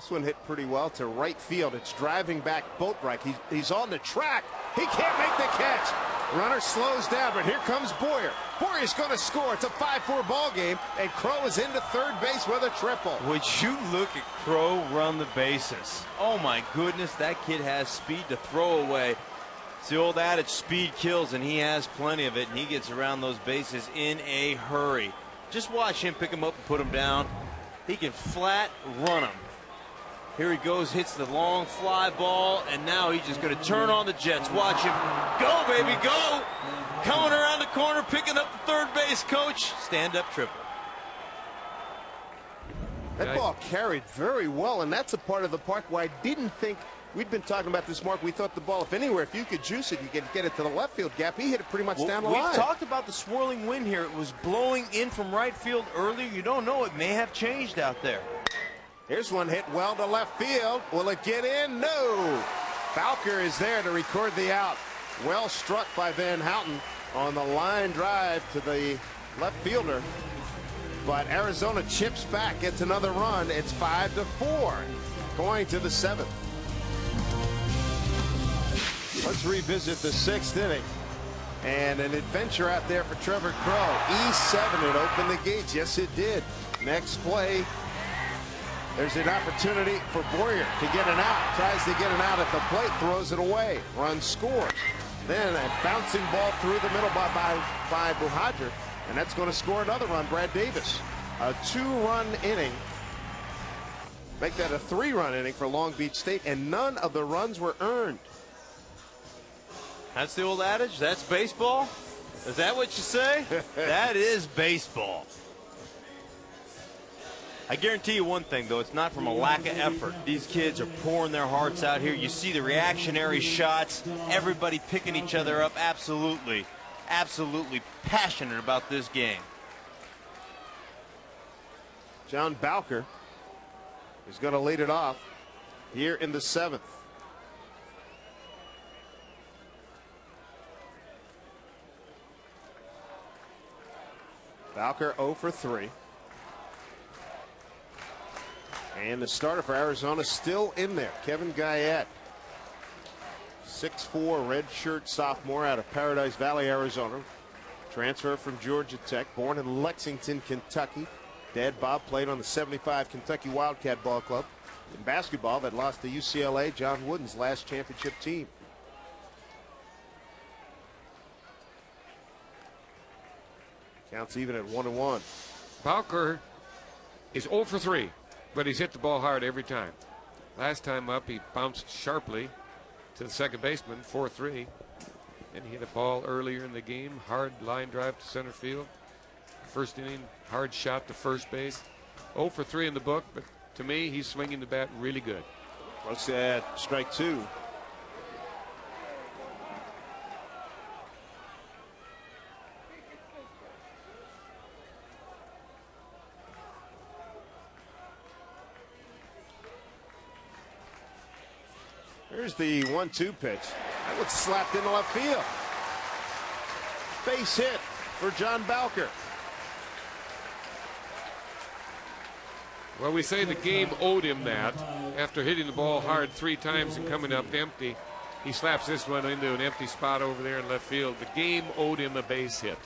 This one hit pretty well to right field. It's driving back Boatwright. He's on the track. He can't make the catch. Runner slows down, but here comes Boyer. Boyer's going to score. It's a 5-4 ball game, and Crow is into third base with a triple. Would you look at Crow run the bases? Oh my goodness, that kid has speed to throw away. It's the old adage, speed kills, and he has plenty of it, and he gets around those bases in a hurry. Just watch him pick him up and put him down. He can flat run him. Here he goes, hits the long fly ball, and now he's just going to turn on the Jets. Watch him. Go, baby, go! Coming around the corner, picking up the third base coach. Stand-up triple. That ball carried very well, and that's a part of the park where I didn't think we'd been talking about this, Mark. We thought the ball, if anywhere, if you could juice it, you could get it to the left field gap. He hit it pretty much down the line. We talked about the swirling wind here. It was blowing in from right field earlier. You don't know. It may have changed out there. Here's one hit well to left field. Will it get in? No. Bowker is there to record the out. Well struck by Van Houten on the line drive to the left fielder. But Arizona chips back, gets another run. It's 5-4 going to the 7th. Let's revisit the 6th inning. And an adventure out there for Trevor Crow. E7, it opened the gates. Yes, it did. Next play. There's an opportunity for Boyer to get an out. Tries to get an out at the plate, throws it away. Run scores. Then a bouncing ball through the middle by Buhajer, and that's going to score another run. Brad Davis. A 2-run inning. Make that a 3-run inning for Long Beach State, and none of the runs were earned. That's the old adage. That's baseball. Is that what you say? That is baseball. I guarantee you one thing, though. It's not from a lack of effort. These kids are pouring their hearts out here. You see the reactionary shots, everybody picking each other up. Absolutely, absolutely passionate about this game. John Bowker is going to lead it off here in the 7th. Bowker 0 for 3. And the starter for Arizona still in there, Kevin Guyette. 6'4", redshirt sophomore out of Paradise Valley, Arizona. Transfer from Georgia Tech, born in Lexington, Kentucky. Dad Bob played on the 75 Kentucky Wildcat Ball Club. In basketball, that lost to UCLA, John Wooden's last championship team. Counts even at 1-1. Bowker is 0 for 3. But he's hit the ball hard every time. Last time up, he bounced sharply to the second baseman, 4-3. And he hit a ball earlier in the game, hard line drive to center field. First inning, hard shot to first base. 0 for 3 in the book, but to me, he's swinging the bat really good. Looks at strike 2. Here's the 1-2 pitch. That was slapped into left field. Base hit for John Bowker. Well, we say the game owed him that. After hitting the ball hard 3 times and coming up empty, he slaps this one into an empty spot over there in left field. The game owed him a base hit.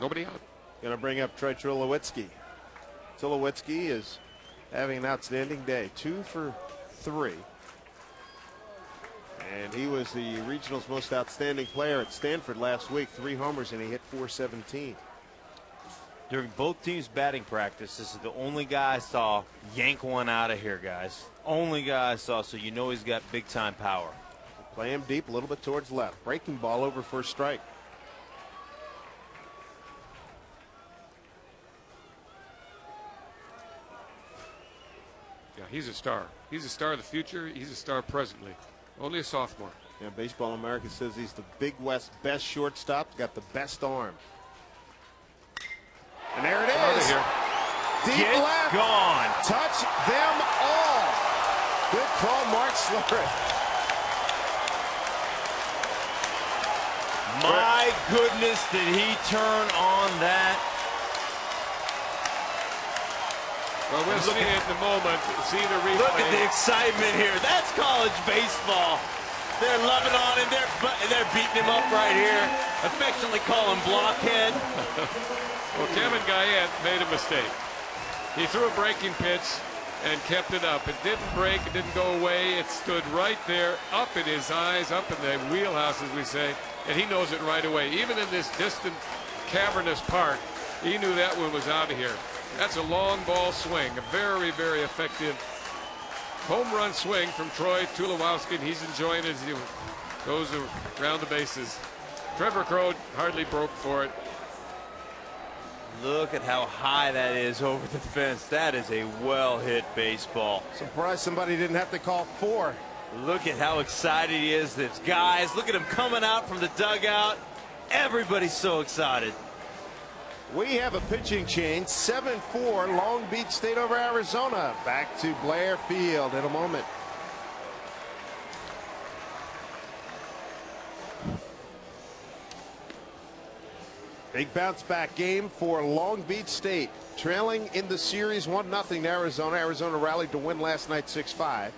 Nobody out. Going to bring up Troy Tulowitzki. Tulowitzki is having an outstanding day. 2 for 3. And he was the regional's most outstanding player at Stanford last week. 3 homers, and he hit .417. During both teams' batting practice, this is the only guy I saw yank one out of here, guys. Only guy I saw, so you know he's got big-time power. Play him deep, a little bit towards left. Breaking ball over for a strike. Yeah, he's a star. He's a star of the future. He's a star presently. Only a sophomore. Yeah, Baseball America says he's the Big West best shortstop. Got the best arm. And there it is. Deep Get left. Gone. Touch them all. Good call, Mark Slurry. My goodness, did he turn on that? Well, we'll see it in a moment. See the replay. Look at the excitement here. That's college baseball. They're loving on him. They're beating him up right here. Affectionately call him blockhead. Well, Kevin Guyette made a mistake. He threw a breaking pitch and kept it up. It didn't break. It didn't go away. It stood right there, up in his eyes, up in the wheelhouse, as we say, and he knows it right away. Even in this distant, cavernous park, he knew that one was out of here. That's a long ball swing, a very, very effective home run swing from Troy Tulowitzki, and he's enjoying it as he goes around the bases. Trevor Crow hardly broke for it. Look at how high that is over the fence. That is a well-hit baseball. Surprised somebody didn't have to call 4. Look at how excited he is. This guys, look at him coming out from the dugout. Everybody's so excited. We have a pitching change. 7-4 Long Beach State over Arizona. Back to Blair Field in a moment. Big bounce back game for Long Beach State. Trailing in the series 1-0 to Arizona. Arizona rallied to win last night 6-5.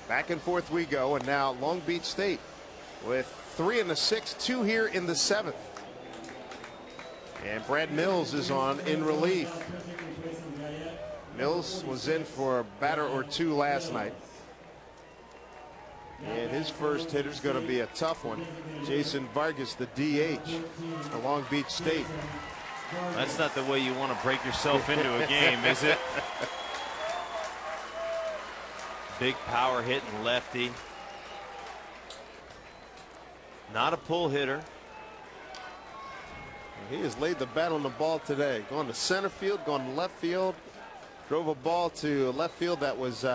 Back and forth we go, and now Long Beach State with 3 in the 6th, 2 here in the 7th. And Brad Mills is on in relief. Mills was in for a batter or 2 last night. And his first hitter is going to be a tough one. Jason Vargas, the DH for Long Beach State. That's not the way you want to break yourself into a game, is it? Big power hitting lefty. Not a pull hitter. He has laid the bat on the ball today. Going to center field, going to left field. Drove a ball to left field that was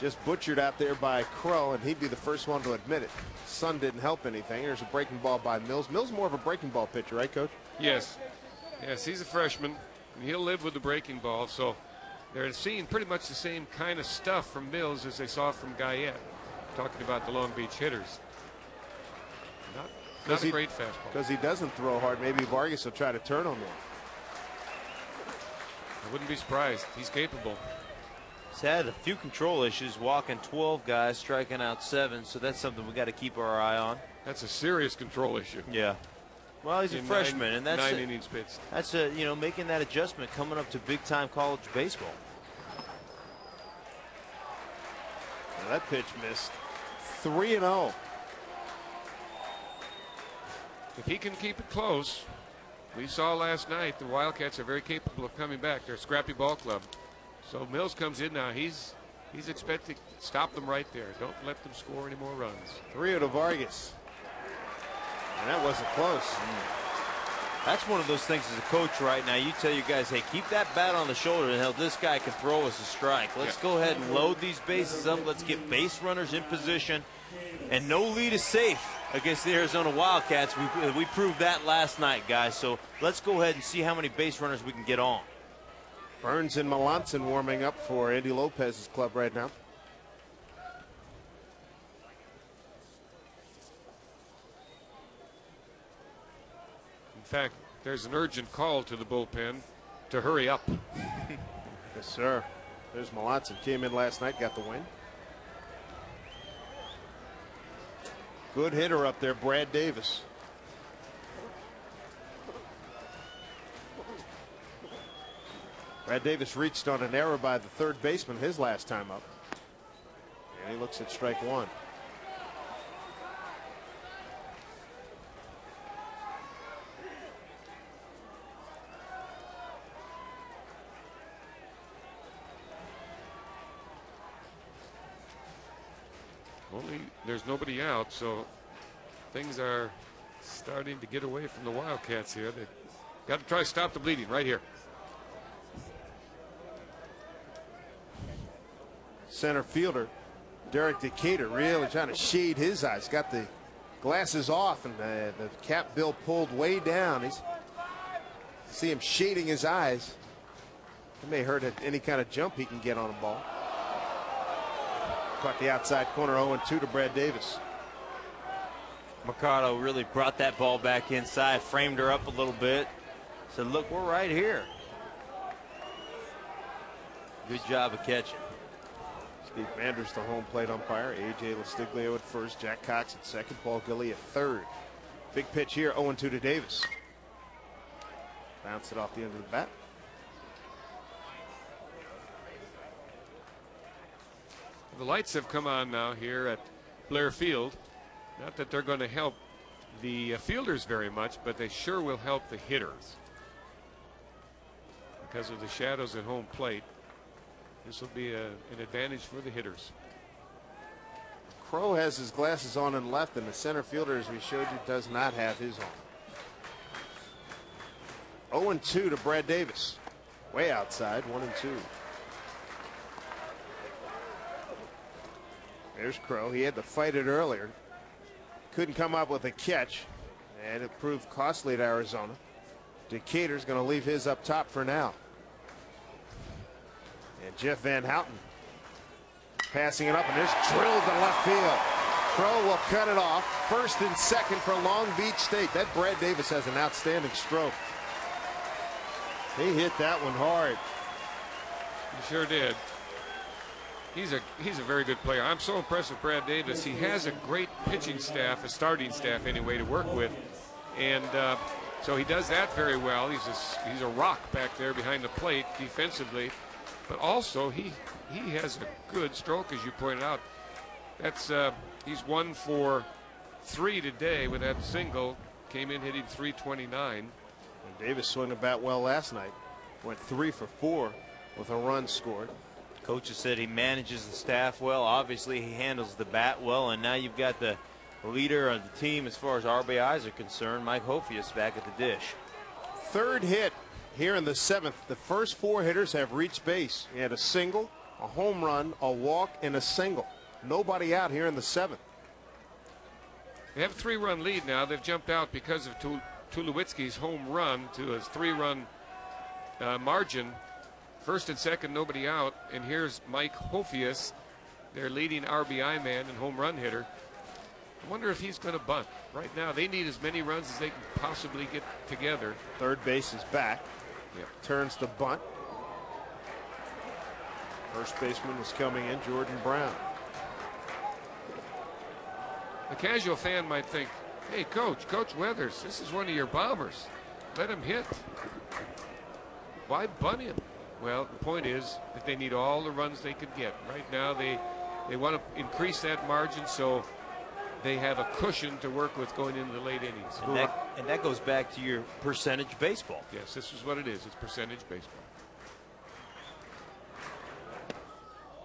just butchered out there by Crow, and he'd be the first one to admit it. Sun didn't help anything. There's a breaking ball by Mills. Mills more of a breaking ball pitcher, right, Coach? Yes. Yes, he's a freshman, and he'll live with the breaking ball. So they're seeing pretty much the same kind of stuff from Mills as they saw from Guyette. Talking about the Long Beach hitters. Not a great fastball. Because he doesn't throw hard. Maybe Vargas will try to turn on him. I wouldn't be surprised. He's capable. He's had a few control issues, walking 12 guys, striking out 7, so that's something we got to keep our eye on. That's a serious control issue. Yeah. Well, he's a freshman, and that's 9 innings pitched. That's making that adjustment coming up to big-time college baseball. Well, that pitch missed. 3-0. If he can keep it close, we saw last night the Wildcats are very capable of coming back. They're a scrappy ball club. So Mills comes in now. He's expecting to stop them right there. Don't let them score any more runs. 3-0 to Vargas. And that wasn't close. That's one of those things as a coach right now. You tell your guys, hey, keep that bat on the shoulder, and hell, this guy can throw us a strike. Let's go ahead and load these bases up. Let's get base runners in position. And no lead is safe against the Arizona Wildcats. We proved that last night, guys. So let's go ahead and see how many base runners we can get on. Burns and Melanson warming up for Andy Lopez's club right now. In fact, there's an urgent call to the bullpen to hurry up. Yes, sir. There's Melanson. Came in last night, got the win. Good hitter up there, Brad Davis. Brad Davis reached on an error by the third baseman his last time up. And he looks at strike 1. There's nobody out, so things are starting to get away from the Wildcats here. They got to try to stop the bleeding right here. Center fielder Derek Decatur really trying to shade his eyes. Got the glasses off and the cap bill pulled way down. See him shading his eyes. It may hurt at any kind of jump he can get on a ball. Caught the outside corner, 0-2 to Brad Davis. Mercado really brought that ball back inside, framed her up a little bit. Said, look, we're right here. Good job of catching. Steve Manders, the home plate umpire. A.J. Lastiglio at first. Jack Cox at second. Paul Gilly at third. Big pitch here, 0-2 to Davis. Bounce it off the end of the bat. The lights have come on now here at Blair Field. Not that they're going to help the fielders very much, but they sure will help the hitters. Because of the shadows at home plate, this will be an advantage for the hitters. Crow has his glasses on and left, and the center fielder, as we showed you, does not have his on. 0-2 to Brad Davis. Way outside, 1-2. There's Crow. He had to fight it earlier. Couldn't come up with a catch, and it proved costly to Arizona. Decatur's going to leave his up top for now. And Jeff Van Houten passing it up, and there's drilled to left field. Crow will cut it off. First and second for Long Beach State. That Brad Davis has an outstanding stroke. He hit that one hard. He sure did. He's a very good player. I'm so impressed with Brad Davis. He has a great pitching staff, a starting staff anyway, to work with, and so he does that very well. He's a rock back there behind the plate defensively, but also he has a good stroke, as you pointed out. That's he's 1 for 3 today with that single. Came in hitting .329. And Davis swung the bat well last night. Went 3 for 4 with a run scored. Coaches said he manages the staff well. Obviously, he handles the bat well, and now you've got the leader of the team as far as RBIs are concerned, Mike Hophius, back at the dish. Third hit here in the 7th. The first 4 hitters have reached base. He had a single, a home run, a walk, and a single. Nobody out here in the 7th. They have a 3-run lead now. They've jumped out because of Tulowitzki's home run to a 3-run margin. First and second, nobody out. And here's Mike Hophius, their leading RBI man and home run hitter. I wonder if he's going to bunt. Right now, they need as many runs as they can possibly get together. Third base is back. Yep. Turns to bunt. First baseman was coming in, Jordan Brown. A casual fan might think, hey, Coach Weathers, this is one of your bombers. Let him hit. Why bunt him? Well, the point is that they need all the runs they could get. Right now, they want to increase that margin so they have a cushion to work with going into the late innings. And that goes back to your percentage baseball. Yes, this is what it is. It's percentage baseball.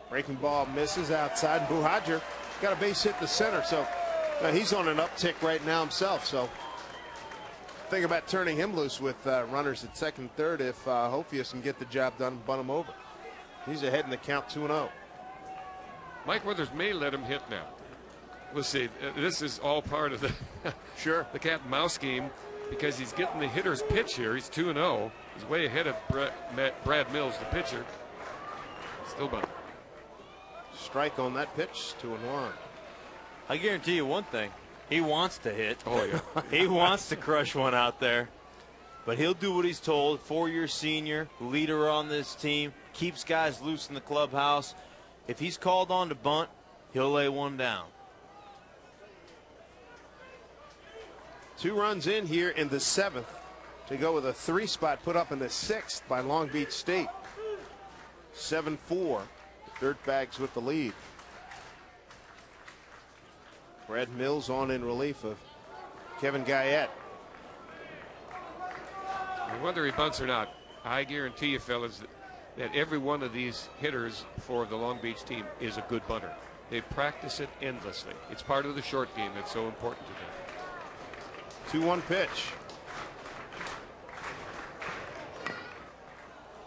Breaking ball misses outside. Buhajer got a base hit to center, so he's on an uptick right now himself. So think about turning him loose with runners at second and third if Hophius can get the job done and bunt him over. He's ahead in the count 2-0. Mike Weathers may let him hit now. We'll see. This is all part of the the cat and mouse game because he's getting the hitter's pitch here. He's 2-0. He's way ahead of Brad Mills, the pitcher. Still bunt. Strike on that pitch, 2-1. I guarantee you one thing. He wants to hit. Oh, yeah. He wants to crush one out there. But he'll do what he's told. 4-year senior, leader on this team, keeps guys loose in the clubhouse. If he's called on to bunt, he'll lay one down. 2 runs in here in the 7th to go with a 3 spot put up in the 6th by Long Beach State. 7-4. Dirtbags with the lead. Brad Mills on in relief of Kevin Guyette. Whether he bunts or not, I guarantee you, fellas, that every one of these hitters for the Long Beach team is a good bunter. They practice it endlessly. It's part of the short game that's so important to them. 2-1 pitch.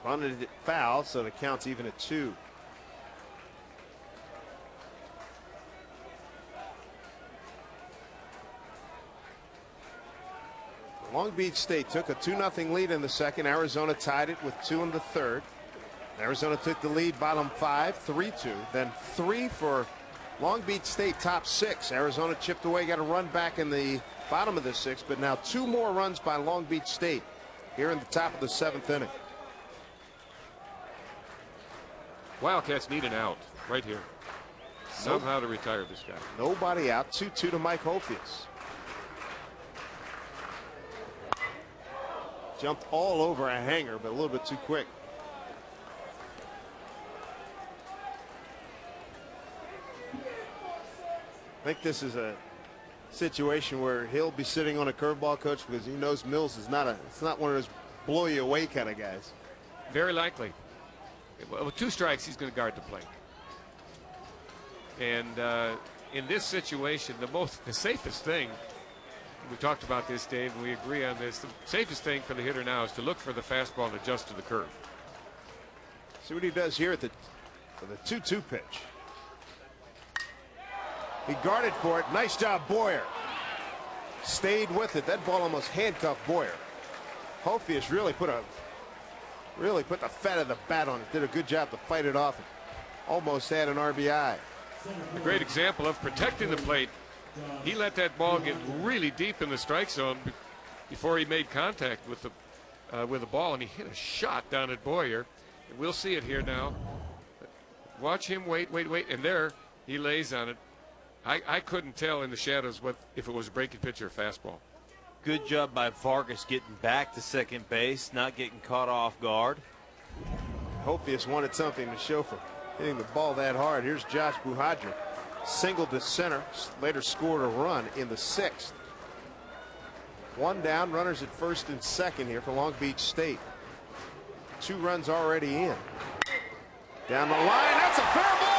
Bunted it foul, so the count's even at 2. Long Beach State took a 2-0 lead in the second. Arizona tied it with 2 in the third. Arizona took the lead, bottom 5, 3-2. Then 3 for Long Beach State, top 6. Arizona chipped away, got a run back in the bottom of the 6th, but now 2 more runs by Long Beach State here in the top of the 7th inning. Wildcats need an out right here. Somehow to retire this guy. Nobody out. 2-2 to Mike Hophius. Jumped all over a hanger, but a little bit too quick. I think this is a situation where he'll be sitting on a curveball, coach, because he knows Mills is it's not one of those blow you away kind of guys. Very likely. Well, with 2 strikes, he's going to guard the plate. And in this situation, the safest thing, we talked about this, Dave, and we agree on this, the safest thing for the hitter now is to look for the fastball and adjust to the curve. See what he does here at the 2-2 pitch. He guarded for it. Nice job, Boyer. Stayed with it. That ball almost handcuffed Boyer. Hophius really put the fat of the bat on it. Did a good job to fight it off. Almost had an RBI. A great example of protecting the plate. He let that ball get really deep in the strike zone before he made contact with the ball, and he hit a shot down at Boyer. And we'll see it here now. Watch him wait, and there he lays on it. I couldn't tell in the shadows if it was a breaking pitch or a fastball. Good job by Vargas getting back to second base, not getting caught off guard. Hophius wanted something to show for hitting the ball that hard. Here's Josh Buhadra. Singled to center, later scored a run in the 6th. 1 down, runners at first and second here for Long Beach State. 2 runs already in. Down the line, that's a fair ball.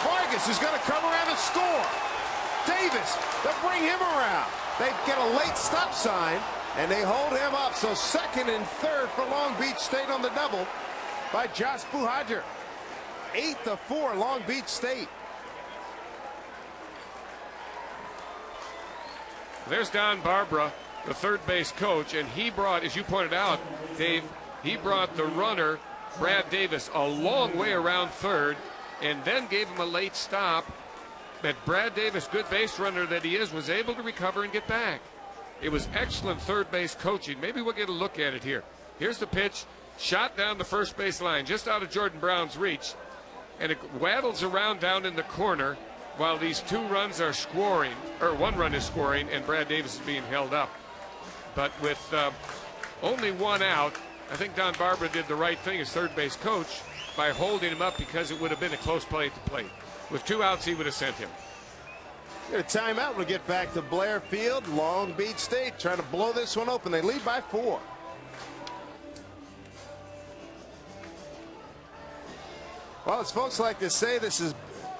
Vargas is going to come around and score. Davis, they'll bring him around. They get a late stop sign, and they hold him up. So second and third for Long Beach State on the double by Josh Buhadra. 8-4 Long Beach State. There's Don Barbara, the third base coach, and he brought, as you pointed out, Dave, he brought the runner, Brad Davis, a long way around third and then gave him a late stop. But Brad Davis, good base runner that he is, was able to recover and get back. It was excellent third base coaching. Maybe we'll get a look at it here. Here's the pitch, shot down the first base line, just out of Jordan Brown's reach. And it waddles around down in the corner while these 2 runs are scoring, or 1 run is scoring, and Brad Davis is being held up. But with only 1 out, I think Don Barbara did the right thing as third base coach by holding him up, because it would have been a close play at the plate. With 2 outs, he would have sent him. Get a timeout. We'll get back to Blair Field. Long Beach State trying to blow this one open. They lead by 4. Well, as folks like to say, this is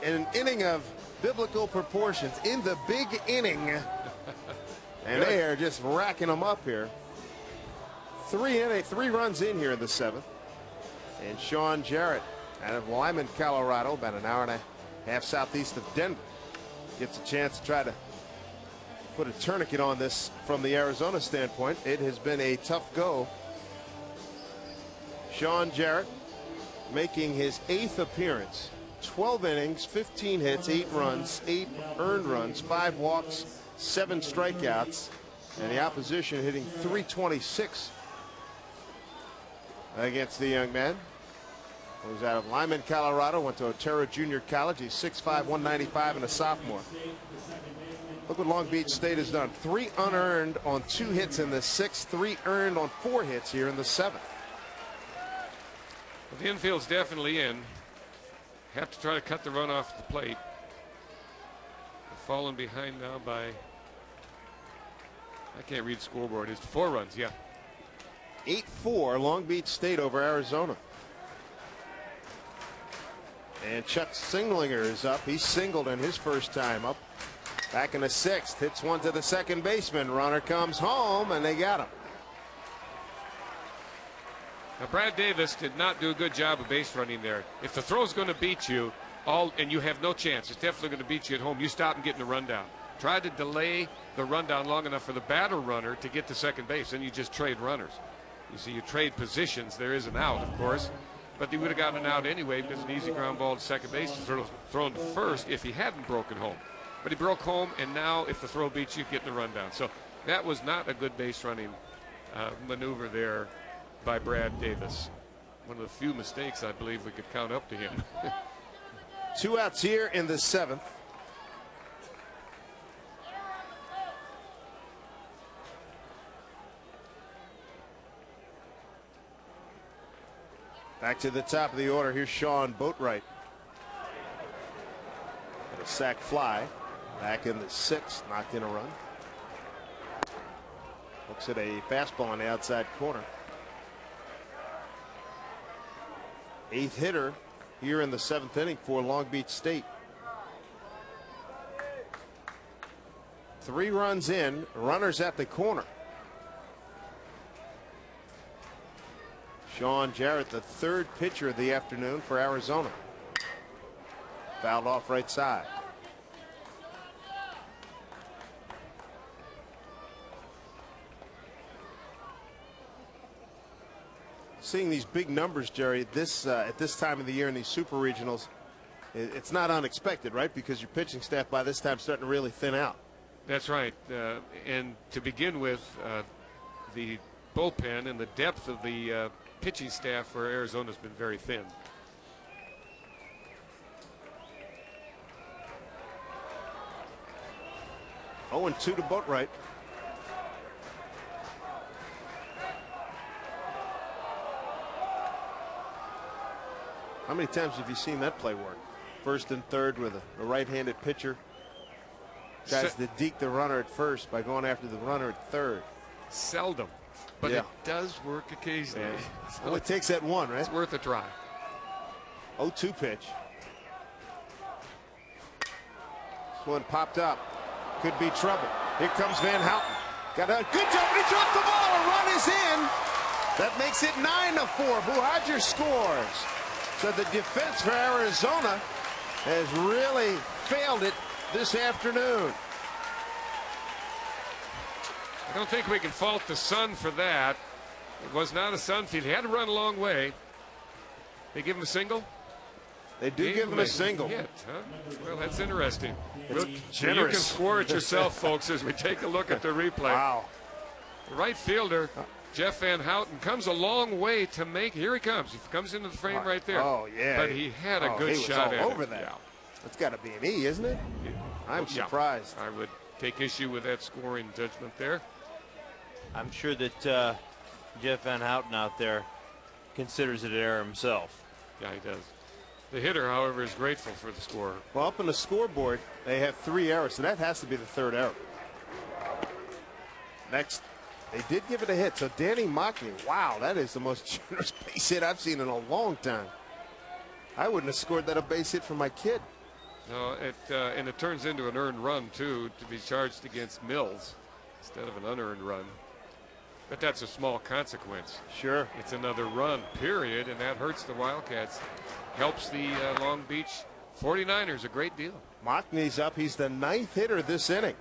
an inning of biblical proportions. In the big inning. And they are just racking them up here. 3 runs in here in the 7th. And Sean Jarrett out of Lyman, Colorado, about an hour and a half southeast of Denver, gets a chance to try to put a tourniquet on this from the Arizona standpoint. It has been a tough go. Sean Jarrett making his 8th appearance. 12 innings, 15 hits, 8 runs, 8 earned runs, 5 walks, 7 strikeouts, and the opposition hitting .326 against the young man. He was out of Lyman, Colorado, went to Otero Junior College. He's 6'5", 195, and a sophomore. Look what Long Beach State has done. 3 unearned on 2 hits in the 6th, 3 earned on 4 hits here in the 7th. Well, the infield's definitely in. Have to try to cut the run off the plate. They're falling behind now by, I can't read the scoreboard. It's 4 runs, yeah. 8-4 Long Beach State over Arizona. And Chuck Singlinger is up. He singled in his first time up. Back in the 6th, hits one to the second baseman. Runner comes home, and they got him. Now, Brad Davis did not do a good job of base running there. If the throw's going to beat you, and you have no chance, it's definitely going to beat you at home, you stop and get in the rundown. Try to delay the rundown long enough for the batter runner to get to second base, then you just trade runners. You see, you trade positions. There is an out, of course, but he would have gotten an out anyway because an easy ground ball to second base to thrown to first if he hadn't broken home. But he broke home, and now if the throw beats you, get in the rundown. So that was not a good base running maneuver there by Brad Davis. one of the few mistakes I believe we could count up to him. 2 outs here in the 7th. Back to the top of the order. Here's Sean Boatwright. And a sac fly. Back in the 6th. Knocked in a run. Looks at a fastball on the outside corner. 8th hitter here in the 7th inning for Long Beach State. 3 runs in. Runners at the corner. Sean Jarrett, the 3rd pitcher of the afternoon for Arizona. Fouled off right side. Seeing these big numbers, Jerry, at this time of the year in these super regionals, it's not unexpected, right? Because your pitching staff by this time is starting to really thin out. That's right. And to begin with, the bullpen and the depth of the pitching staff for Arizona has been very thin. Oh, and 2 to Boatwright. How many times have you seen that play work? 1st and 3rd with a right-handed pitcher. Tries to deke the runner at first by going after the runner at 3rd. Seldom, but it does work occasionally. So well, it takes that one, right? It's worth a try. 0-2 pitch. This one popped up. Could be trouble. Here comes Van Houten. Got a good job, but he dropped the ball. A run is in. That makes it 9-4. Buhagiar scores. So the defense for Arizona has really failed it this afternoon. I don't think we can fault the sun for that. It was not a sun field. He had to run a long way. They give him a single? They do give him a single. Hit, huh? Well, that's interesting. It's You generous. can score it yourself, folks, as we take a look at the replay. Wow. The right fielder, Jeff Van Houten, comes a long way to make. Here he comes. He comes into the frame right there. Oh, yeah. But he had a good shot at over it. that. Yeah. That's got to be an E, isn't it? I'm surprised. I would take issue with that scoring judgment there. I'm sure that Jeff Van Houten out there considers it an error himself. Yeah, he does. The hitter, however, is grateful for the score. Well, up on the scoreboard, they have 3 errors, so that has to be the 3rd error. Next, they did give it a hit. So Danny Mockney, wow, that is the most generous base hit I've seen in a long time. I wouldn't have scored that a base hit for my kid. No, and it turns into an earned run, too, to be charged against Mills instead of an unearned run. But that's a small consequence. Sure. It's another run, period, and that hurts the Wildcats. Helps the Long Beach 49ers a great deal. Mockney's up. He's the 9th hitter this inning.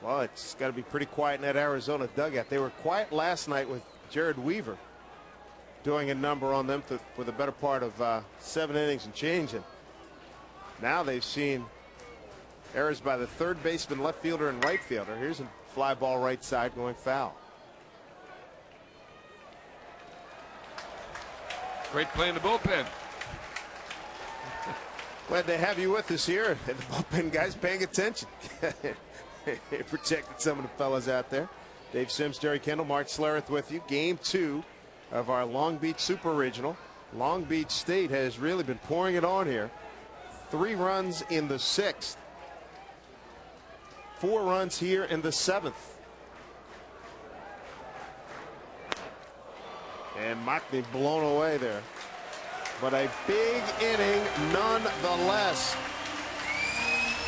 Well, it's got to be pretty quiet in that Arizona dugout. They were quiet last night with Jared Weaver doing a number on them for the better part of 7 innings and change. And now they've seen errors by the 3rd baseman, left fielder, and right fielder. Here's a fly ball right side going foul. Great play in the bullpen. Glad to have you with us here. And the bullpen guys paying attention. They protected some of the fellas out there. Dave Sims, Jerry Kendall, Mark Schlereth with you. Game 2 of our Long Beach Super Regional. Long Beach State has really been pouring it on here. 3 runs in the 6th. 4 runs here in the 7th. And Mockney blown away there. But a big inning nonetheless.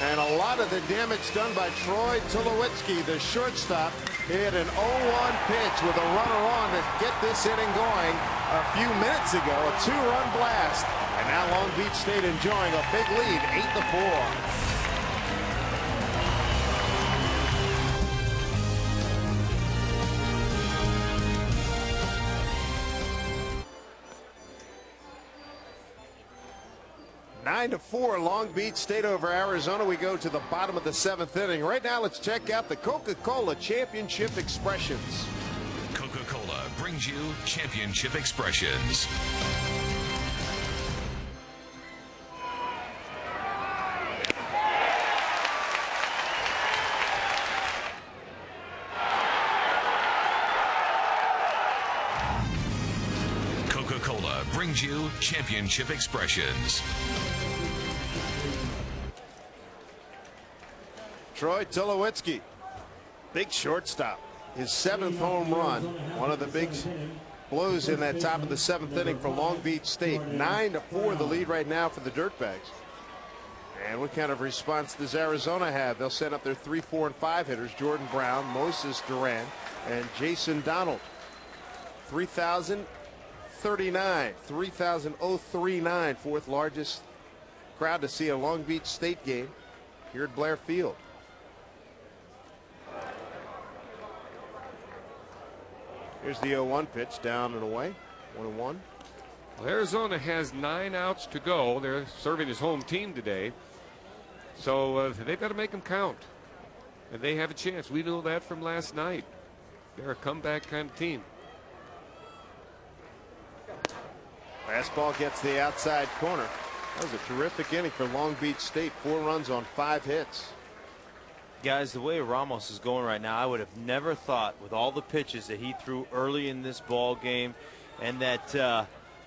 And a lot of the damage done by Troy Tulowitzki, the shortstop. He had an 0-1 pitch with a runner on to get this inning going a few minutes ago. A 2-run blast. And now Long Beach State enjoying a big lead, 8-4. 9-4, Long Beach State over Arizona. We go to the bottom of the 7th inning. Right now, let's check out the Coca-Cola Championship Expressions. Coca-Cola brings you Championship Expressions. Coca-Cola brings you Championship Expressions. Troy Tulowitzki, big shortstop. His 7th home run, one of the big blows in that top of the 7th inning for Long Beach State. 9-4 the lead right now for the Dirtbags. And what kind of response does Arizona have? They'll send up their 3, 4, and 5 hitters, Jordan Brown, Moses Duran, and Jason Donald. 3,039, 3,039, fourth largest crowd to see a Long Beach State game here at Blair Field. Here's the 0-1 pitch, down and away, 1-1. Well, Arizona has 9 outs to go. They're serving his home team today. So they've got to make them count. And they have a chance. We know that from last night. They're a comeback kind of team. Fastball gets the outside corner. That was a terrific inning for Long Beach State. 4 runs on 5 hits. Guys, the way Ramos is going right now, I would have never thought with all the pitches that he threw early in this ball game and that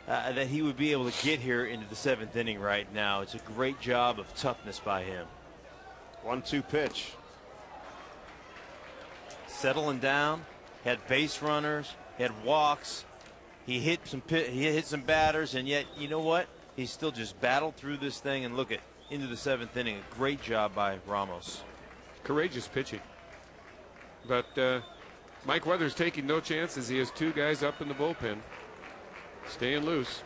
that he would be able to get here into the 7th inning right now. It's a great job of toughness by him. 1-2 pitch. Settling down, had base runners, had walks. He hit some batters, and yet, you know what? He still just battled through this thing and look at into the 7th inning. A great job by Ramos. Courageous pitching. But Mike Weathers taking no chances. He has 2 guys up in the bullpen. Staying loose.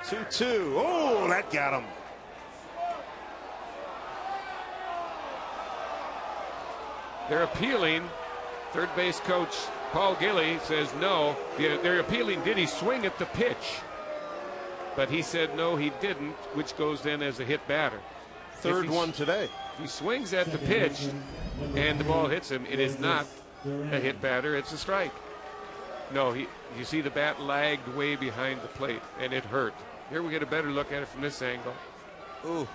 2-2. Oh, that got him. They're appealing. Third base coach Paul Gilly says no. They're appealing, did he swing at the pitch? But he said no, he didn't, which goes then as a hit batter. Third one today. If he swings at the pitch and the ball hits him, it is not a hit batter, it's a strike. No, you see the bat lagged way behind the plate, and it hurt. Here we get a better look at it from this angle. Ooh,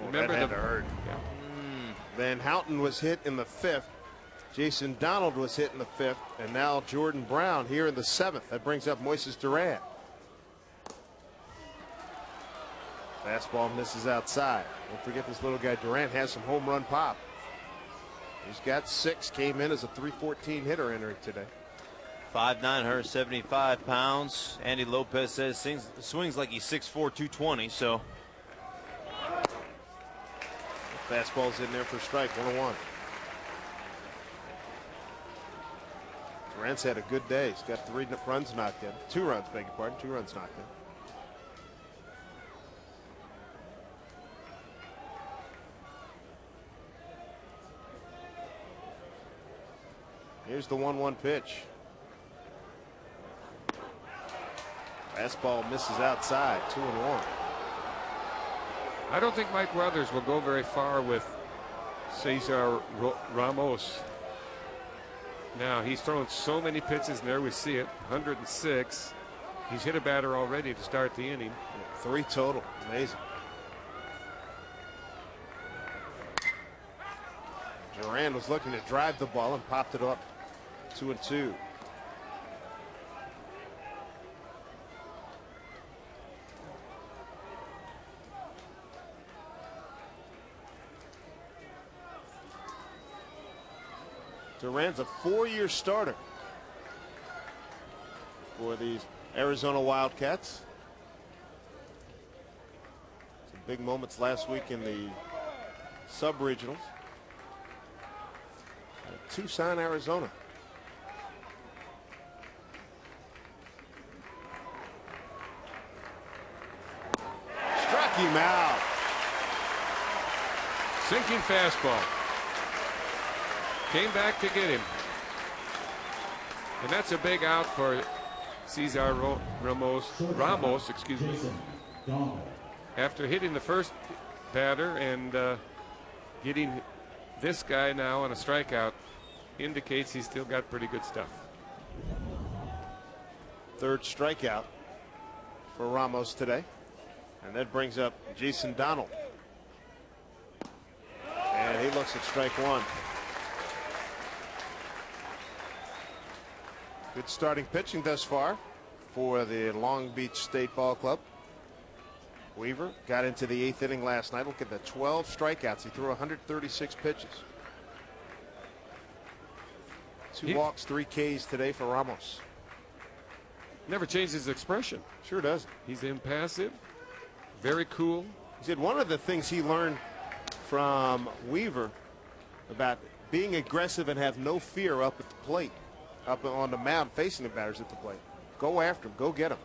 remember that had to hurt. Yeah. Van Houten was hit in the 5th. Jason Donald was hit in the 5th, and now Jordan Brown here in the 7th. That brings up Moises Duran. Fastball misses outside. Don't forget this little guy Duran has some home run pop. He's got 6, came in as a .314 hitter entering today. 5'9", 175 pounds. Andy Lopez says swings like he's 6'4", 220. So fastball's in there for strike, 1-1. Duran's had a good day. He's got 3 runs knocked in. 2 runs, beg your pardon. 2 runs knocked in. Here's the 1-1 pitch. Fastball misses outside, 2-1. I don't think Mike Weathers will go very far with Cesar Ramos. Now, he's thrown so many pitches, and there we see it, 106. He's hit a batter already to start the inning. 3 total, amazing. Duran was looking to drive the ball and popped it up. 2-2. Duran's a 4-year starter for these Arizona Wildcats. Some big moments last week in the sub-regionals. Tucson, Arizona. Struck him out. Sinking fastball. Came back to get him. And that's a big out for Cesar Ramos, excuse me. after hitting the first batter and getting this guy now on a strikeout, indicates he's still got pretty good stuff. Third strikeout for Ramos today. And that brings up Jason Donald. And he looks at strike one. Good starting pitching thus far for the Long Beach State Ball Club. Weaver got into the 8th inning last night. Look at the 12 strikeouts. He threw 136 pitches. 2 walks, 3 Ks today for Ramos. Never changed his expression. Sure does. He's impassive, very cool. He said one of the things he learned from Weaver about being aggressive and have no fear up at the plate, up on the mound facing the batters at the plate. Go after him. Go get him.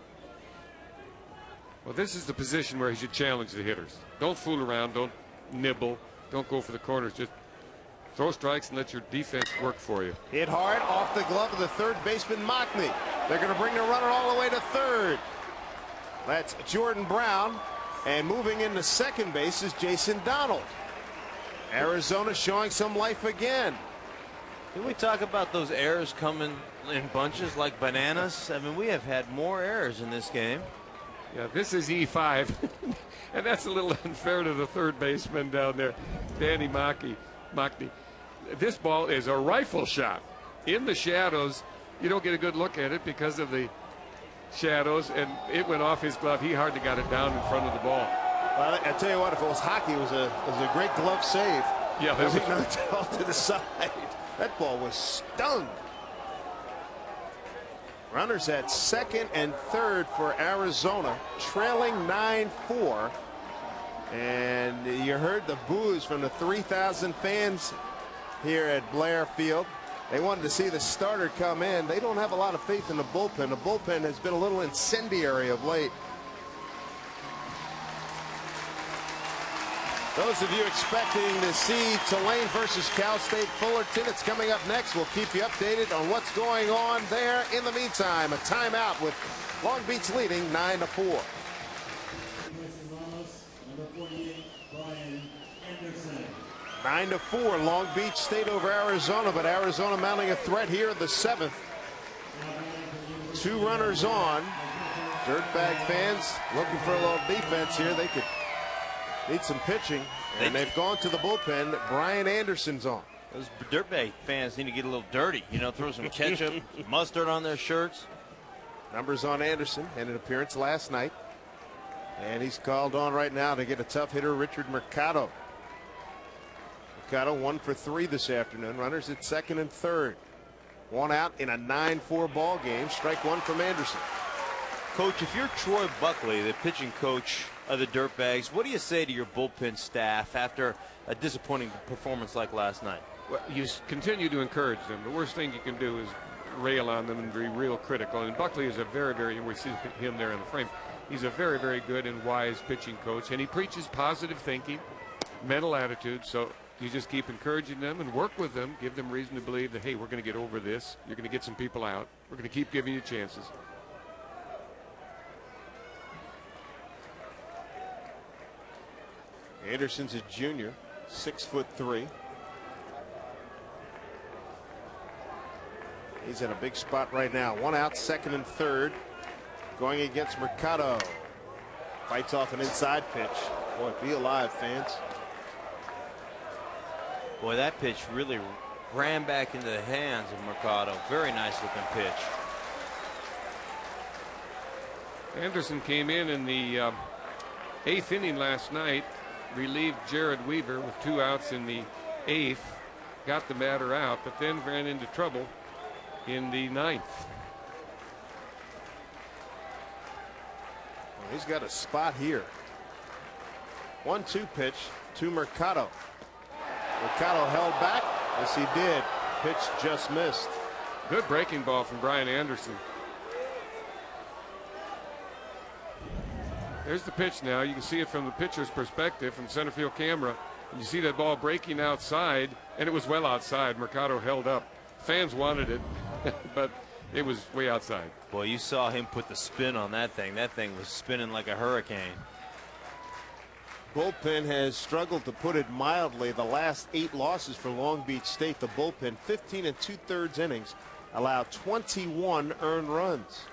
Well, this is the position where he should challenge the hitters. Don't fool around. Don't nibble. Don't go for the corners. Just throw strikes and let your defense work for you. Hit hard off the glove of the third baseman, Mockney. They're going to bring the runner all the way to third. That's Jordan Brown. And moving into second base is Jason Donald. Arizona showing some life again. Can we talk about those errors coming in bunches like bananas? I mean, we have had more errors in this game. Yeah, this is E5, and that's a little unfair to the third baseman down there, Danny Mockney. This ball is a rifle shot. In the shadows, you don't get a good look at it because of the shadows, and it went off his glove. He hardly got it down in front of the ball. Well, I tell you what, if it was hockey, it was a great glove save. Yeah, that was knocked off to the side. That ball was stunned. Runners at second and third for Arizona, trailing 9-4. And you heard the boos from the 3,000 fans here at Blair Field. They wanted to see the starter come in. They don't have a lot of faith in the bullpen. The bullpen has been a little incendiary of late. Those of you expecting to see Tulane versus Cal State Fullerton, it's coming up next. We'll keep you updated on what's going on there. In the meantime, a timeout with Long Beach leading 9-4. 9-4, Long Beach State over Arizona, but Arizona mounting a threat here in the 7th. 2 runners on. Dirtbag fans looking for a little defense here. They could need some pitching, and they've gone to the bullpen. Brian Anderson's on. Those Dirtbag fans need to get a little dirty, you know, throw some ketchup, mustard on their shirts. Numbers on Anderson, and an appearance last night. And he's called on right now to get a tough hitter, Richard Mercado. Mercado 1 for 3 this afternoon. Runners at second and third. 1 out in a 9-4 ball game. Strike 1 from Anderson. Coach, if you're Troy Buckley, the pitching coach of the Dirtbags, what do you say to your bullpen staff after a disappointing performance like last night? Well, you continue to encourage them. The worst thing you can do is rail on them and be real critical. And Buckley is a very, we see him there in the frame. He's a very, very good and wise pitching coach, and he preaches positive thinking, mental attitude. So you just keep encouraging them and work with them, give them reason to believe that, hey, we're going to get over this. You're going to get some people out. We're going to keep giving you chances. Anderson's a junior, 6'3". He's in a big spot right now. 1 out, second and third. Going against Mercado. Fights off an inside pitch. Boy, be alive, fans. Boy, that pitch really ran back into the hands of Mercado. Very nice looking pitch. Anderson came in the 8th inning last night, relieved Jared Weaver with 2 outs in the 8th, got the batter out, but then ran into trouble in the 9th. Well, he's got a spot here. 1-2 pitch to Mercado. Mercado held back. Yes, he did. Pitch just missed. Good breaking ball from Brian Anderson. There's the pitch now. You can see it from the pitcher's perspective from center field camera. And you see that ball breaking outside, and it was well outside. Mercado held up. Fans wanted it, but it was way outside. Boy, you saw him put the spin on that thing. That thing was spinning like a hurricane. bullpen has struggled, to put it mildly. The last 8 losses for Long Beach State, the bullpen, 15 2/3 innings, allowed 21 earned runs.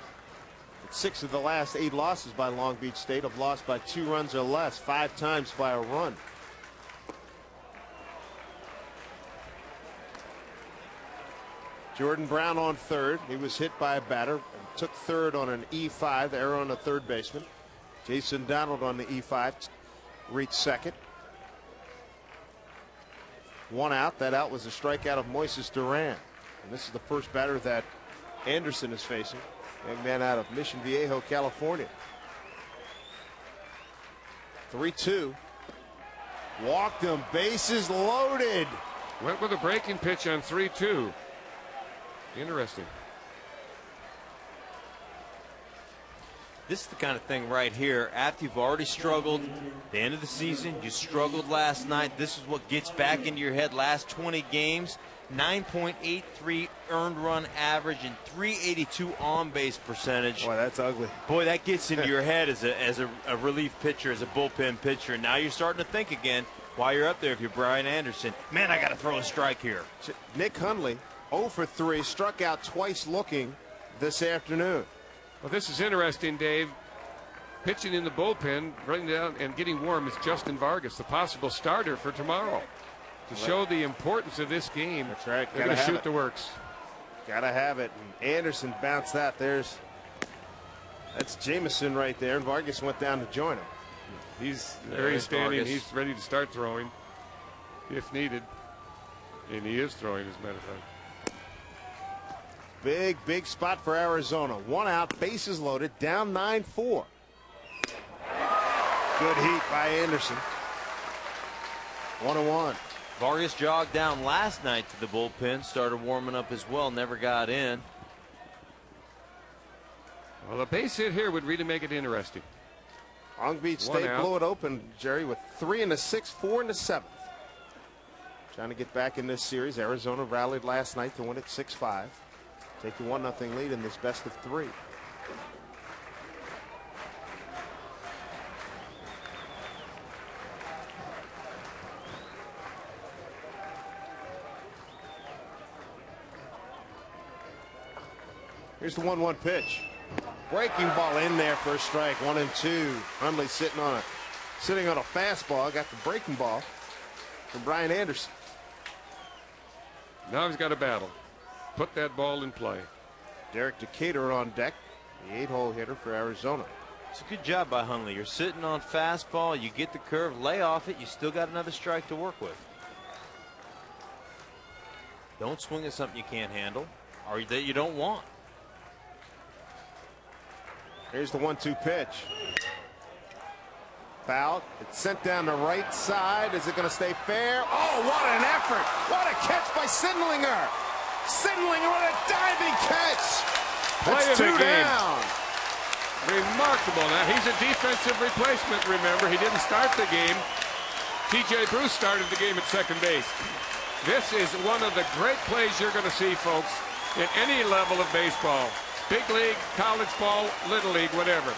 6 of the last 8 losses by Long Beach State have lost by 2 runs or less, 5 times by a run. Jordan Brown on third. He was hit by a batter and took third on an E5, error on the third baseman. Jason Donald on the E5 reached second. 1 out. That out was a strikeout of Moises Duran. And this is the first batter that Anderson is facing. Young man out of Mission Viejo, California. 3-2. Walked him. Bases loaded. Went with a breaking pitch on 3-2. Interesting. This is the kind of thing right here. After you've already struggled the end of the season, you struggled last night. This is what gets back into your head. Last 20 games, 9.83 earned run average and 382 on base percentage. Boy, that's ugly. Boy, that gets into your head as a relief pitcher, as a bullpen pitcher. Now you're starting to think again while you're up there. If you're Brian Anderson, man, I got to throw a strike here. Nick Hundley, 0 for 3, struck out twice looking this afternoon. Well, this is interesting, Dave. Pitching in the bullpen, running down and getting warm is Justin Vargas, the possible starter for tomorrow. To show the importance of this game, that's right. They're going to shoot the works. Gotta have it. And Anderson bounced that. That's Jameson right there, and Vargas went down to join him. There he's standing. Vargas. He's ready to start throwing if needed. And he is throwing, as a matter of fact. Big spot for Arizona. 1 out, bases loaded, down 9-4. Good heat by Anderson. 1-1. Vargas jogged down last night to the bullpen, started warming up as well, never got in. Well, a base hit here would really make it interesting. Long Beach State blew it open, Jerry, with 3 in the 6th, 4 in the 7th. Trying to get back in this series. Arizona rallied last night to win it 6-5. Take a 1-0 lead in this best of 3. Here's the 1-1 pitch. Breaking ball in there for a strike. 1-2. Hundley sitting on a fastball. Got the breaking ball from Brian Anderson. Now he's got a battle. Put that ball in play. Derek Decatur on deck, the 8-hole hitter for Arizona. It's a good job by Hundley. You're sitting on fastball, you get the curve, lay off it, you still got another strike to work with. Don't swing at something you can't handle or that you don't want. Here's the 1-2 pitch. Foul. It's sent down the right side. Is it going to stay fair? Oh, what an effort. What a catch by Sindlinger. Sindlinger with a diving catch. That's 2 down. Remarkable. Now, he's a defensive replacement, remember. He didn't start the game. T.J. Bruce started the game at second base. This is one of the great plays you're going to see, folks, in any level of baseball. Big league, college ball, little league, whatever.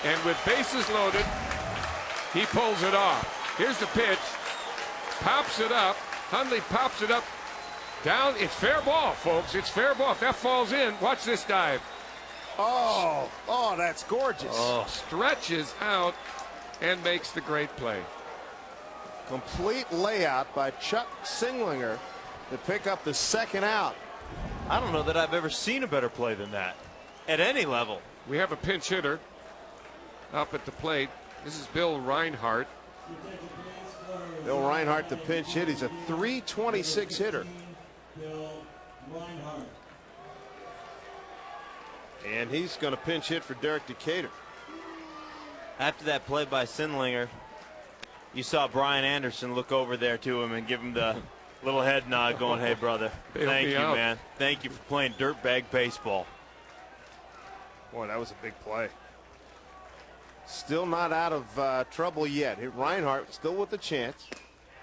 And with bases loaded, he pulls it off. Here's the pitch. Pops it up. Hundley pops it up. Down. It's fair ball, folks. It's fair ball. If that falls in, watch this dive. Oh, that's gorgeous. Oh, stretches out and makes the great play. Complete layout by Chuck Sindlinger to pick up the second out. I don't know that I've ever seen a better play than that at any level. We have a pinch hitter up at the plate. This is Bill Reinhart. Bill Reinhart, the pinch hit. He's a .326 hitter. Bill Reinhart. And he's going to pinch hit for Derek Decatur. After that play by Sindlinger, you saw Brian Anderson look over there to him and give him the little head nod going, hey, brother, thank you, man. Thank you for playing dirtbag baseball. Boy, that was a big play. Still not out of trouble yet. Reinhart still with a chance.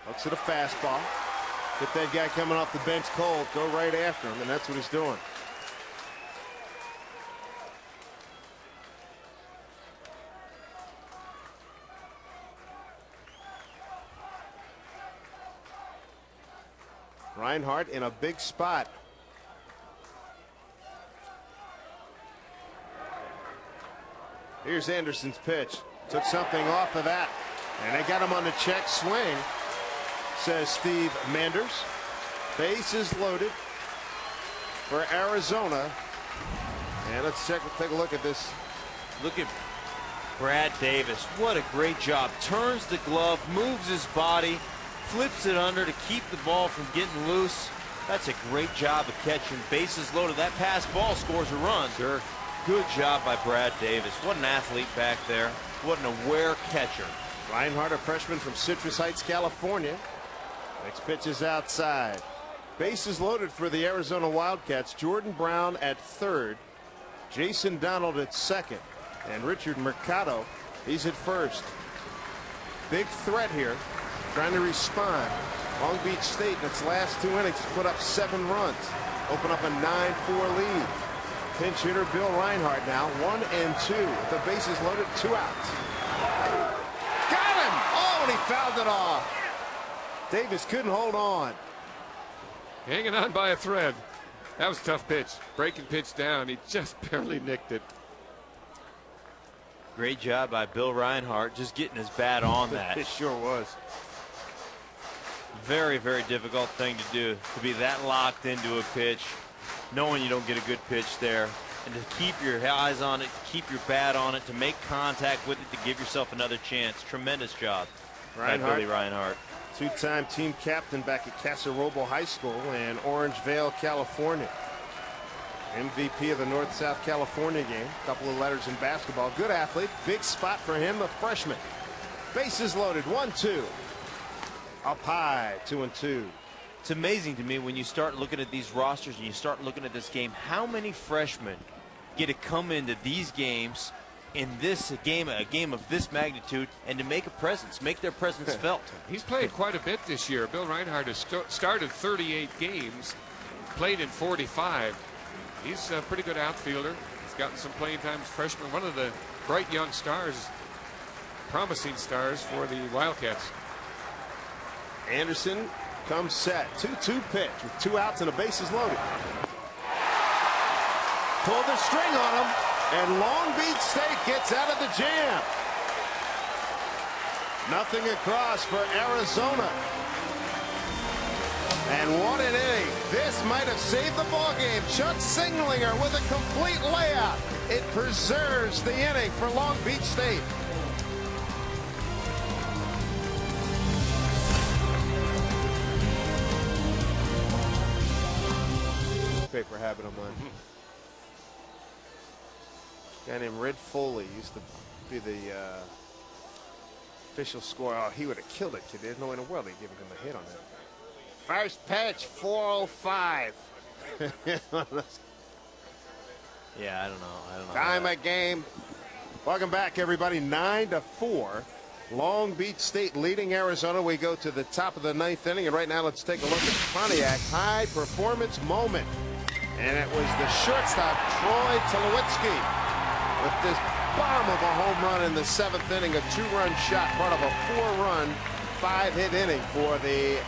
Looks at a fastball. Get that guy coming off the bench cold. Go right after him, and that's what he's doing. Reinhardt in a big spot. Here's Anderson's pitch. Took something off of that. And they got him on the check swing, says Steve Manders. Bases loaded for Arizona. And let's take a look at this. Look at Brad Davis. What a great job. Turns the glove, moves his body, flips it under to keep the ball from getting loose. That's a great job of catching. Bases loaded. That pass ball scores a run. Sure. Good job by Brad Davis. What an athlete back there. What an aware catcher. Reinhardt, a freshman from Citrus Heights, California. Next pitch is outside. Bases loaded for the Arizona Wildcats. Jordan Brown at third. Jason Donald at second. And Richard Mercado, he's at first. Big threat here, trying to respond. Long Beach State in its last 2 innings put up 7 runs. Open up a 9-4 lead. Pinch hitter Bill Reinhardt now 1-2 with the bases loaded, 2 outs. Got him! Oh, and he fouled it off. Davis couldn't hold on. Hanging on by a thread. That was a tough pitch. Breaking pitch down. He just barely nicked it. Great job by Bill Reinhardt, just getting his bat on that. It sure was. Very, very difficult thing to do, to be that locked into a pitch, knowing you don't get a good pitch there, and to keep your eyes on it, to keep your bat on it, to make contact with it, to give yourself another chance. Tremendous job by Billy Reinhardt. Two-time team captain back at Casa Roble High School in Orangevale, California. MVP of the North-South California game. A couple of letters in basketball. Good athlete. Big spot for him, the freshman. Bases loaded, 1-2. Up high, 2-2. It's amazing to me when you start looking at these rosters and you start looking at this game, how many freshmen get to come into these games in this game, a game of this magnitude, and to make a presence, make their presence felt. He's played quite a bit this year. Bill Reinhardt has started 38 games, played in 45. He's a pretty good outfielder. He's gotten some playing time as freshman. One of the bright young stars, promising stars for the Wildcats. Anderson comes set. 2-2 pitch with 2 outs and a bases loaded. Pulled the string on him, and Long Beach State gets out of the jam. Nothing across for Arizona. And what an inning. This might have saved the ballgame. Chuck Singlinger with a complete layout. It preserves the inning for Long Beach State. Paper habit on mine. A guy named Red Foley used to be the official scorer. Oh, he would have killed it, kid. There's no way in the world they'd give him a hit on that. First pitch, 405. Yeah, I don't know. Time of game. Welcome back, everybody. 9-4. Long Beach State leading Arizona. We go to the top of the 9th inning, and right now let's take a look at Pontiac high performance moment. And it was the shortstop, Troy Tulowitzki, with this bomb of a home run in the 7th inning, a 2-run shot, part of a 4-run, 5-hit inning for the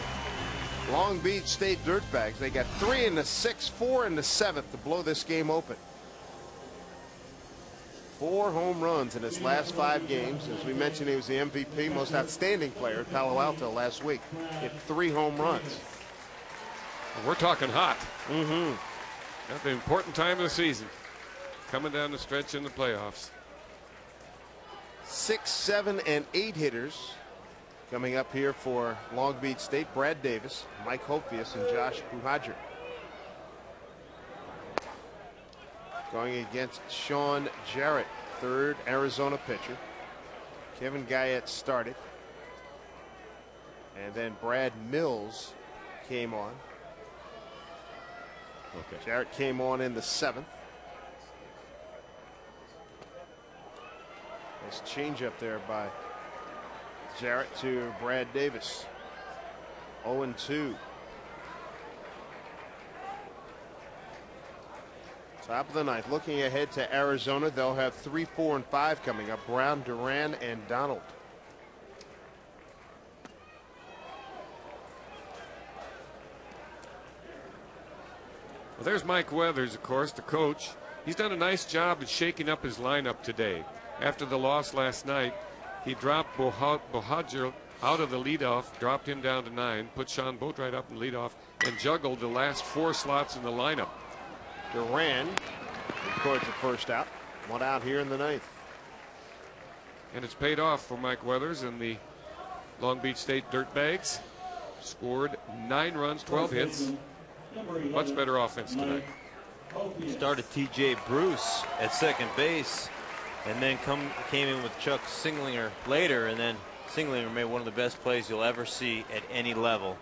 Long Beach State Dirtbags. They got 3 in the 6th, 4 in the 7th to blow this game open. 4 home runs in his last 5 games. As we mentioned, he was the MVP, most outstanding player at Palo Alto last week. He had 3 home runs. We're talking hot. At the important time of the season. Coming down the stretch in the playoffs. 6, 7, and 8 hitters coming up here for Long Beach State. Brad Davis, Mike Hopius, and Josh Buhadjer. Going against Sean Jarrett, 3rd Arizona pitcher. Kevin Guyette started. And then Brad Mills came on. Okay. Jarrett came on in the 7th. Nice changeup there by Jarrett to Brad Davis. 0-2. Top of the 9th. Looking ahead to Arizona, they'll have 3, 4, and 5 coming up. Brown, Duran, and Donald. Well, there's Mike Weathers, of course, the coach. He's done a nice job of shaking up his lineup today. After the loss last night, he dropped Bohadjer out of the leadoff, dropped him down to 9, put Sean Boatwright up in leadoff, and juggled the last 4 slots in the lineup. Duran records the first out. 1 out here in the 9th. And it's paid off for Mike Weathers and the Long Beach State Dirtbags. Scored 9 runs, 12 hits. Much better offense tonight. Started T.J. Bruce at second base, and then came in with Chuck Singlinger later, and then Singlinger made one of the best plays you'll ever see at any level.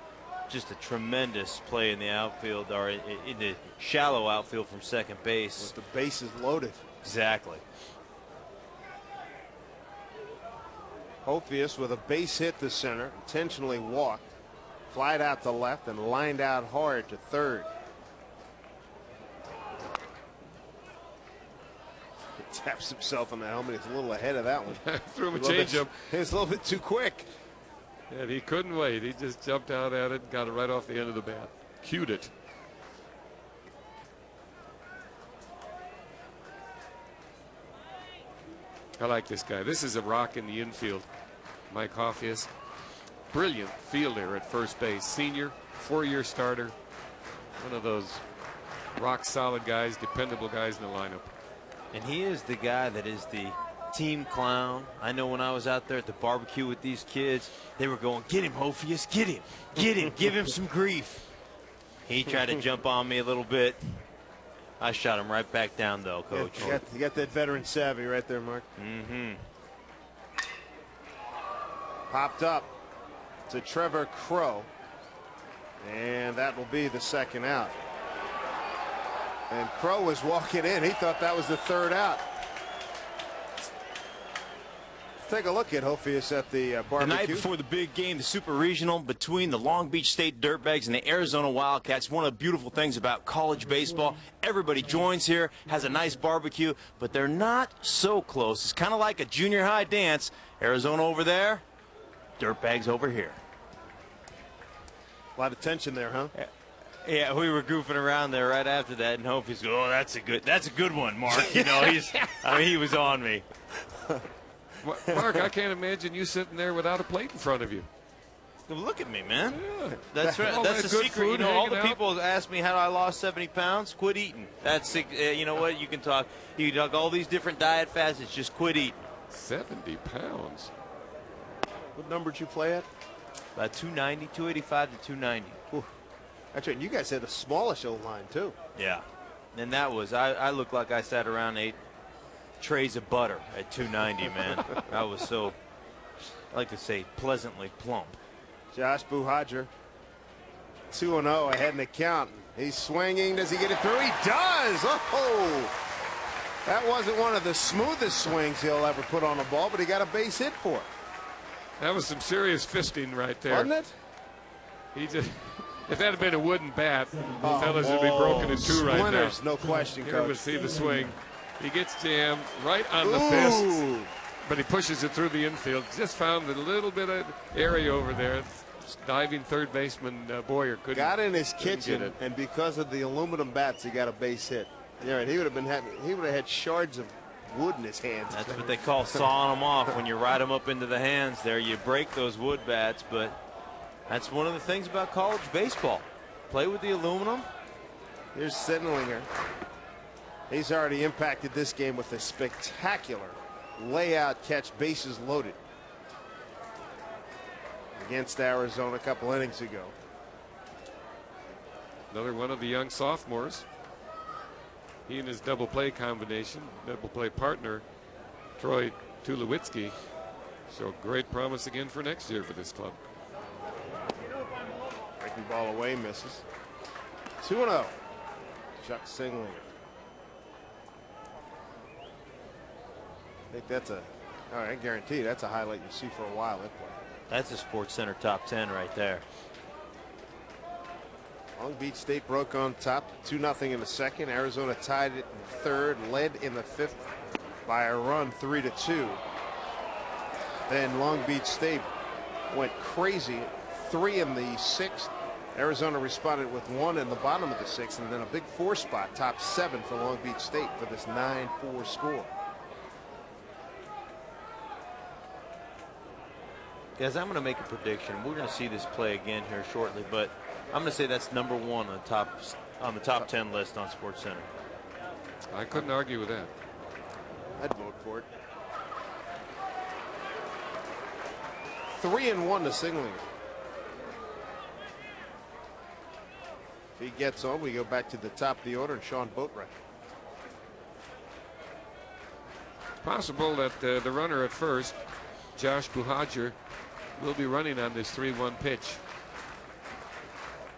Just a tremendous play in the outfield, or in the shallow outfield from second base. With the bases loaded. Exactly. Hophius with a base hit to center, intentionally walked, flied out to left, and lined out hard to third. He taps himself on the helmet. He's a little ahead of that one. Threw him a changeup. It's a little bit too quick. And he couldn't wait. He just jumped out at it, got it right off the end of the bat. Cued it. I like this guy. This is a rock in the infield. Mike Hophius. Brilliant fielder at first base. Senior, 4-year starter. One of those rock solid guys, dependable guys in the lineup. And he is the guy that is the team clown. I know when I was out there at the barbecue with these kids, they were going, "Get him, Hophius, get him, give him some grief." He tried to jump on me a little bit. I shot him right back down, though, Coach. You got that veteran savvy right there, Mark. Mm-hmm. Popped up to Trevor Crow, and that will be the second out. And Crow was walking in. He thought that was the third out. Take a look at Hophius at the barbecue. The night before the big game, the Super Regional between the Long Beach State Dirtbags and the Arizona Wildcats. One of the beautiful things about college baseball, everybody joins here, has a nice barbecue, but they're not so close. It's kind of like a junior high dance. Arizona over there, Dirtbags over here. A lot of tension there, huh? Yeah, we were goofing around there right after that, and Hophius goes, "Oh, that's a good one, Mark." You know, he was on me. Mark, I can't imagine you sitting there without a plate in front of you. Look at me, man. Yeah. That's right. All That's that the good secret. food You know, all the hanging out. people ask me how I lost 70 pounds. Quit eating. That's you know what? You can talk all these different diet fasts. It's just quit eating. 70 pounds. What number did you play at? 290, 285 to 290. Ooh. That's right. You guys had a smallish old line too. Yeah. And that was I looked like I sat around and ate trays of butter at 290, man. I was so, I like to say, pleasantly plump. Josh Bohadjer, 2-0 ahead in the count. He's swinging. Does he get it through? He does. Oh, that wasn't one of the smoothest swings he'll ever put on a ball, but he got a base hit for it. That was some serious fisting right there. Wasn't it? He just, if that had been a wooden bat, the fellas would be broken in two right now. Splinters, no question, Here Coach. we see the swing. He gets jammed right on the fist, but he pushes it through the infield. Just found a little bit of area over there. Diving third baseman Boyer couldn't. Got in his get kitchen, it. and because of the aluminum bats, he got a base hit. Yeah, and he would have had shards of wood in his hands. That's what they call sawing them off. When you ride them up into the hands there, you break those wood bats, but that's one of the things about college baseball. Play with the aluminum. Here's Sindlinger. He's already impacted this game with a spectacular layout catch, bases loaded, against Arizona a couple innings ago. Another one of the young sophomores. He and his double play combination, double play partner, Troy Tulowitzki, show great promise again for next year for this club. Breaking ball away, misses. 2-0. Chuck Sindlinger. I think that's I guarantee that's a highlight you see for a while. That play. That's a Sports Center top 10 right there. Long Beach State broke on top 2-0 in the second. Arizona tied it in the third, led in the fifth by a run 3-2. Then Long Beach State went crazy, 3 in the sixth, Arizona responded with 1 in the bottom of the 6th, and then a big 4 spot, top 7 for Long Beach State for this 9-4 score. Guys, I'm going to make a prediction. We're going to see this play again here shortly, but I'm going to say that's number 1 on the top 10 list on SportsCenter. I couldn't argue with that. I'd vote for it. 3-1 to Singlinger. If he gets on, we go back to the top of the order and Sean Boatwright. Possible that the runner at first, Josh Buhajer, will be running on this 3-1 pitch.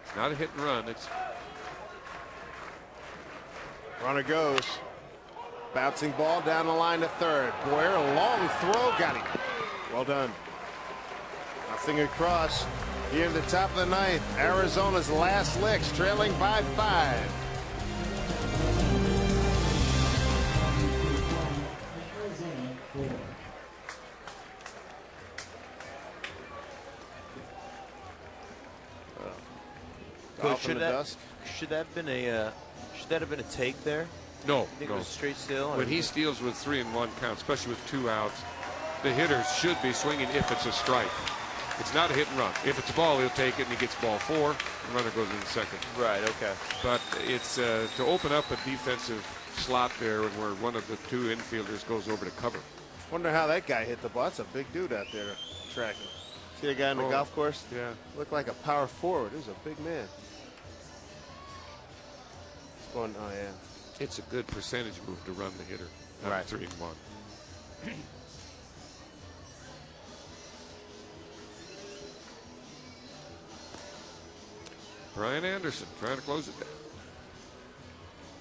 It's not a hit and run. It's runner goes. Bouncing ball down the line to third. Boyer, a long throw, got him. Well done. Nothing across. Here at the top of the 9th, Arizona's last licks, trailing by 5. Coach, should that have been a take there? No, you think no. It was straight steal? When he steals with 3-1 count, especially with 2 outs, the hitters should be swinging if it's a strike. It's not a hit and run. If it's a ball, he'll take it, and he gets ball 4. The runner goes in second. Right, okay. But it's to open up a defensive slot there where one of the 2 infielders goes over to cover. Wonder how that guy hit the ball. That's a big dude out there tracking. See the guy on the golf course? Yeah. Looked like a power forward. He was a big man. It's going, oh, yeah. It's a good percentage move to run the hitter. Right. 3-1. Brian Anderson trying to close it down.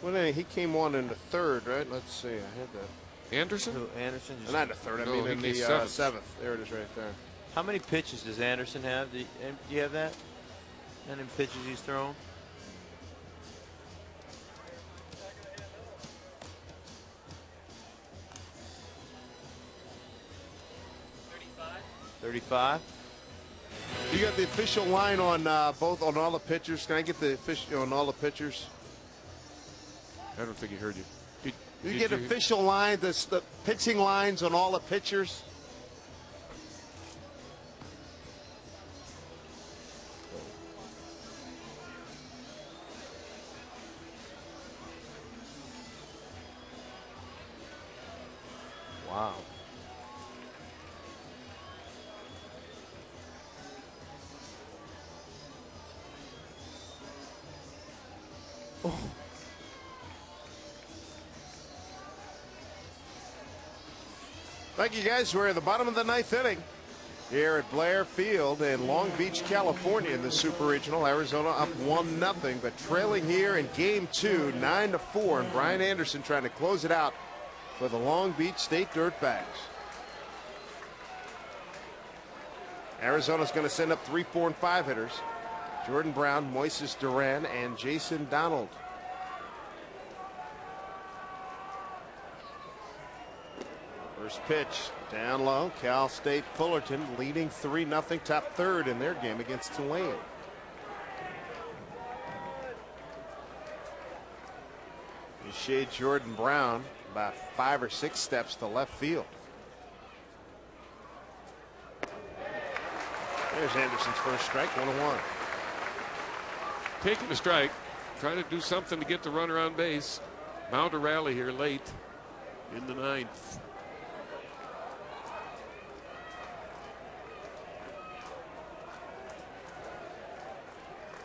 Well, he came on in the 3rd, right? Let's see. I had that. Anderson? Anderson? Not in the 3rd. I mean in the 7th. There it is right there. How many pitches does Anderson have? Do you have that? How many pitches he's thrown? 35. You got the official line on on all the pitchers. Can I get the official on all the pitchers? I don't think he heard you. Did you get official line, the pitching lines on all the pitchers? Wow. Oh. Thank you, guys. We're at the bottom of the 9th inning here at Blair Field in Long Beach, California in the Super Regional. Arizona up 1-0, but trailing here in Game 2, 9-4, and Brian Anderson trying to close it out for the Long Beach State Dirtbags. Arizona's going to send up 3, 4, and 5 hitters. Jordan Brown, Moises Duran, and Jason Donald. First pitch down low. Cal State Fullerton leading 3-0, top 3rd in their game against Tulane. You shade Jordan Brown about 5 or 6 steps to left field. There's Anderson's first strike, 1-1. Taking a strike, trying to do something to get the runner on base. Mount a rally here late in the 9th.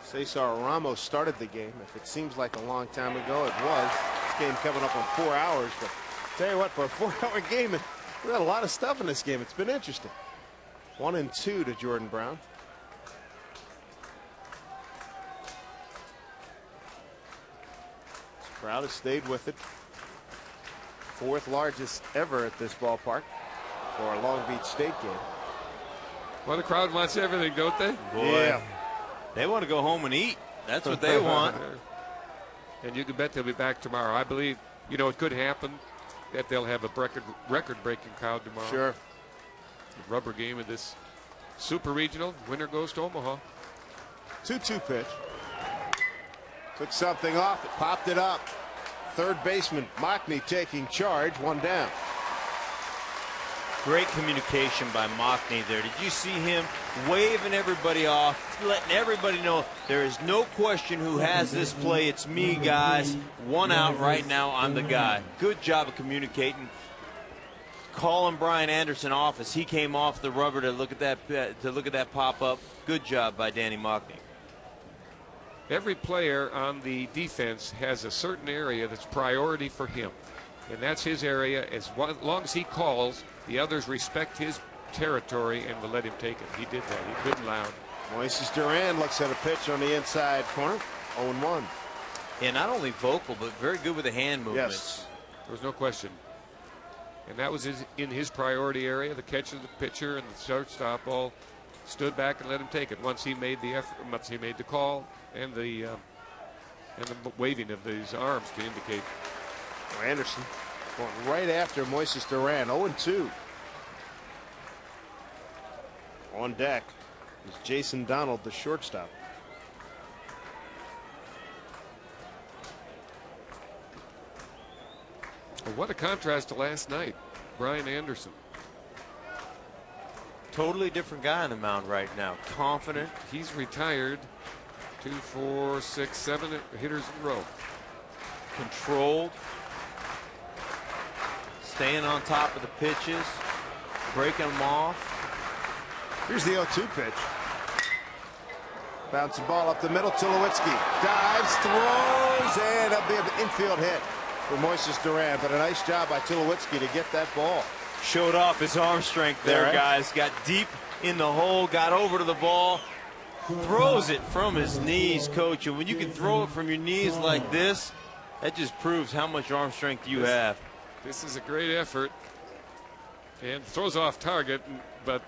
Cesar Ramos started the game. If it seems like a long time ago, it was. This game coming up on 4 hours, but tell you what, for a 4-hour game, we got a lot of stuff in this game. It's been interesting. 1-2 to Jordan Brown. This crowd has stayed with it. 4th largest ever at this ballpark for a Long Beach State game. Well, the crowd wants everything, don't they? Boy. Yeah. They want to go home and eat. That's what they want. And you can bet they'll be back tomorrow. I believe, it could happen that they'll have a record-breaking crowd tomorrow. Sure. The rubber game of this Super Regional. Winner goes to Omaha. 2-2 pitch. Took something off it, popped it up. Third baseman Mockney taking charge, one down. Great communication by Mockney there. Did you see him waving everybody off, letting everybody know there is no question who has this play? It's me, guys. One out right now. I'm the guy. Good job of communicating. Calling Brian Anderson off as he came off the rubber to look at that pop up. Good job by Danny Mockney. Every player on the defense has a certain area that's priority for him, and that's his area. As long as he calls, the others respect his territory and will let him take it. He did that. He couldn't loud. Moises Duran looks at a pitch on the inside corner. 0-1. And not only vocal, but very good with the hand movements. Yes, there was no question. And that was in his priority area. The catcher, the pitcher, and the shortstop all stood back and let him take it. Once he made the effort, once he made the call, and the waving of his arms to indicate. Anderson going right after Moises Duran. 0-2. On deck is Jason Donald, the shortstop. Well, what a contrast to last night. Brian Anderson. Totally different guy on the mound right now. Confident. He's retired. 2, 4, 6, 7 hitters in a row. Controlled. Staying on top of the pitches. Breaking them off. Here's the 0-2 pitch. Bouncing ball up the middle. Tulowitzki dives, throws, and a big infield hit for Moises Duran. But a nice job by Tulowitzki to get that ball. Showed off his arm strength there, right, guys. Got deep in the hole, got over to the ball. Throws it from his knees, Coach. And when you can throw it from your knees like this, that just proves how much arm strength you have. This is a great effort. And throws off target, but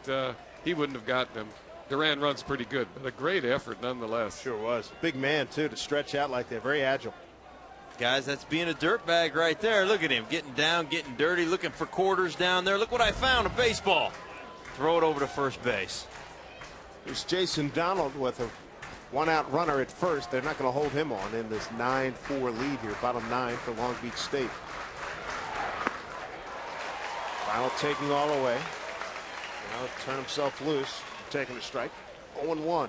he wouldn't have gotten him. Duran runs pretty good, but a great effort nonetheless. Sure was. Big man, too, to stretch out like that. Very agile. Guys, that's being a dirtbag right there. Look at him getting down, getting dirty, looking for quarters down there. Look what I found, a baseball. Throw it over to first base. There's Jason Donald with a one-out runner at first. They're not going to hold him on in this 9-4 lead here, bottom 9 for Long Beach State. Donald taking all away. Now turn himself loose, taking a strike. 0-1.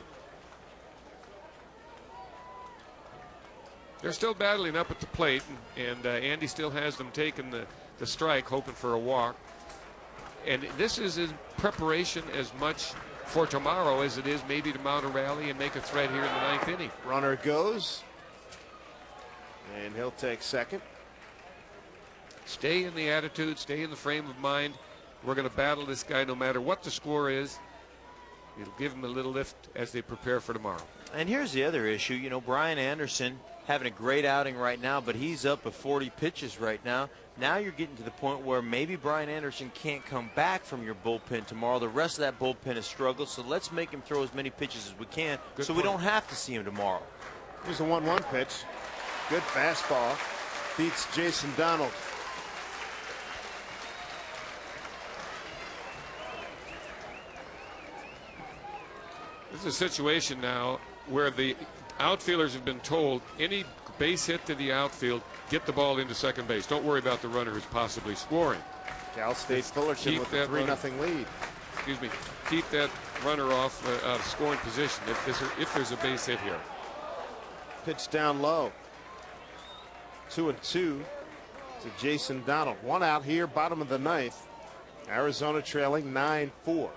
They're still battling up at the plate, and Andy still has them taking the strike, hoping for a walk. And this is in preparation as much for tomorrow as it is maybe to mount a rally and make a threat here in the 9th inning. Runner goes, and he'll take second. Stay in the attitude, stay in the frame of mind. We're going to battle this guy no matter what the score is. It'll give him a little lift as they prepare for tomorrow. And here's the other issue. You know, Brian Anderson having a great outing right now, but he's up at 40 pitches right now. Now you're getting to the point where maybe Brian Anderson can't come back from your bullpen tomorrow. The rest of that bullpen has struggled, so let's make him throw as many pitches as we can so we don't have to see him tomorrow. Here's a 1-1 pitch. Good fastball. Beats Jason Donald. This is a situation now where the outfielders have been told any base hit to the outfield, get the ball into second base. Don't worry about the runner who's possibly scoring. Cal State Fullerton with a 3-0 lead. Excuse me. Keep that runner off scoring position if there's a base hit here. Pitch down low. 2-2 to Jason Donald. One out here, bottom of the 9th. Arizona trailing 9-4.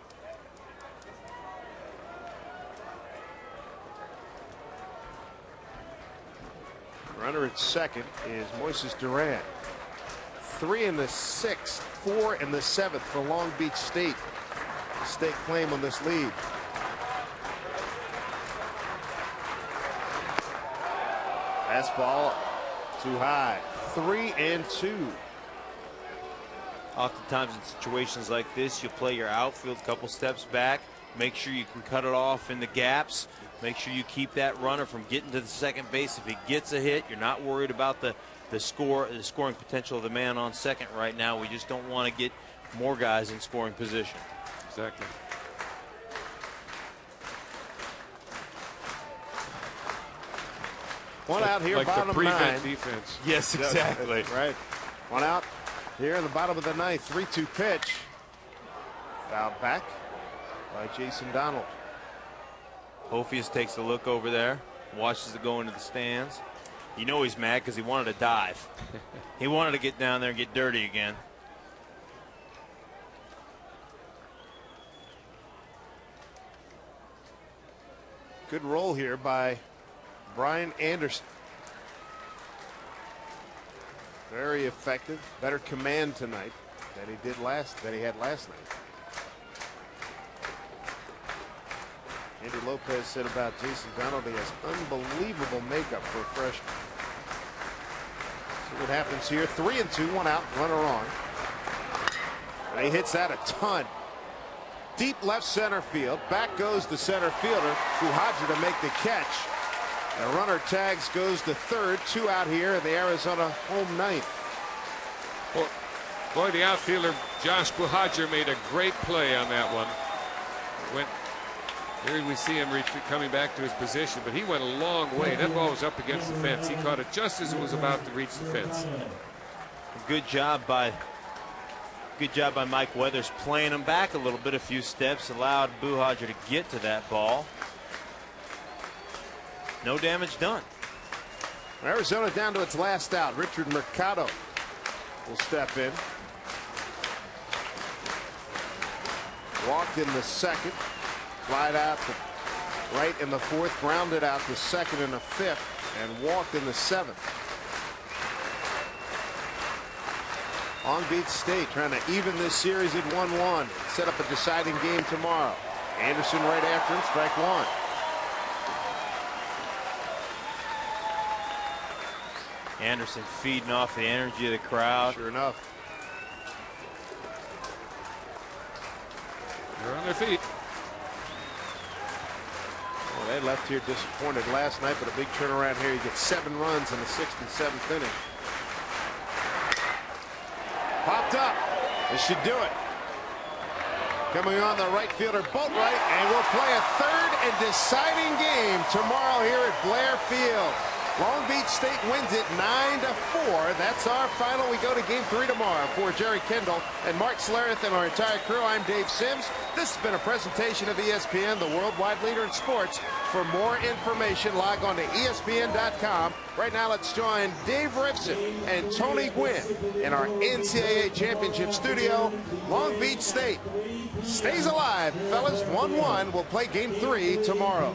Runner at second is Moises Duran. 3 in the 6th, 4 in the 7th for Long Beach State. State claim on this lead. Fastball too high. 3-2. Oftentimes in situations like this, you play your outfield a couple steps back. Make sure you can cut it off in the gaps. Make sure you keep that runner from getting to the second base. If he gets a hit, you're not worried about the scoring potential of the man on second right now. We just don't want to get more guys in scoring position. Exactly. One out here, like bottom the of prevent 9. defense. Yes, exactly. Right. One out here in the bottom of the 9th. 3-2 pitch. Fouled back by Jason Donald. Hophius takes a look over there, watches it go into the stands. You know he's mad because he wanted to dive. He wanted to get down there and get dirty again. Good roll here by Brian Anderson. Very effective. Better command tonight than he had last night. Andy Lopez said about Jason Donald, he has unbelievable makeup for a freshman. See what happens here. 3-2, one out, runner on. And he hits that a ton. Deep left center field. Back goes the center fielder, Buhagiar, to make the catch. The runner tags, goes to third. 2 out here in the Arizona home 9th. Boy, the outfielder Josh Buhagiar made a great play on that one. Here we see him coming back to his position, but he went a long way. That ball was up against the fence. He caught it just as it was about to reach the fence. Good job by Mike Weathers playing him back a little bit, a few steps, allowed Buhagiar to get to that ball. No damage done. Arizona down to its last out. Richard Mercado will step in. Walked in the 2nd. Flied out to right in the 4th. Grounded out the 2nd and the 5th. And walked in the 7th. Long Beach State trying to even this series at 1-1. Set up a deciding game tomorrow. Anderson right after him, strike 1. Anderson feeding off the energy of the crowd. Sure enough. They're on their feet. Well, they left here disappointed last night, but a big turnaround here. You get 7 runs in the 6th and 7th inning. Popped up. This should do it. Coming on, the right fielder, Boatwright, and we'll play a 3rd and deciding game tomorrow here at Blair Field. Long Beach State wins it 9-4. That's our final. We go to game 3 tomorrow. For Jerry Kendall and Mark Schlereth and our entire crew, I'm Dave Sims. This has been a presentation of ESPN, the worldwide leader in sports. For more information, log on to ESPN.com. Right now, let's join Dave Rivson and Tony Gwynn in our NCAA Championship studio. Long Beach State stays alive, fellas. 1-1. We'll play game 3 tomorrow.